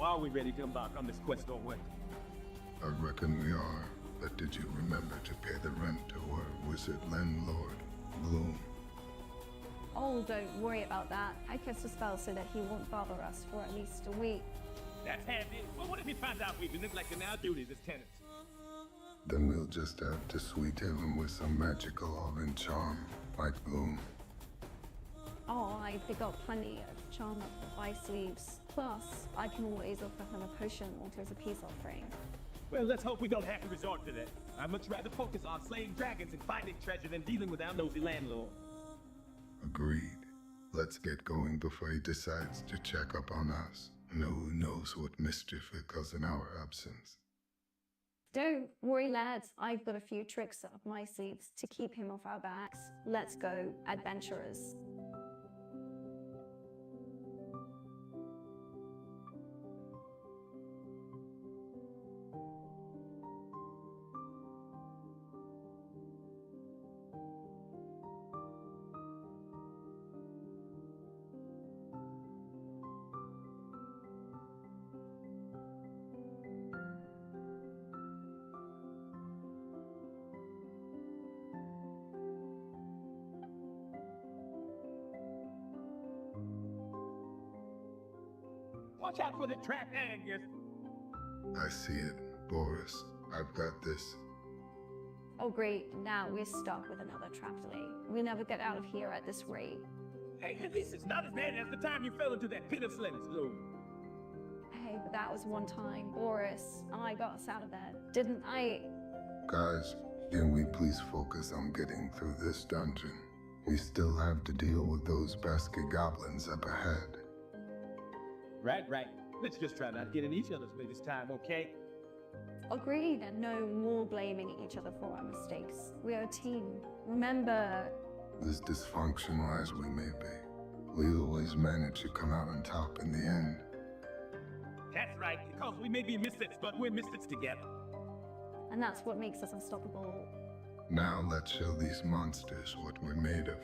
Or are we ready to embark on this quest or what? I reckon we are. But did you remember to pay the rent to our wizard landlord, Gloom? Oh, don't worry about that. I cast a spell so that he won't bother us for at least a week. That's handy. Well, what if he finds out we've been neglecting our duties as tenants? Then we'll just have to sweeten him with some magical oven charm, like Gloom. Oh, I've got plenty of charm up my sleeves. Plus, I can always offer him a potion or as a peace offering. Well, let's hope we don't have to resort to that. I'd much rather focus on slaying dragons and finding treasure than dealing with our nosy landlord. Agreed. Let's get going before he decides to check up on us. No who knows what mischief will cause in our absence. Don't worry, lads. I've got a few tricks up my sleeves to keep him off our backs. Let's go, adventurers. Watch out for the trap, Angus. I see it, Boris. I've got this. Oh great, now we're stuck with another trap delay. We'll never get out of here at this rate. Hey, at least it's not as bad as the time you fell into that pit of slings, Gloom. Hey, but that was one time, Boris, and I got us out of there, didn't I? Guys, can we please focus on getting through this dungeon? We still have to deal with those basket goblins up ahead. Right. Let's just try not to get in each other's way this time, okay? Agreed, and no more blaming each other for our mistakes. We are a team. Remember, As dysfunctional as we may be, we always manage to come out on top in the end. That's right, because we may be misfits, but we're misfits together. and that's what makes us unstoppable. Now let's show these monsters what we're made of.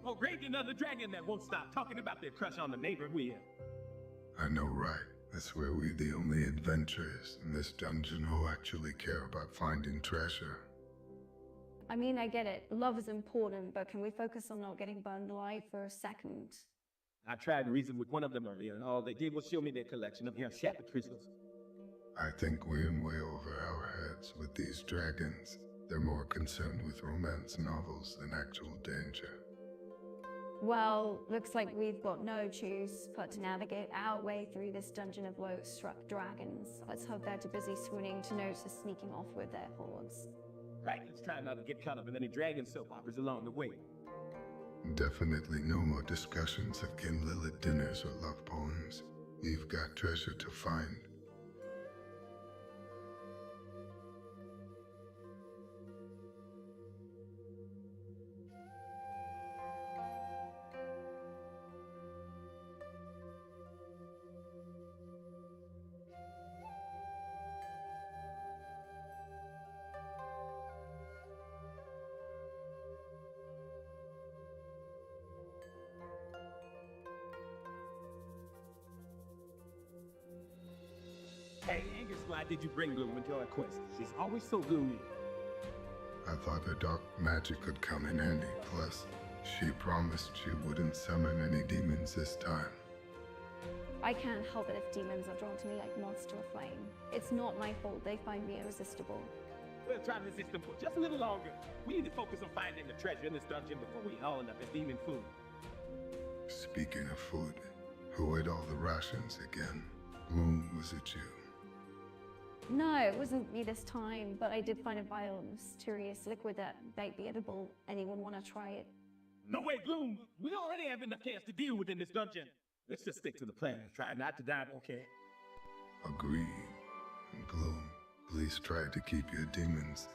Oh, great, another dragon that won't stop talking about their crush on the neighbor wheel. I know, right? That's where we're the only adventurers in this dungeon who actually care about finding treasure. I mean, I get it. Love is important, but can we focus on not getting burned alive for a second? I tried to reason with one of them earlier, and all they did was show me their collection of your shattered crystals. I think we're in way over our heads with these dragons. They're more concerned with romance novels than actual danger. Well, looks like we've got no choice but to navigate our way through this dungeon of low-struck dragons. Let's hope they're too busy swooning to notice us sneaking off with their hordes. Right, let's try not to get caught up in any dragon soap operas along the way. Definitely no more discussions of King Lilith dinners or love poems. We've got treasure to find. Hey, Angus, why did you bring Gloom into our quest? She's always so gloomy. I thought her dark magic could come in handy. Plus, she promised she wouldn't summon any demons this time. I can't help it if demons are drawn to me like moths to a flame. It's not my fault they find me irresistible. We'll try to resist them for just a little longer. We need to focus on finding the treasure in this dungeon before we haul enough as demon food. Speaking of food, who ate all the rations again? Gloom, was it you? No, it wasn't me this time, but I did find a vial of mysterious liquid that might be edible. Anyone want to try it? No way, Gloom! We already have enough chaos to deal with in this dungeon. Let's just stick to the plan and try not to die, okay? Agreed. And Gloom, please try to keep your demons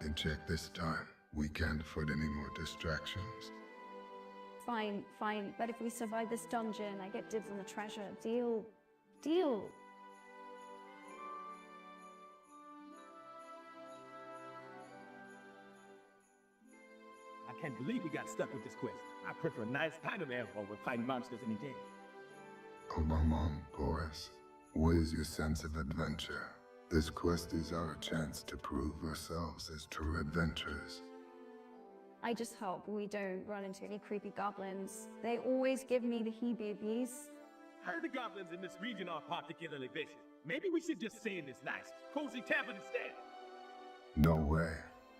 in check this time. We can't afford any more distractions. Fine, but if we survive this dungeon, I get dibs on the treasure. Deal. Deal. can't believe we got stuck with this quest. I prefer a nice pint of air over fighting monsters any day. Oh, my mom, Boris. Where's your sense of adventure? This quest is our chance to prove ourselves as true adventurers. I just hope we don't run into any creepy goblins. They always give me the heebie-jeebies. Heard the goblins in this region are particularly vicious. Maybe we should just stay in this nice, cozy tavern instead. No way.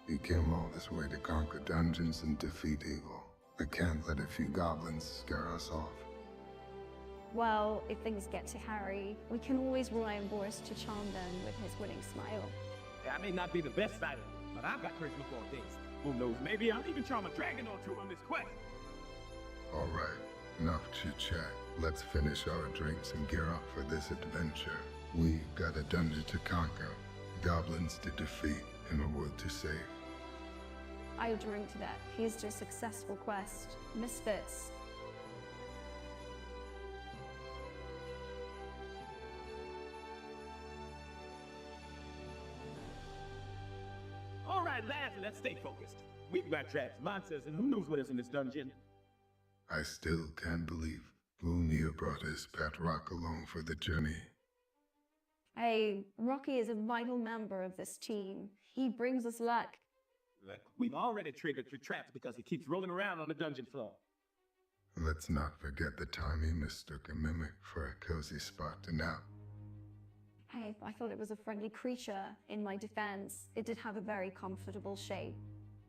You came all this way to conquer dungeons and defeat evil. I can't let a few goblins scare us off. Well, if things get too hairy, we can always rely on Boris to charm them with his winning smile. I may not be the best fighter, but I've got charisma for a taste. Who knows, maybe I'll even charm a dragon or two on this quest. All right, enough chit-chat. Let's finish our drinks and gear up for this adventure. We've got a dungeon to conquer, goblins to defeat, and a world to save. I'll drink to that. Here's to a successful quest. Misfits. All right, lads, let's stay focused. We've got traps, monsters, and who knows what is in this dungeon. I still can't believe Lumia brought his pet rock along for the journey. Hey, Rocky is a vital member of this team. He brings us luck. We've already triggered 3 traps because he keeps rolling around on the dungeon floor. Let's not forget the time he mistook a mimic for a cozy spot to nap. Hey, I thought it was a friendly creature. In my defense, it did have a very comfortable shape.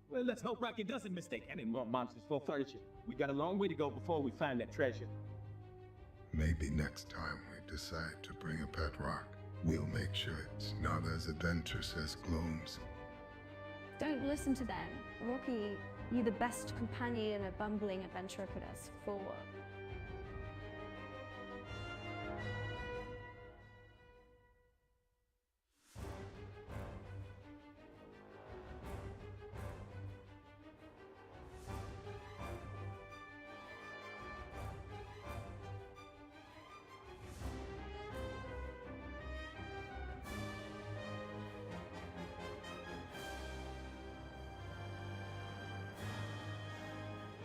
Well, let's hope Rocky doesn't mistake any more monsters for furniture. We got a long way to go before we find that treasure. Maybe next time we decide to bring a pet rock, we'll make sure it's not as adventurous as Gloom's. Don't listen to them. Rocky, you're the best companion a bumbling adventurer could ask for.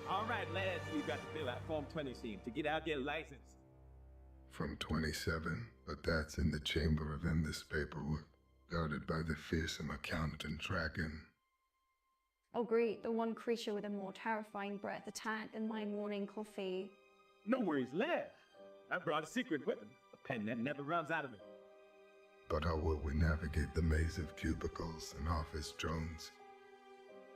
All right, lads, we've got to fill out Form 20 scene to get out their license. From 27, but that's in the chamber of endless paperwork, guarded by the fearsome accountant dragon. Oh great, the one creature with a more terrifying breath attacked than my morning coffee. No worries, lads. I brought a secret weapon, a pen that never runs out of me. But how will we navigate the maze of cubicles and office drones?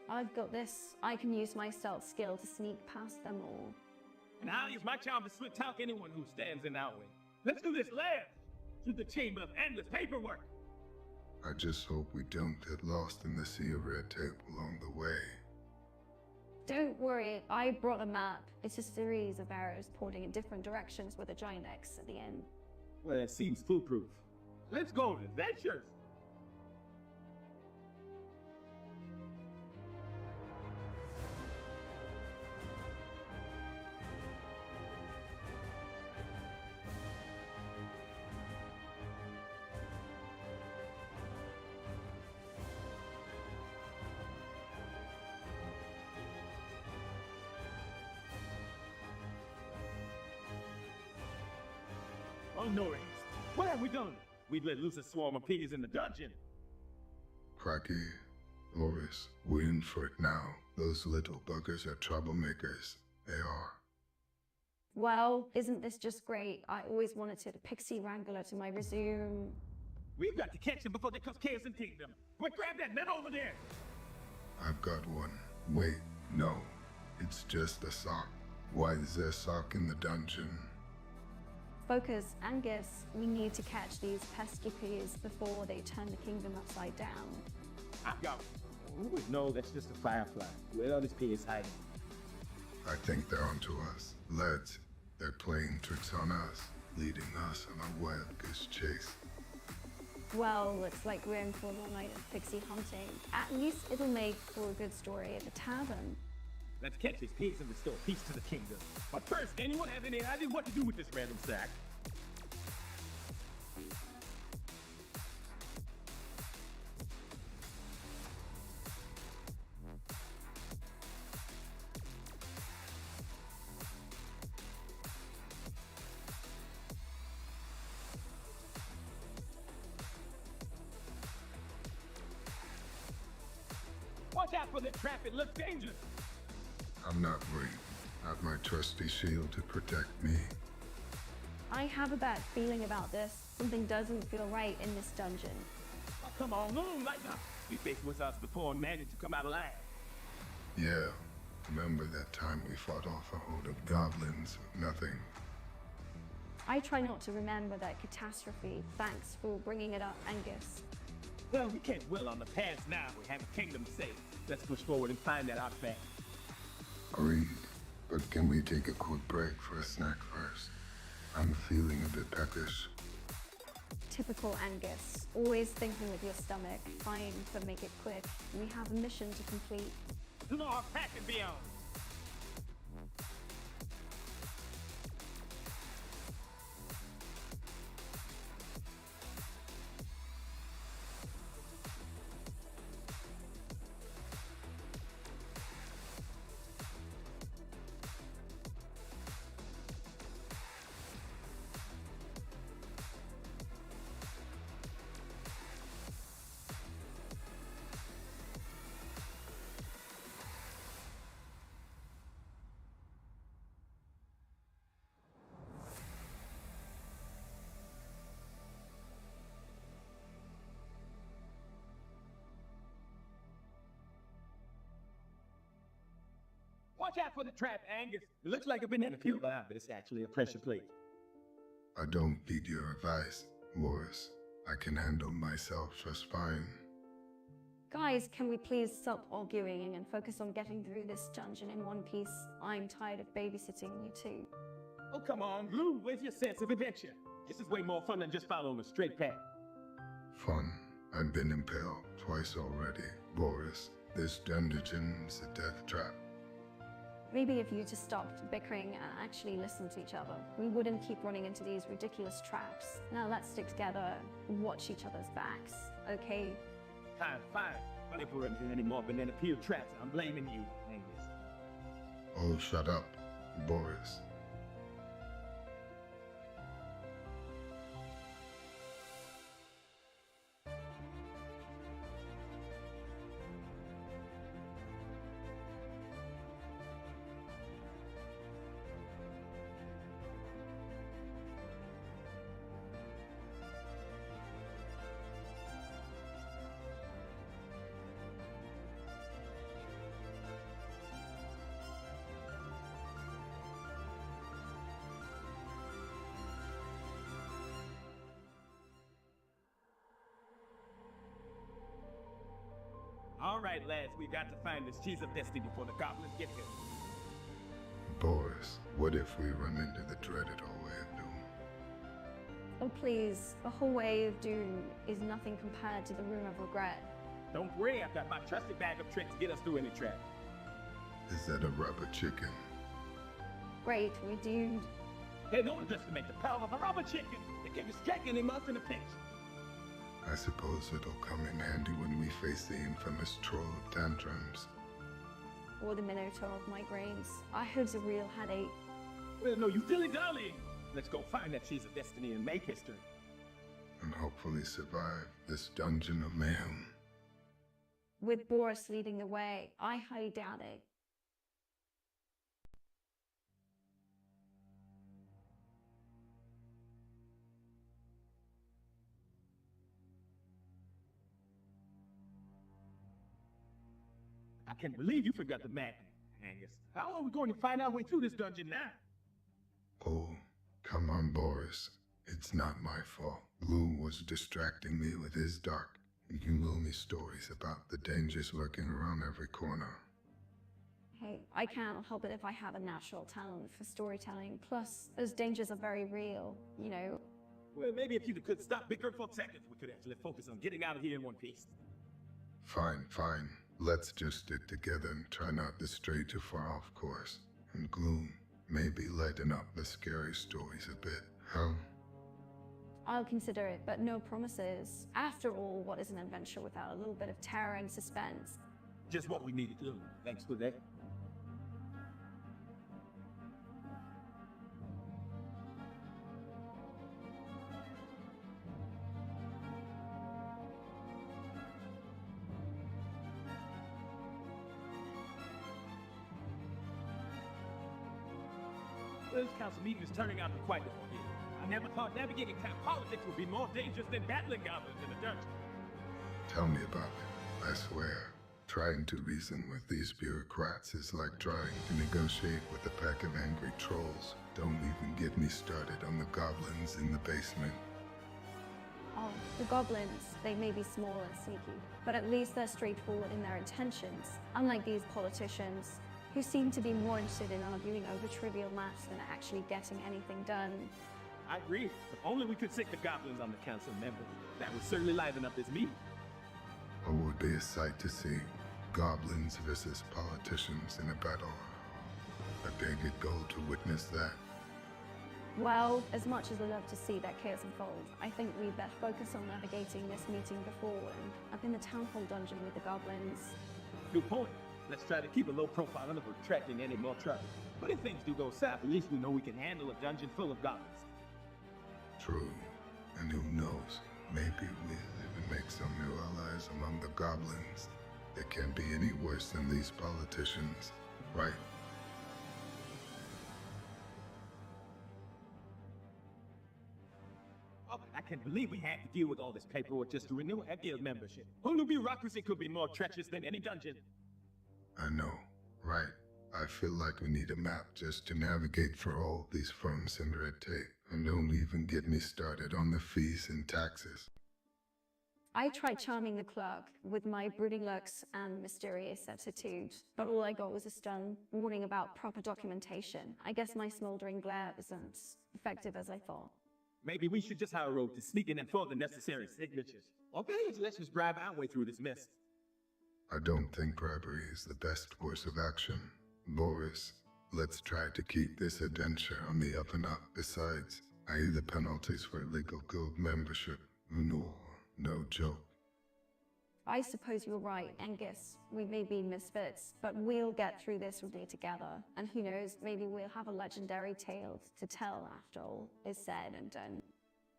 I've got this. I can use my stealth skill to sneak past them all. And I'll use my charm to slit talk anyone who stands in our way. Let's do this, lads! To the chamber of endless paperwork! I just hope we don't get lost in the sea of red tape along the way. Don't worry, I brought a map. It's a series of arrows pointing in different directions with a giant X at the end. Well, that seems foolproof. Let's go on adventures! Oh, no, Ace. What have we done? We've let loose a swarm of pigs in the dungeon. Cracky, Loris, we're in for it now. Those little buggers are troublemakers. They are. Well, isn't this just great? I always wanted a pixie wrangler to my resume. We've got to catch them before they cause chaos in Kingdom. Quick, grab that net over there! I've got one. Wait, no. It's just a sock. Why is there a sock in the dungeon? Focus, Angus, we need to catch these pesky pigs before they turn the kingdom upside down. I've got one. Ooh, no, that's just a firefly. Where are these pigs hiding? I think they're onto us. Lads, they're playing tricks on us, leading us on a wild goose chase. Well, looks like we're in for an all-night of pixie hunting. At least it'll make for a good story at the tavern. Let's catch these pigs and restore peace to the kingdom. But first, anyone have any idea what to do with this random sack? Watch out for the trap, it looks dangerous. I'm not worried. I have my trusty shield to protect me. I have a bad feeling about this. Something doesn't feel right in this dungeon. Oh, come on, Loom, lighten up. We faced with us before and managed to come out alive. Yeah, remember that time we fought off a horde of goblins with nothing? I try not to remember that catastrophe. Thanks for bringing it up, Angus. Well, we can't dwell on the past now. We have a kingdom to save. Let's push forward and find that artifact. Agreed. But can we take a quick break for a snack first? I'm feeling a bit peckish. Typical Angus. Always thinking with your stomach. Fine, but make it quick. We have a mission to complete. To our pack and beyond. Watch out for the trap, Angus. It looks like a banana peel, but it's actually a pressure plate. I don't heed your advice, Morris. I can handle myself just fine. Guys, can we please stop arguing and focus on getting through this dungeon in one piece? I'm tired of babysitting you two. Oh, come on, Blue, where's your sense of adventure? This is way more fun than just following a straight path. Fun. I've been impaled twice already. Boris, this dungeon's a death trap. Maybe if you two stopped bickering and actually listened to each other, we wouldn't keep running into these ridiculous traps. Now let's stick together and watch each other's backs, okay? Fine. But if we're into any more banana peel traps, I'm blaming you, Angus. Oh, shut up, Boris. All right, lads, we got to find this cheese of destiny before the goblins get here. Boris, what if we run into the dreaded hallway of doom? Oh please, the whole way of doom is nothing compared to the room of regret. Don't worry, I've got my trusty bag of tricks to get us through any trap. Is that a rubber chicken? Great, we're doomed. Hey, don't underestimate the power of a rubber chicken. It can distract any mouse in a pinch. I suppose it'll come in handy when we face the infamous troll of tantrums. Or the Minotaur of migraines. I hope's a real headache. Well, no, you dilly-dallying. Let's go find that cheese of destiny and make history. And hopefully survive this dungeon of mayhem. With Boris leading the way, I highly doubt it. I can't believe you forgot the map, Angus. How are we going to find our way through this dungeon now? Oh, come on, Boris. It's not my fault. Lou was distracting me with his dark, gloomy stories about the dangers lurking around every corner. Hey, I can't help it if I have a natural talent for storytelling. Plus, those dangers are very real, you know. Well, maybe if you could stop bickering for seconds, we could actually focus on getting out of here in one piece. Fine. Let's just stick together and try not to stray too far off course. And Gloom, maybe lighten up the scary stories a bit, huh? I'll consider it, but no promises. After all, what is an adventure without a little bit of terror and suspense? Just what we needed to do. Thanks for that. This council meeting is turning out to be quite the ordeal. I never thought navigating town politics would be more dangerous than battling goblins in a dungeon. Tell me about it. I swear, trying to reason with these bureaucrats is like trying to negotiate with a pack of angry trolls. Don't even get me started on the goblins in the basement. Oh, the goblins, they may be small and sneaky, but at least they're straightforward in their intentions, unlike these politicians who seem to be more interested in arguing over trivial matters than actually getting anything done. I agree. If only we could sick the goblins on the council members. That would certainly liven up this meeting. It would be a sight to see. Goblins versus politicians in a battle. A big goal to witness that. Well, as much as I love to see that chaos unfold, I think we'd better focus on navigating this meeting before and up in the town hall dungeon with the goblins. Good point. Let's try to keep a low profile enough of attracting any more trouble. But if things do go south, at least we know we can handle a dungeon full of goblins. True. And who knows, maybe we'll even make some new allies among the goblins. It can't be any worse than these politicians, right? Oh, I can't believe we had to deal with all this paperwork just to renew our guild membership. Who knew bureaucracy could be more treacherous than any dungeon? I know, right? I feel like we need a map just to navigate for all these firms and red tape. And don't even get me started on the fees and taxes. I tried charming the clerk with my brooding looks and mysterious attitude, but all I got was a stern warning about proper documentation. I guess my smoldering glare isn't effective as I thought. Maybe we should just hire a rogue to sneak in and form the necessary signatures. Okay, let's just bribe our way through this mess. I don't think bribery is the best course of action. Boris, let's try to keep this adventure on the up and up. Besides, the penalties for illegal guild membership. No joke. I suppose you're right, Angus. We may be misfits, but we'll get through this really together. And who knows, maybe we'll have a legendary tale to tell after all is said and done.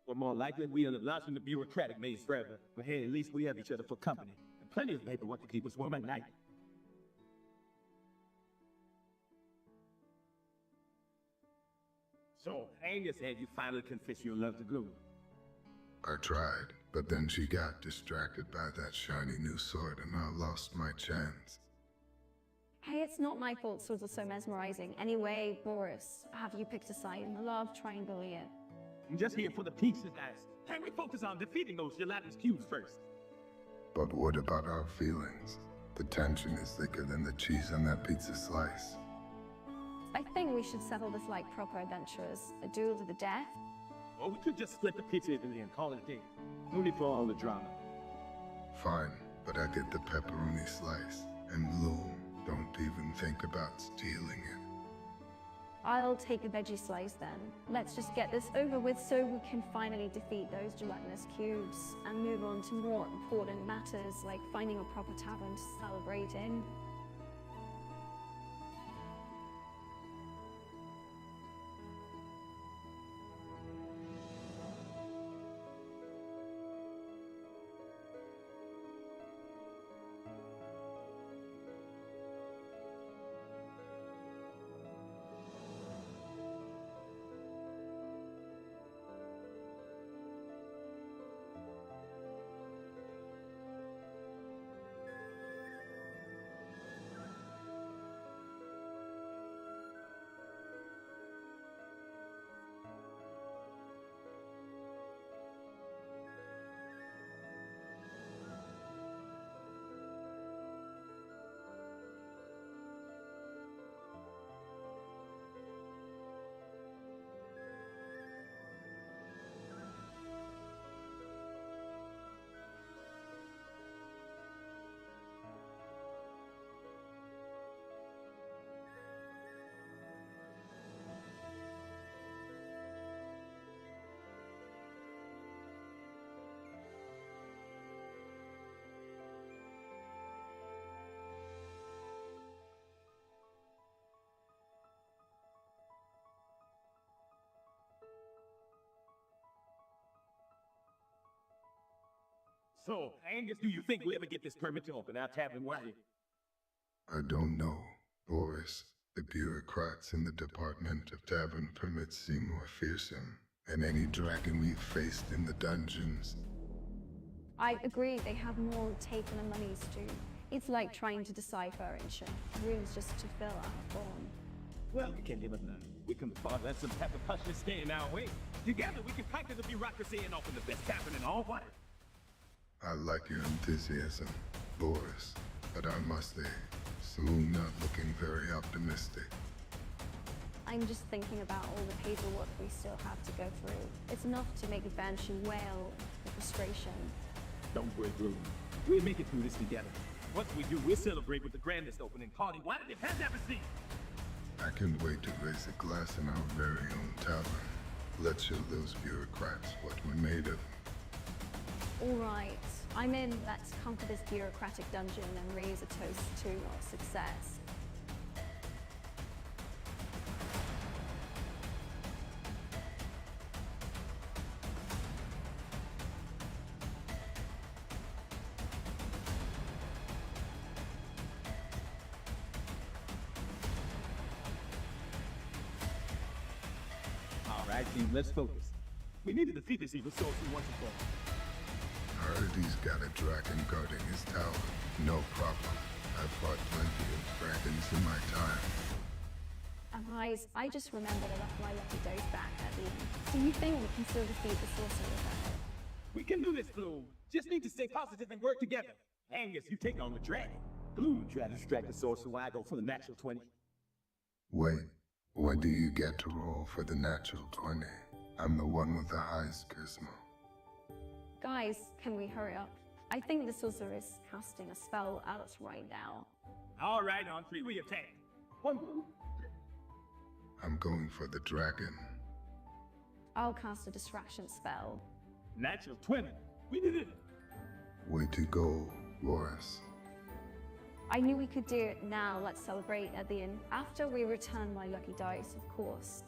Or more likely, we end up launching the bureaucratic maze forever. But hey, at least we have each other for company. And plenty of paperwork to keep us warm at night. So, Angus had you finally confess your love to Gloom. I tried, but then she got distracted by that shiny new sword and I lost my chance. Hey, it's not my fault swords are so mesmerizing. Anyway, Boris, have you picked a side in the love triangle yet? I'm just here for the pieces, guys. Can we focus on defeating those gelatinous cubes first? But what about our feelings? The tension is thicker than the cheese on that pizza slice. I think we should settle this like proper adventurers. A duel to the death? Or we could just split the pizza evenly and call it a day. No need for all the drama. Fine, but I get the pepperoni slice. And Bloom, don't even think about stealing it. I'll take a veggie slice then. Let's just get this over with so we can finally defeat those gelatinous cubes and move on to more important matters like finding a proper tavern to celebrate in. So, Angus, do you think we'll ever get this permit to open our tavern wide? I don't know, Boris. The bureaucrats in the Department of Tavern Permits seem more fearsome than any dragon we've faced in the dungeons. I agree, they have more take on the money, Stu. It's like trying to decipher ancient runes just to fill our form. Well, we can't give up none. We can fall let some pepper pushes stay in our way. Together, we can conquer the bureaucracy and open the best tavern in all water. I like your enthusiasm, Boris, but I must say, soon not looking very optimistic. I'm just thinking about all the paperwork we still have to go through. It's enough to make a banshee wail with frustration. Don't worry, Blue. We'll make it through this together. Once we do, we'll celebrate with the grandest opening party one it has ever seen. I can't wait to raise a glass in our very own tavern. Let's show those bureaucrats what we're made of. All right, I'm in. Let's conquer this bureaucratic dungeon and raise a toast to our success. All right, team, let's focus. We need to defeat this evil sorcerer once and for all. Heard he's got a dragon guarding his tower. No problem. I've fought plenty of dragons in my time. Guys, I just remembered I left my lucky dice back at the end. Do you think we can still defeat the sorcerer without it? We can do this, Blue. Just need to stay positive and work together. Angus, you take on the dragon. Blue, try to distract the sorcerer while I go for the natural 20. Wait, when do you get to roll for the natural 20? I'm the one with the highest charisma. Guys, can we hurry up? I think the sorcerer is casting a spell at us right now. All right, on three, we attack. One, Blue. I'm going for the dragon. I'll cast a distraction spell. Natural 20. We did it. Way to go, Boris. I knew we could do it now. Let's celebrate at the end. After we return my lucky dice, of course.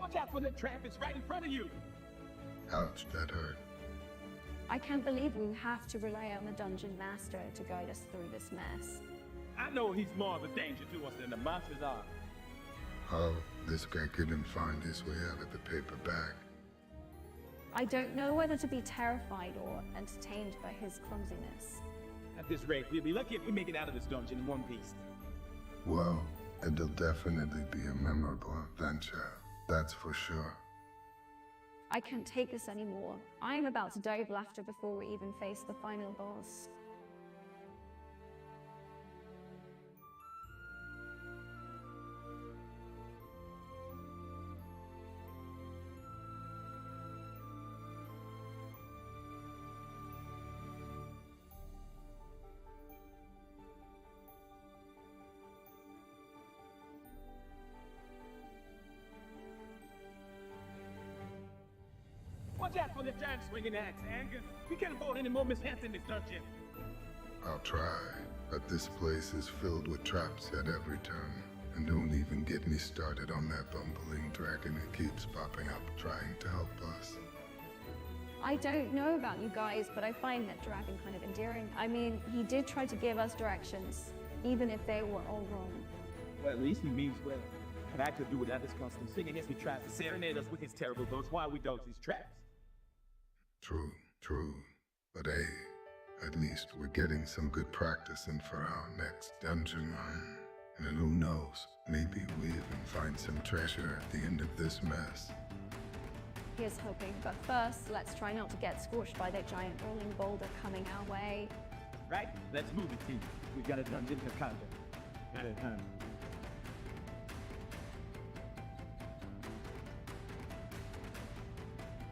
Watch out for the trap. It's right in front of you. Ouch, that hurt. I can't believe we have to rely on the dungeon master to guide us through this mess. I know he's more of a danger to us than the monsters are. Oh, this guy couldn't find his way out of the paper bag. I don't know whether to be terrified or entertained by his clumsiness. At this rate, we'll be lucky if we make it out of this dungeon in one piece. Well, it'll definitely be a memorable adventure. That's for sure. I can't take this anymore. I am about to die of laughter before we even face the final boss. Watch out for the giant swinging axe, Angus. We can't afford any more mishaps in this dungeon. I'll try, but this place is filled with traps at every turn. And don't even get me started on that bumbling dragon who keeps popping up trying to help us. I don't know about you guys, but I find that dragon kind of endearing. I mean, he did try to give us directions, even if they were all wrong. Well, at least he means well. But I could do without his constant singing as he tries to serenade us with his terrible voice while we dodge these traps. True. But hey, at least we're getting some good practice in for our next dungeon run. And who knows, maybe we even find some treasure at the end of this mess. Here's hoping, but first, let's try not to get scorched by that giant rolling boulder coming our way. Right? Let's move it, team. We've got a dungeon to conquer. Got it, huh?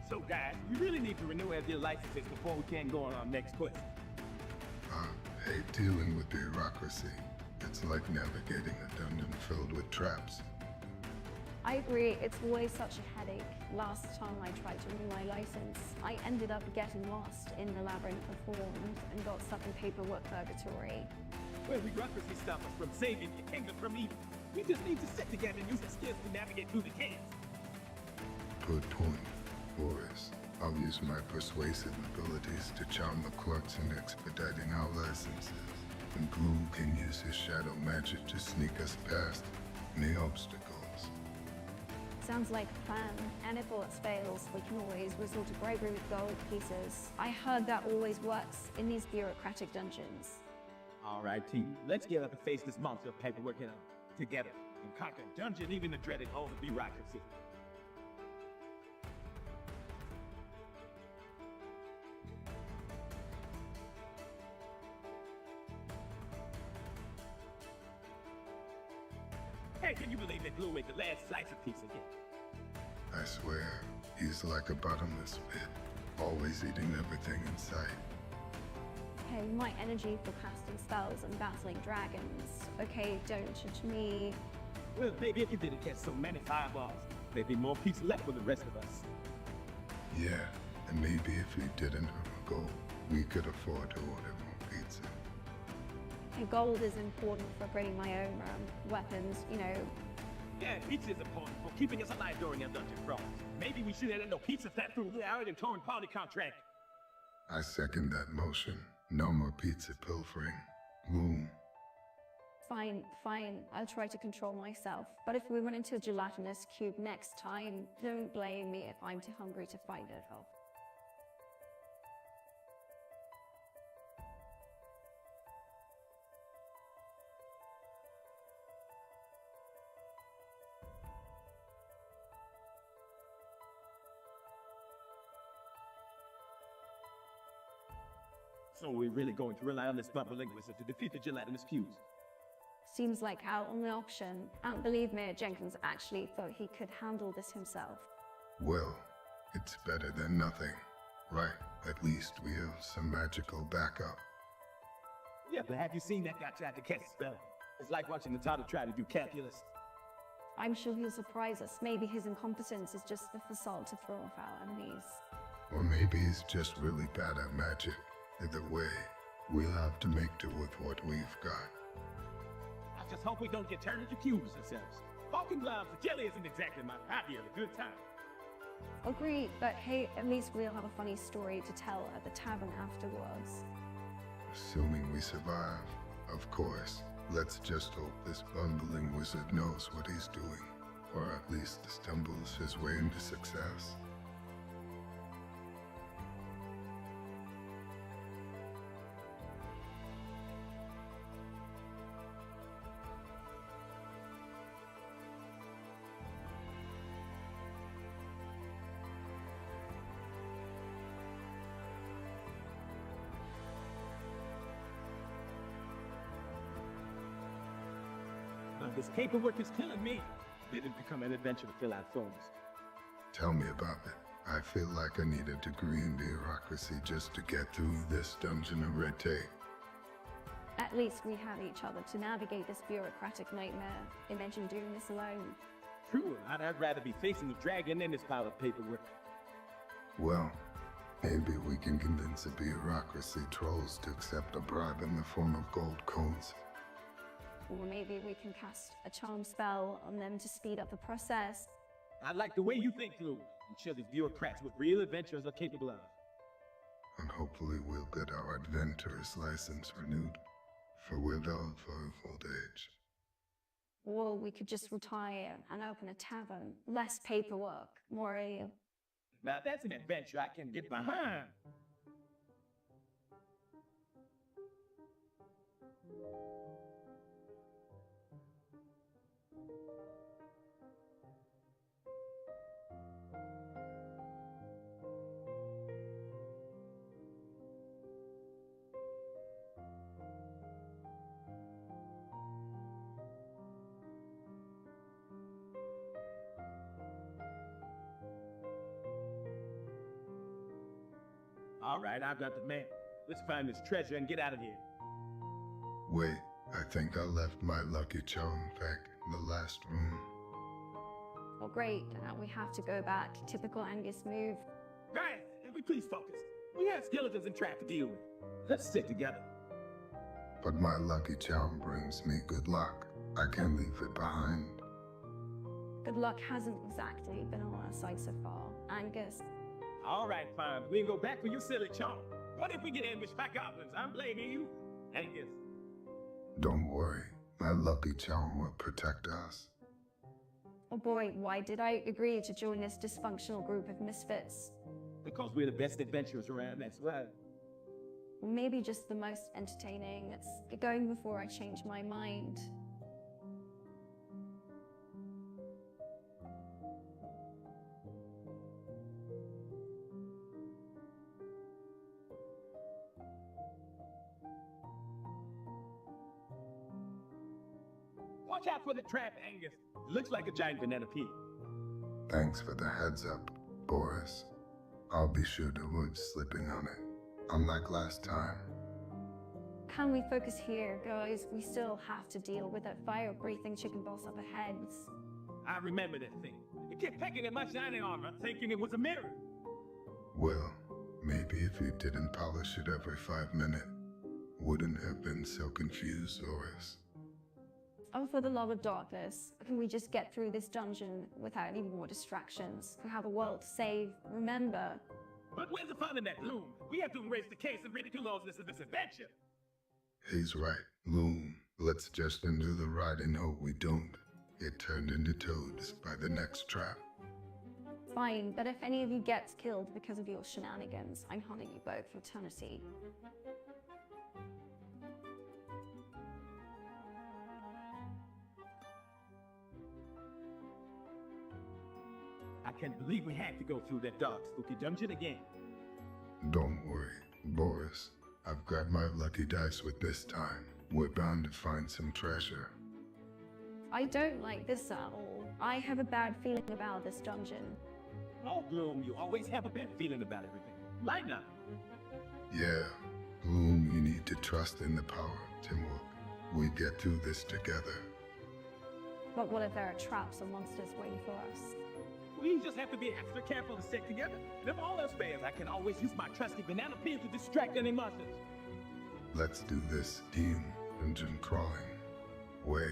So, guys, we really need to renew our deal licenses before we can go on our next quest. I hate dealing with bureaucracy. It's like navigating a dungeon filled with traps. I agree, it's always such a headache. Last time I tried to renew my license, I ended up getting lost in the labyrinth of forms and got stuck in paperwork purgatory. Well, bureaucracy stop us from saving the kingdom from evil. We just need to sit together and use our skills to navigate through the chaos. Good point, Boris. I'll use my persuasive abilities to charm the clerks into expediting our licenses. And Gru can use his shadow magic to sneak us past any obstacles. Sounds like a plan. And if all else fails, we can always resort to bribery with gold pieces. I heard that always works in these bureaucratic dungeons. All right, team. Let's get up and face this monster of paperwork head on together and conquer dungeon, even the dreaded halls of bureaucracy. Hey, can you believe they blew away the last slice of pizza yet? I swear, he's like a bottomless pit, always eating everything in sight. Okay, my energy for casting spells and battling dragons. Okay, don't judge me. Well, maybe if you didn't catch so many fireballs, there'd be more pizza left for the rest of us. Yeah, and maybe if we didn't have a goal, we could afford to order more pizza. And gold is important for upgrading my own weapons, you know. Yeah, pizza is important for keeping us alive during our dungeon crawls. Maybe we should have no pizza flat through the hour and torn party contract. I second that motion. No more pizza pilfering. Boom. Fine, fine. I'll try to control myself. But if we run into a gelatinous cube next time, don't blame me if I'm too hungry to find it off. So we're really going to rely on this bumbling wizard to defeat the gelatinous cubes. Seems like our only option. And believe me, Jenkins actually thought he could handle this himself. Well, it's better than nothing, right? At least we have some magical backup. Yeah, but have you seen that guy try to cast a spell? It's like watching the Tata try to do calculus. I'm sure he'll surprise us. Maybe his incompetence is just the facade to throw off our enemies. Or maybe he's just really bad at magic. Either way, we'll have to make do with what we've got. I just hope we don't get turned into cubes ourselves. Walking globs of jelly isn't exactly my idea of a good time. Agreed, but hey, at least we'll have a funny story to tell at the tavern afterwards. Assuming we survive, of course. Let's just hope this bumbling wizard knows what he's doing, or at least stumbles his way into success. This paperwork is killing me. Did it become an adventure to fill out forms? Tell me about it. I feel like I need a degree in bureaucracy just to get through this dungeon of red tape. At least we have each other to navigate this bureaucratic nightmare. Imagine doing this alone. True, I'd rather be facing the dragon than this pile of paperwork. Well, maybe we can convince the bureaucracy trolls to accept a bribe in the form of gold coins. Or maybe we can cast a charm spell on them to speed up the process. I like the way you think, Lou. And show these bureaucrats what real adventurers are capable of. And hopefully we'll get our adventurous license renewed for widowed for old age. Or we could just retire and open a tavern. Less paperwork, more ale. Now that's an adventure I can get behind. All right, I've got the man. Let's find this treasure and get out of here. Wait, I think I left my lucky charm back in the last room. Well, great. Now we have to go back. Typical Angus move. Guys, can we please focus? We have skeletons and trap to deal with. Let's stick together. But my lucky charm brings me good luck. I can't leave it behind. Good luck hasn't exactly been on our side so far. Angus, All right, fine. We can go back for your silly charm. What if we get ambushed by goblins? I'm blaming you. Angus. Don't worry, my lucky charm will protect us. Oh boy, why did I agree to join this dysfunctional group of misfits? Because we're the best adventurers around, that's why. Or maybe just the most entertaining. Let's get going before I change my mind. Watch out for the trap, Angus. It looks like a giant banana peel. Thanks for the heads up, Boris. I'll be sure to avoid slipping on it, unlike last time. Can we focus here, guys? We still have to deal with that fire-breathing chicken boss up ahead. I remember that thing. It kept pecking at my shining armor, thinking it was a mirror. Well, maybe if you didn't polish it every 5 minutes, wouldn't have been so confused, Boris. Oh, for the love of darkness, can we just get through this dungeon without any more distractions? We have a world to save, remember. But where's the fun in that, Bloom? We have to erase the case and ridiculousness of this adventure. He's right, Loom. Let's just into the ride and hope we don't get turned into toads by the next trap. Fine, but if any of you gets killed because of your shenanigans, I'm hunting you both for eternity. I can't believe we had to go through that dark, spooky dungeon again. Don't worry, Boris. I've got my lucky dice with this time. We're bound to find some treasure. I don't like this at all. I have a bad feeling about this dungeon. Oh, Bloom, you always have a bad feeling about everything. Lighten up. Yeah, Loom, you need to trust in the power of teamwork. We get through this together. But what if there are traps or monsters waiting for us? We just have to be extra careful to stick together. And if all else fails, I can always use my trusty banana peel to distract any monsters. Let's do this team dungeon crawling way.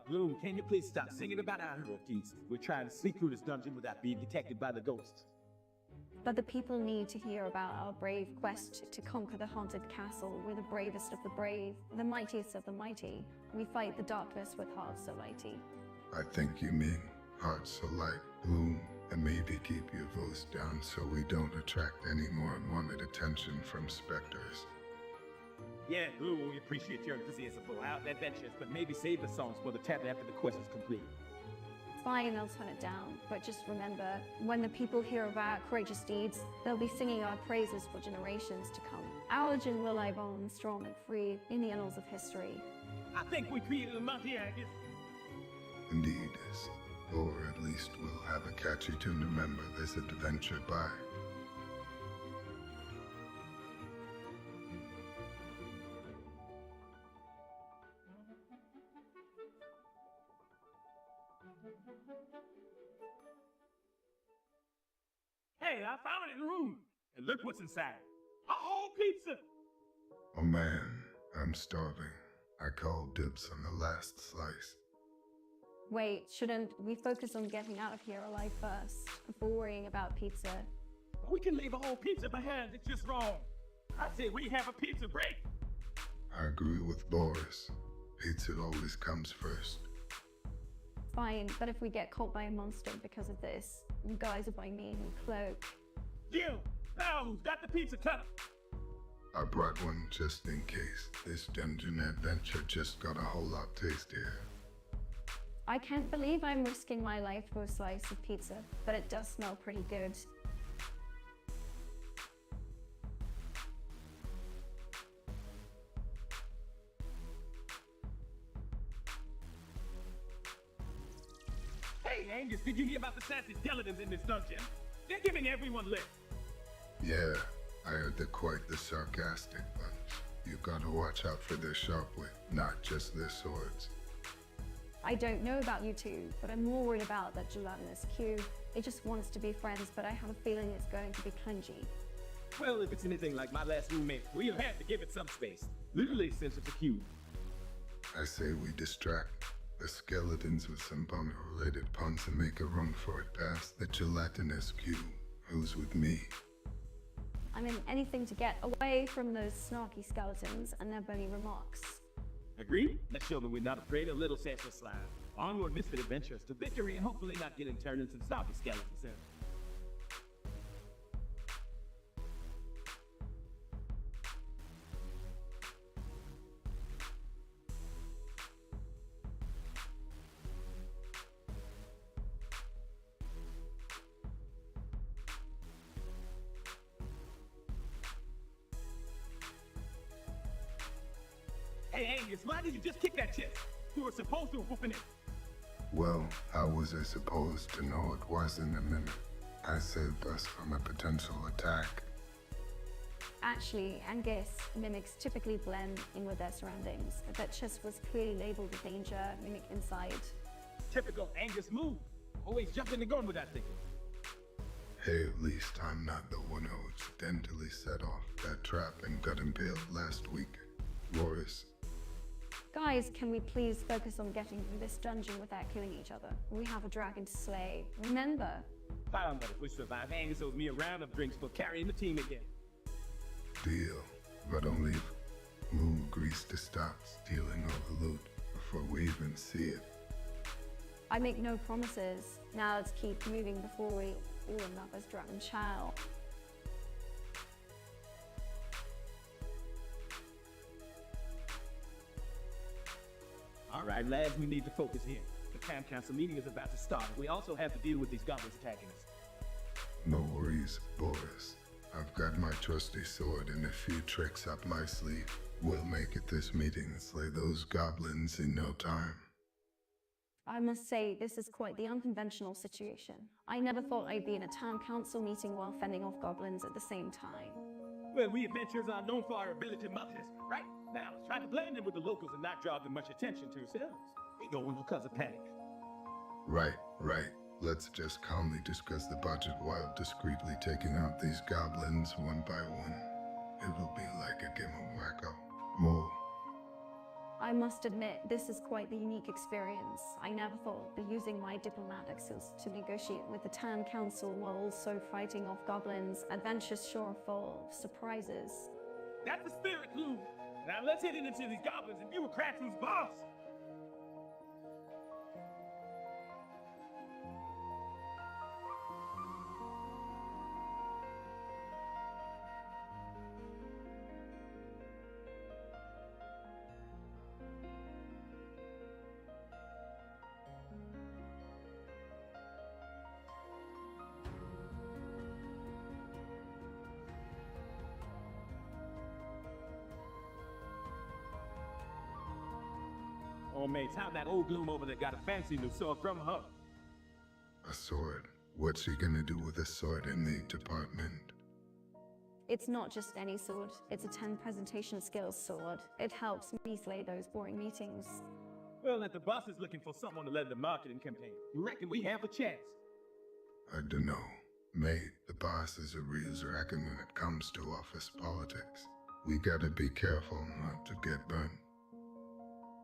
Bloom, can you please stop singing about our heroes? We're trying to sneak through this dungeon without being detected by the ghosts. But the people need to hear about our brave quest to conquer the haunted castle. We're the bravest of the brave, the mightiest of the mighty. We fight the darkness with hearts so mighty. I think you mean hearts so light, Loom, and maybe keep your voice down so we don't attract any more unwanted attention from specters. Yeah, Bloom, we appreciate your enthusiasm for our adventures, but maybe save the songs for the tavern after the quest is complete. Fine, I'll turn it down. But just remember, when the people hear of our courageous deeds, they'll be singing our praises for generations to come. Our legend will live on, strong and free, in the annals of history. I think we created a monkey, Angus. Indeed, is. Or at least we'll have a catchy tune to remember this adventure by. Hey, I found it in the room. And look what's inside. A whole pizza! Oh man, I'm starving. I called dibs on the last slice. Wait, shouldn't we focus on getting out of here alive first, before worrying about pizza? We can leave a whole pizza behind, it's just wrong. I say we have a pizza break. I agree with Boris. Pizza always comes first. Fine, but if we get caught by a monster because of this, you guys are by me in a cloak. You, now who's got the pizza cutter? I brought one just in case. This dungeon adventure just got a whole lot tastier. I can't believe I'm risking my life for a slice of pizza, but it does smell pretty good. Hey, Angus, did you hear about the sassy skeletons in this dungeon? They're giving everyone lift. Yeah, I heard they're quite the sarcastic bunch. You gotta watch out for their sharp wit, not just their swords. I don't know about you two, but I'm more worried about that gelatinous cube. It just wants to be friends, but I have a feeling it's going to be clingy. Well, if it's anything like my last roommate, we'll have to give it some space. Literally, since it's a cube. I say we distract the skeletons with some bummer-related puns and make a run for it past the gelatinous cube. Who's with me? I'm in anything to get away from those snarky skeletons and their bony remarks. Agreed? Let's show them we're not afraid of little sensual slime. Onward, misfit adventures to victory and hopefully not getting turned into snarky skeletons soon. Hey, Angus, why did you just kick that chest? You were supposed to have whooping it. Well, how was I supposed to know it wasn't a mimic? I saved us from a potential attack. Actually, Angus mimics typically blend in with their surroundings. That chest was clearly labeled with danger, mimic inside. Typical Angus move. Always jumping the gun without thinking. Hey, at least I'm not the one who accidentally set off that trap and got impaled last week. Boris. Guys, can we please focus on getting through this dungeon without killing each other? We have a dragon to slay. Remember? Fine, but if we survive, Angus owes me a round of drinks for carrying the team again. Deal. But only if Moon agrees to stop stealing all the loot before we even see it. I make no promises. Now let's keep moving before we all end up as Dragon Chow. All right, lads, we need to focus here. The camp council meeting is about to start. We also have to deal with these goblins attacking us. No worries, Boris. I've got my trusty sword and a few tricks up my sleeve. We'll make it this meeting and slay those goblins in no time. I must say, this is quite the unconventional situation. I never thought I'd be in a town council meeting while fending off goblins at the same time. Well, we adventurers are known for our ability to multitask, right? Now, let's try to blend in with the locals and not draw them much attention to ourselves. We don't want to cause a panic. Right. Let's just calmly discuss the budget while discreetly taking out these goblins one by one. It'll be like a game of wacko. More. I must admit, this is quite the unique experience. I never thought I'd be using my diplomatic skills to negotiate with the town council while also fighting off goblins. Adventures sure full of surprises. That's the spirit, Lou. Now let's hit into these goblins and bureaucrats who's boss. Oh, mates, how that old gloom over there got a fancy new sword from her? A sword. What's he gonna do with a sword in the department? It's not just any sword, it's a 10 presentation skills sword. It helps me slay those boring meetings. Well, that the boss is looking for someone to lead the marketing campaign. You reckon we have a chance? I dunno. Mate, the boss is a real dragon when it comes to office politics. We gotta be careful not to get burnt.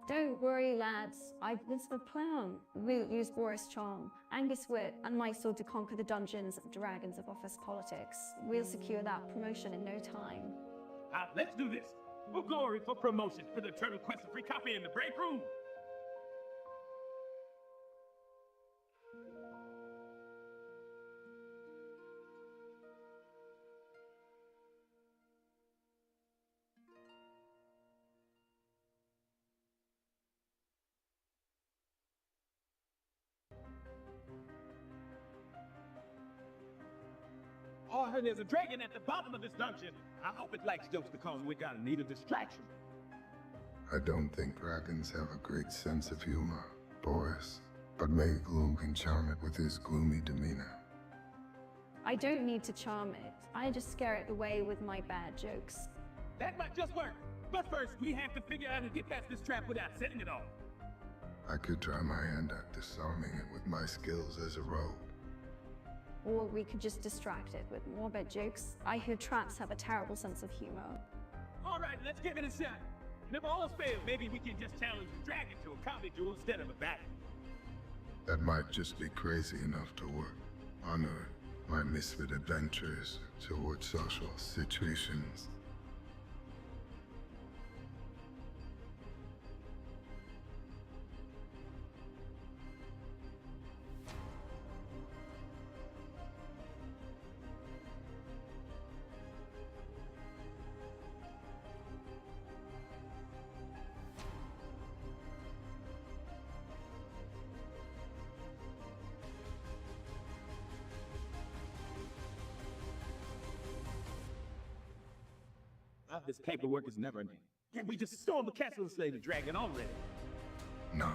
Don't worry, lads. I've this a plan. We'll use Boris' charm, Angus' wit, and my sword to conquer the dungeons and dragons of office politics. We'll secure that promotion in no time. Let's do this. For glory, for promotion, for the eternal quest of free copy in the break room. Oh, I heard there's a dragon at the bottom of this dungeon. I hope it likes jokes because we gotta need a distraction. I don't think dragons have a great sense of humor, Boris, but maybe Gloom can charm it with his gloomy demeanor. I don't need to charm it. I just scare it away with my bad jokes. That might just work. But first, we have to figure out how to get past this trap without setting it off. I could try my hand at disarming it with my skills as a rogue. Or we could just distract it with more bad jokes. I hear traps have a terrible sense of humor. All right, let's give it a shot. And if all else fails, maybe we can just challenge the dragon to a comedy duel instead of a battle. That might just be crazy enough to work. Honor my misfit adventures toward social situations. This paperwork is never ending. Can we just storm the castle and slay the dragon already? No,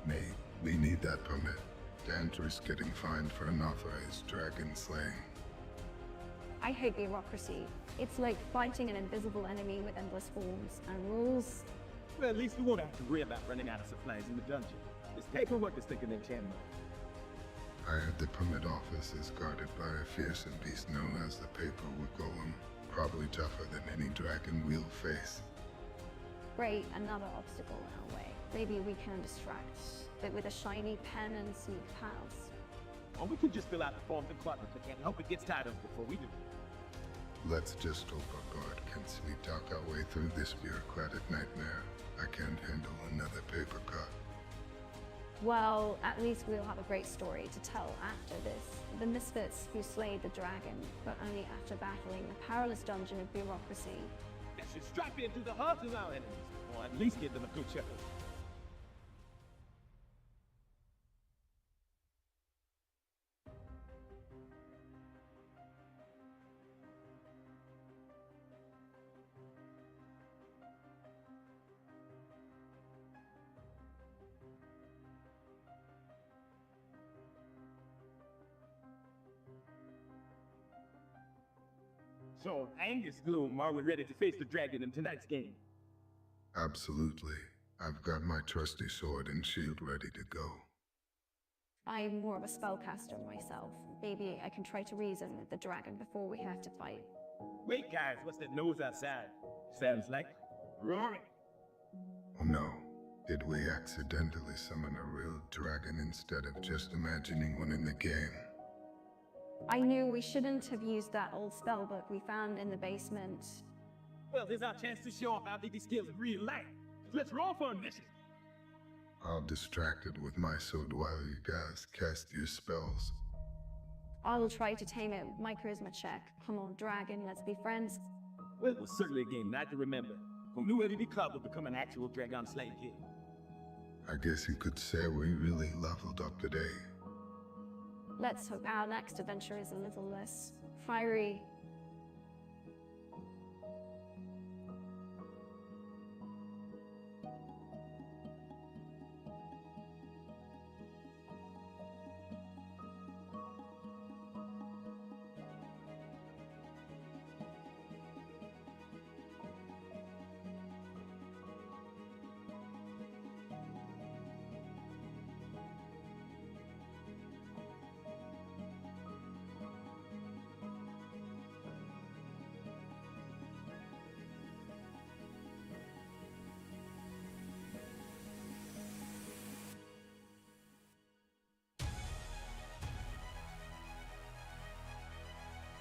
Nate, we need that permit. Dangerous getting fined for unauthorized dragon slaying. I hate bureaucracy. It's like fighting an invisible enemy with endless forms and rules. Well, at least we won't have to worry about running out of supplies in the dungeon. This paperwork is thinking they can. I heard the permit office is guarded by a fearsome beast known as the Paperwork Golem. Probably tougher than any dragon we'll face. Great, another obstacle in our way. Maybe we can distract it with a shiny pen and sneak past. Or we could just fill out the forms and clock the can and hope it gets tied up before we do. Let's just hope our guard can sweet talk our way through this bureaucratic nightmare. I can't handle another paper cut. Well, at least we'll have a great story to tell after this. The misfits who slayed the dragon, but only after battling the perilous dungeon of bureaucracy. That should strike into the hearts of our enemies, or at least give them a good chuckle. So, Angus Gloom, are we ready to face the dragon in tonight's game? Absolutely. I've got my trusty sword and shield ready to go. I'm more of a spellcaster myself. Maybe I can try to reason with the dragon before we have to fight. Wait, guys, what's that noise outside? Sounds like roaring. Oh no. Did we accidentally summon a real dragon instead of just imagining one in the game? I knew we shouldn't have used that old spellbook we found in the basement. Well, here's our chance to show off our DD skills in real life. Let's roll for a mission. I'll distract it with my sword while you guys cast your spells. I'll try to tame it with my charisma check. Come on, dragon, let's be friends. Well, it was certainly a game not to remember. Who knew LED Club would become an actual dragon slaying game? I guess you could say we really leveled up today. Let's hope our next adventure is a little less fiery.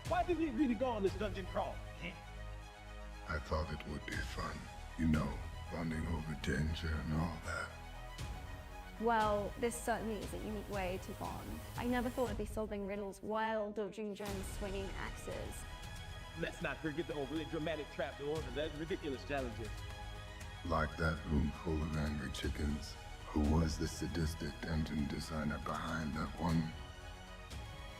Why did we really go on this dungeon crawl? I thought it would be fun. You know, bonding over danger and all that. Well, this certainly is a unique way to bond. I never thought I'd be solving riddles while dodging gems swinging axes. Let's not forget the overly dramatic trapdoor and those ridiculous challenges. Like that room full of angry chickens. Who was the sadistic dungeon designer behind that one?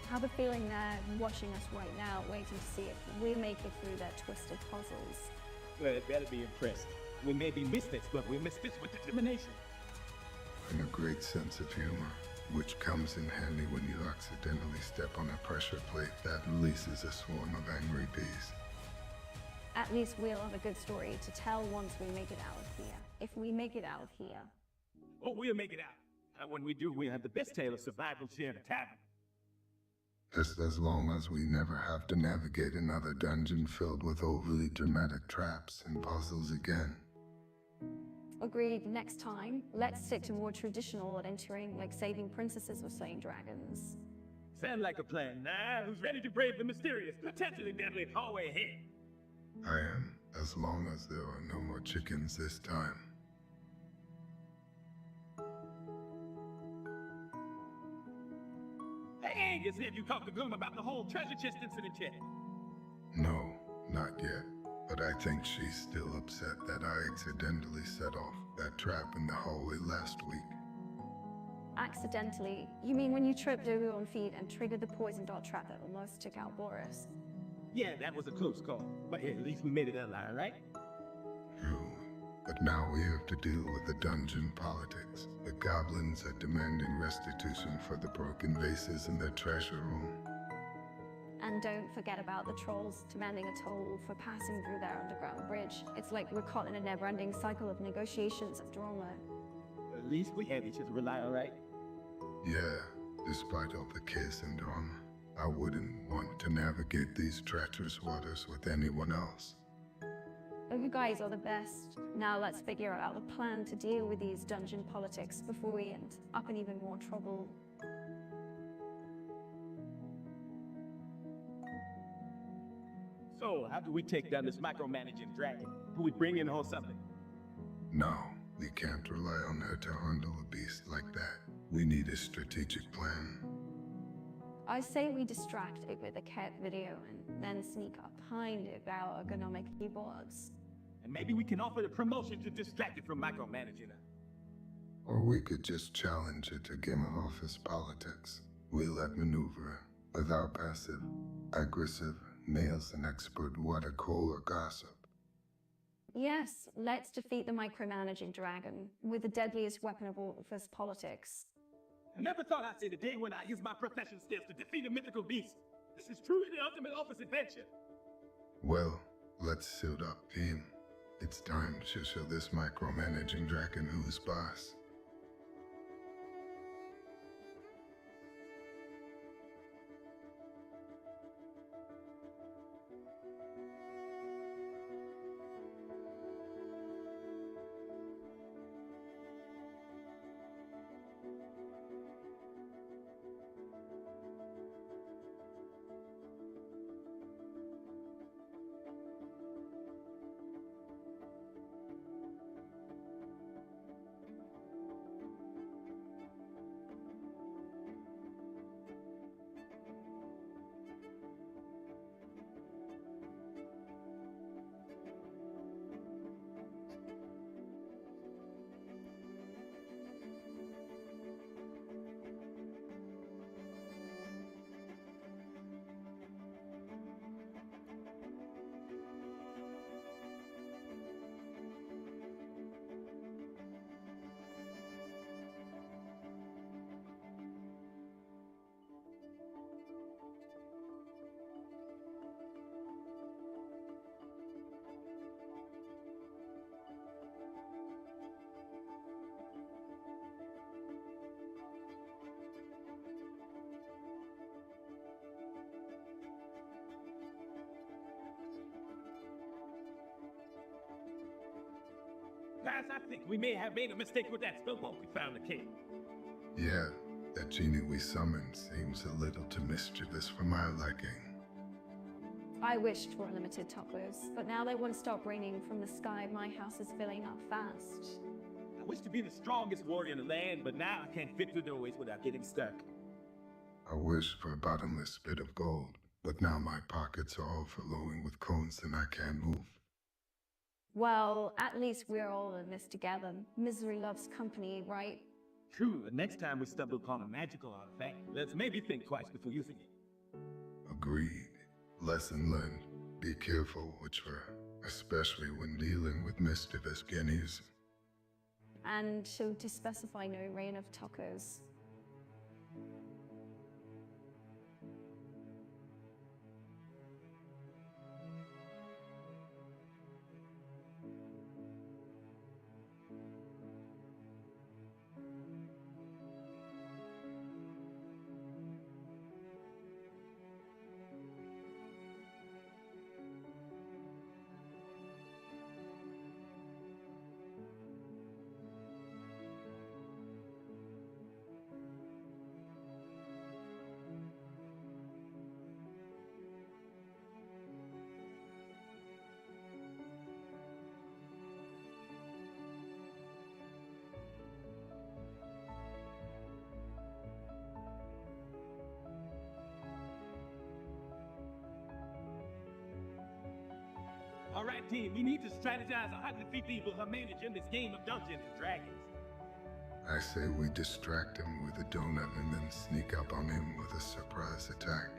I have a feeling they're watching us right now, waiting to see if we make it through their twisted puzzles. Well, it better be impressed. We may be misfits, but we're misfits with determination. And a great sense of humor, which comes in handy when you accidentally step on a pressure plate that releases a swarm of angry bees. At least we'll have a good story to tell once we make it out of here. If we make it out of here. Oh, we'll make it out. And when we do, we have the best tale of survival share in a tavern. Just as long as we never have to navigate another dungeon filled with overly dramatic traps and puzzles again. Agreed, next time, let's stick to more traditional adventuring like saving princesses or slaying dragons. Sound like a plan. Now, who's ready to brave the mysterious, potentially deadly hallway ahead? I am, as long as there are no more chickens this time. Hey, you said you talked to Gloom about the whole treasure chest incident yet? No, not yet. But I think she's still upset that I accidentally set off that trap in the hallway last week. Accidentally? You mean when you tripped over your own feet and triggered the poison dart trap that almost took out Boris? Yeah, that was a close call. But hey, at least we made it alive, right? True. But now we have to deal with the dungeon politics. The goblins are demanding restitution for the broken vases in their treasure room. And don't forget about the trolls demanding a toll for passing through their underground bridge. It's like we're caught in a never-ending cycle of negotiations and drama. At least we have each other to rely on, right? Yeah, despite all the kiss and drama, I wouldn't want to navigate these treacherous waters with anyone else. Oh, you guys are the best. Now let's figure out a plan to deal with these dungeon politics before we end up in even more trouble. So, how do we take down this micromanaging dragon? Do we bring in her something? No, we can't rely on her to handle a beast like that. We need a strategic plan. I say we distract it with a cat video and then sneak up behind it with our ergonomic keyboards. And maybe we can offer the promotion to distract it from micromanaging her. Or we could just challenge her to game of office politics. We'll outmaneuver with our passive, aggressive, nails an expert water cooler gossip. Yes, let's defeat the micromanaging dragon with the deadliest weapon of all office politics. I never thought I'd see the day when I use my professional skills to defeat a mythical beast. This is truly the ultimate office adventure. Well, let's suit up, team. It's time to show this micromanaging dragon who's boss. Guys, I think we may have made a mistake with that spellbook we found the key. Yeah, that genie we summoned seems a little too mischievous for my liking. I wished for unlimited tacos, but now they won't stop raining from the sky. My house is filling up fast. I wish to be the strongest warrior in the land, but now I can't fit through doorways without getting stuck. I wish for a bottomless pit of gold, but now my pockets are overflowing with coins and I can't move. Well, at least we're all in this together. Misery loves company, right? True, the next time we stumble upon a magical artifact, let's maybe think twice before using it. Agreed. Lesson learned. Be careful, Witcher, especially when dealing with mischievous guineas. And to specify no rain of tacos. right team. We need to strategize on how to defeat the evil manage in this game of Dungeons and Dragons. I say we distract him with a donut and then sneak up on him with a surprise attack.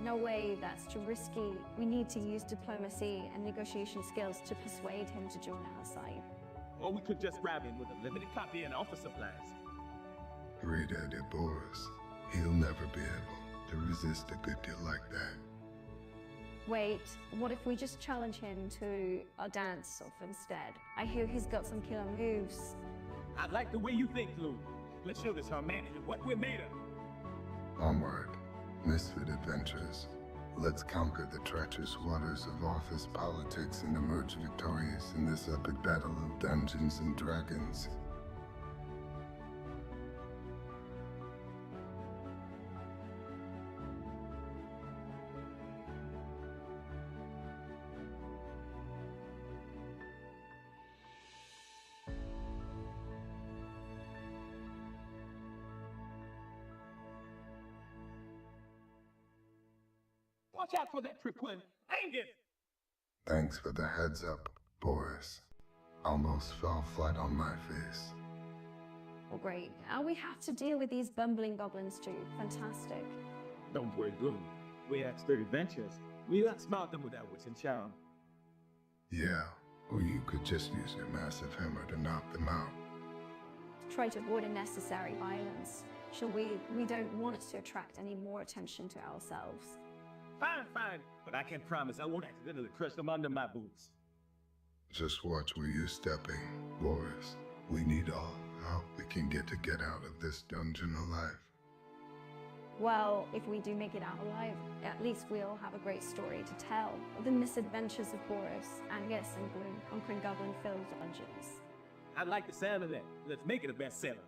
No way, that's too risky. We need to use diplomacy and negotiation skills to persuade him to join our side. Or we could just grab him with a limited copy and office supplies. Great-headed Boris. He'll never be able to resist a good deal like that. Wait, what if we just challenge him to a dance-off instead? I hear he's got some killer moves. I like the way you think, Lou. Let's show this manager what we're made of. Onward, Misfit Adventures. Let's conquer the treacherous waters of office politics and emerge victorious in this epic battle of Dungeons and Dragons. Watch out for that tripling. Hang it! Thanks for the heads up, Boris. Almost fell flat on my face. Oh, great. Now we have to deal with these bumbling goblins too. Fantastic. Don't worry, Lou. We expert adventures. We outsmart them with our wits and charm. Yeah, or you could just use your massive hammer to knock them out. Try to avoid unnecessary violence. Shall we? We don't want to attract any more attention to ourselves. Fine, fine. But I can promise I won't accidentally crush them under my boots. Just watch where you're stepping, Boris. We need all help we can get out of this dungeon alive. Well, if we do make it out alive, at least we'll have a great story to tell. The misadventures of Boris, Angus, and Gloom conquering goblin-filled dungeons. I like the sound of that. Let's make it a bestseller.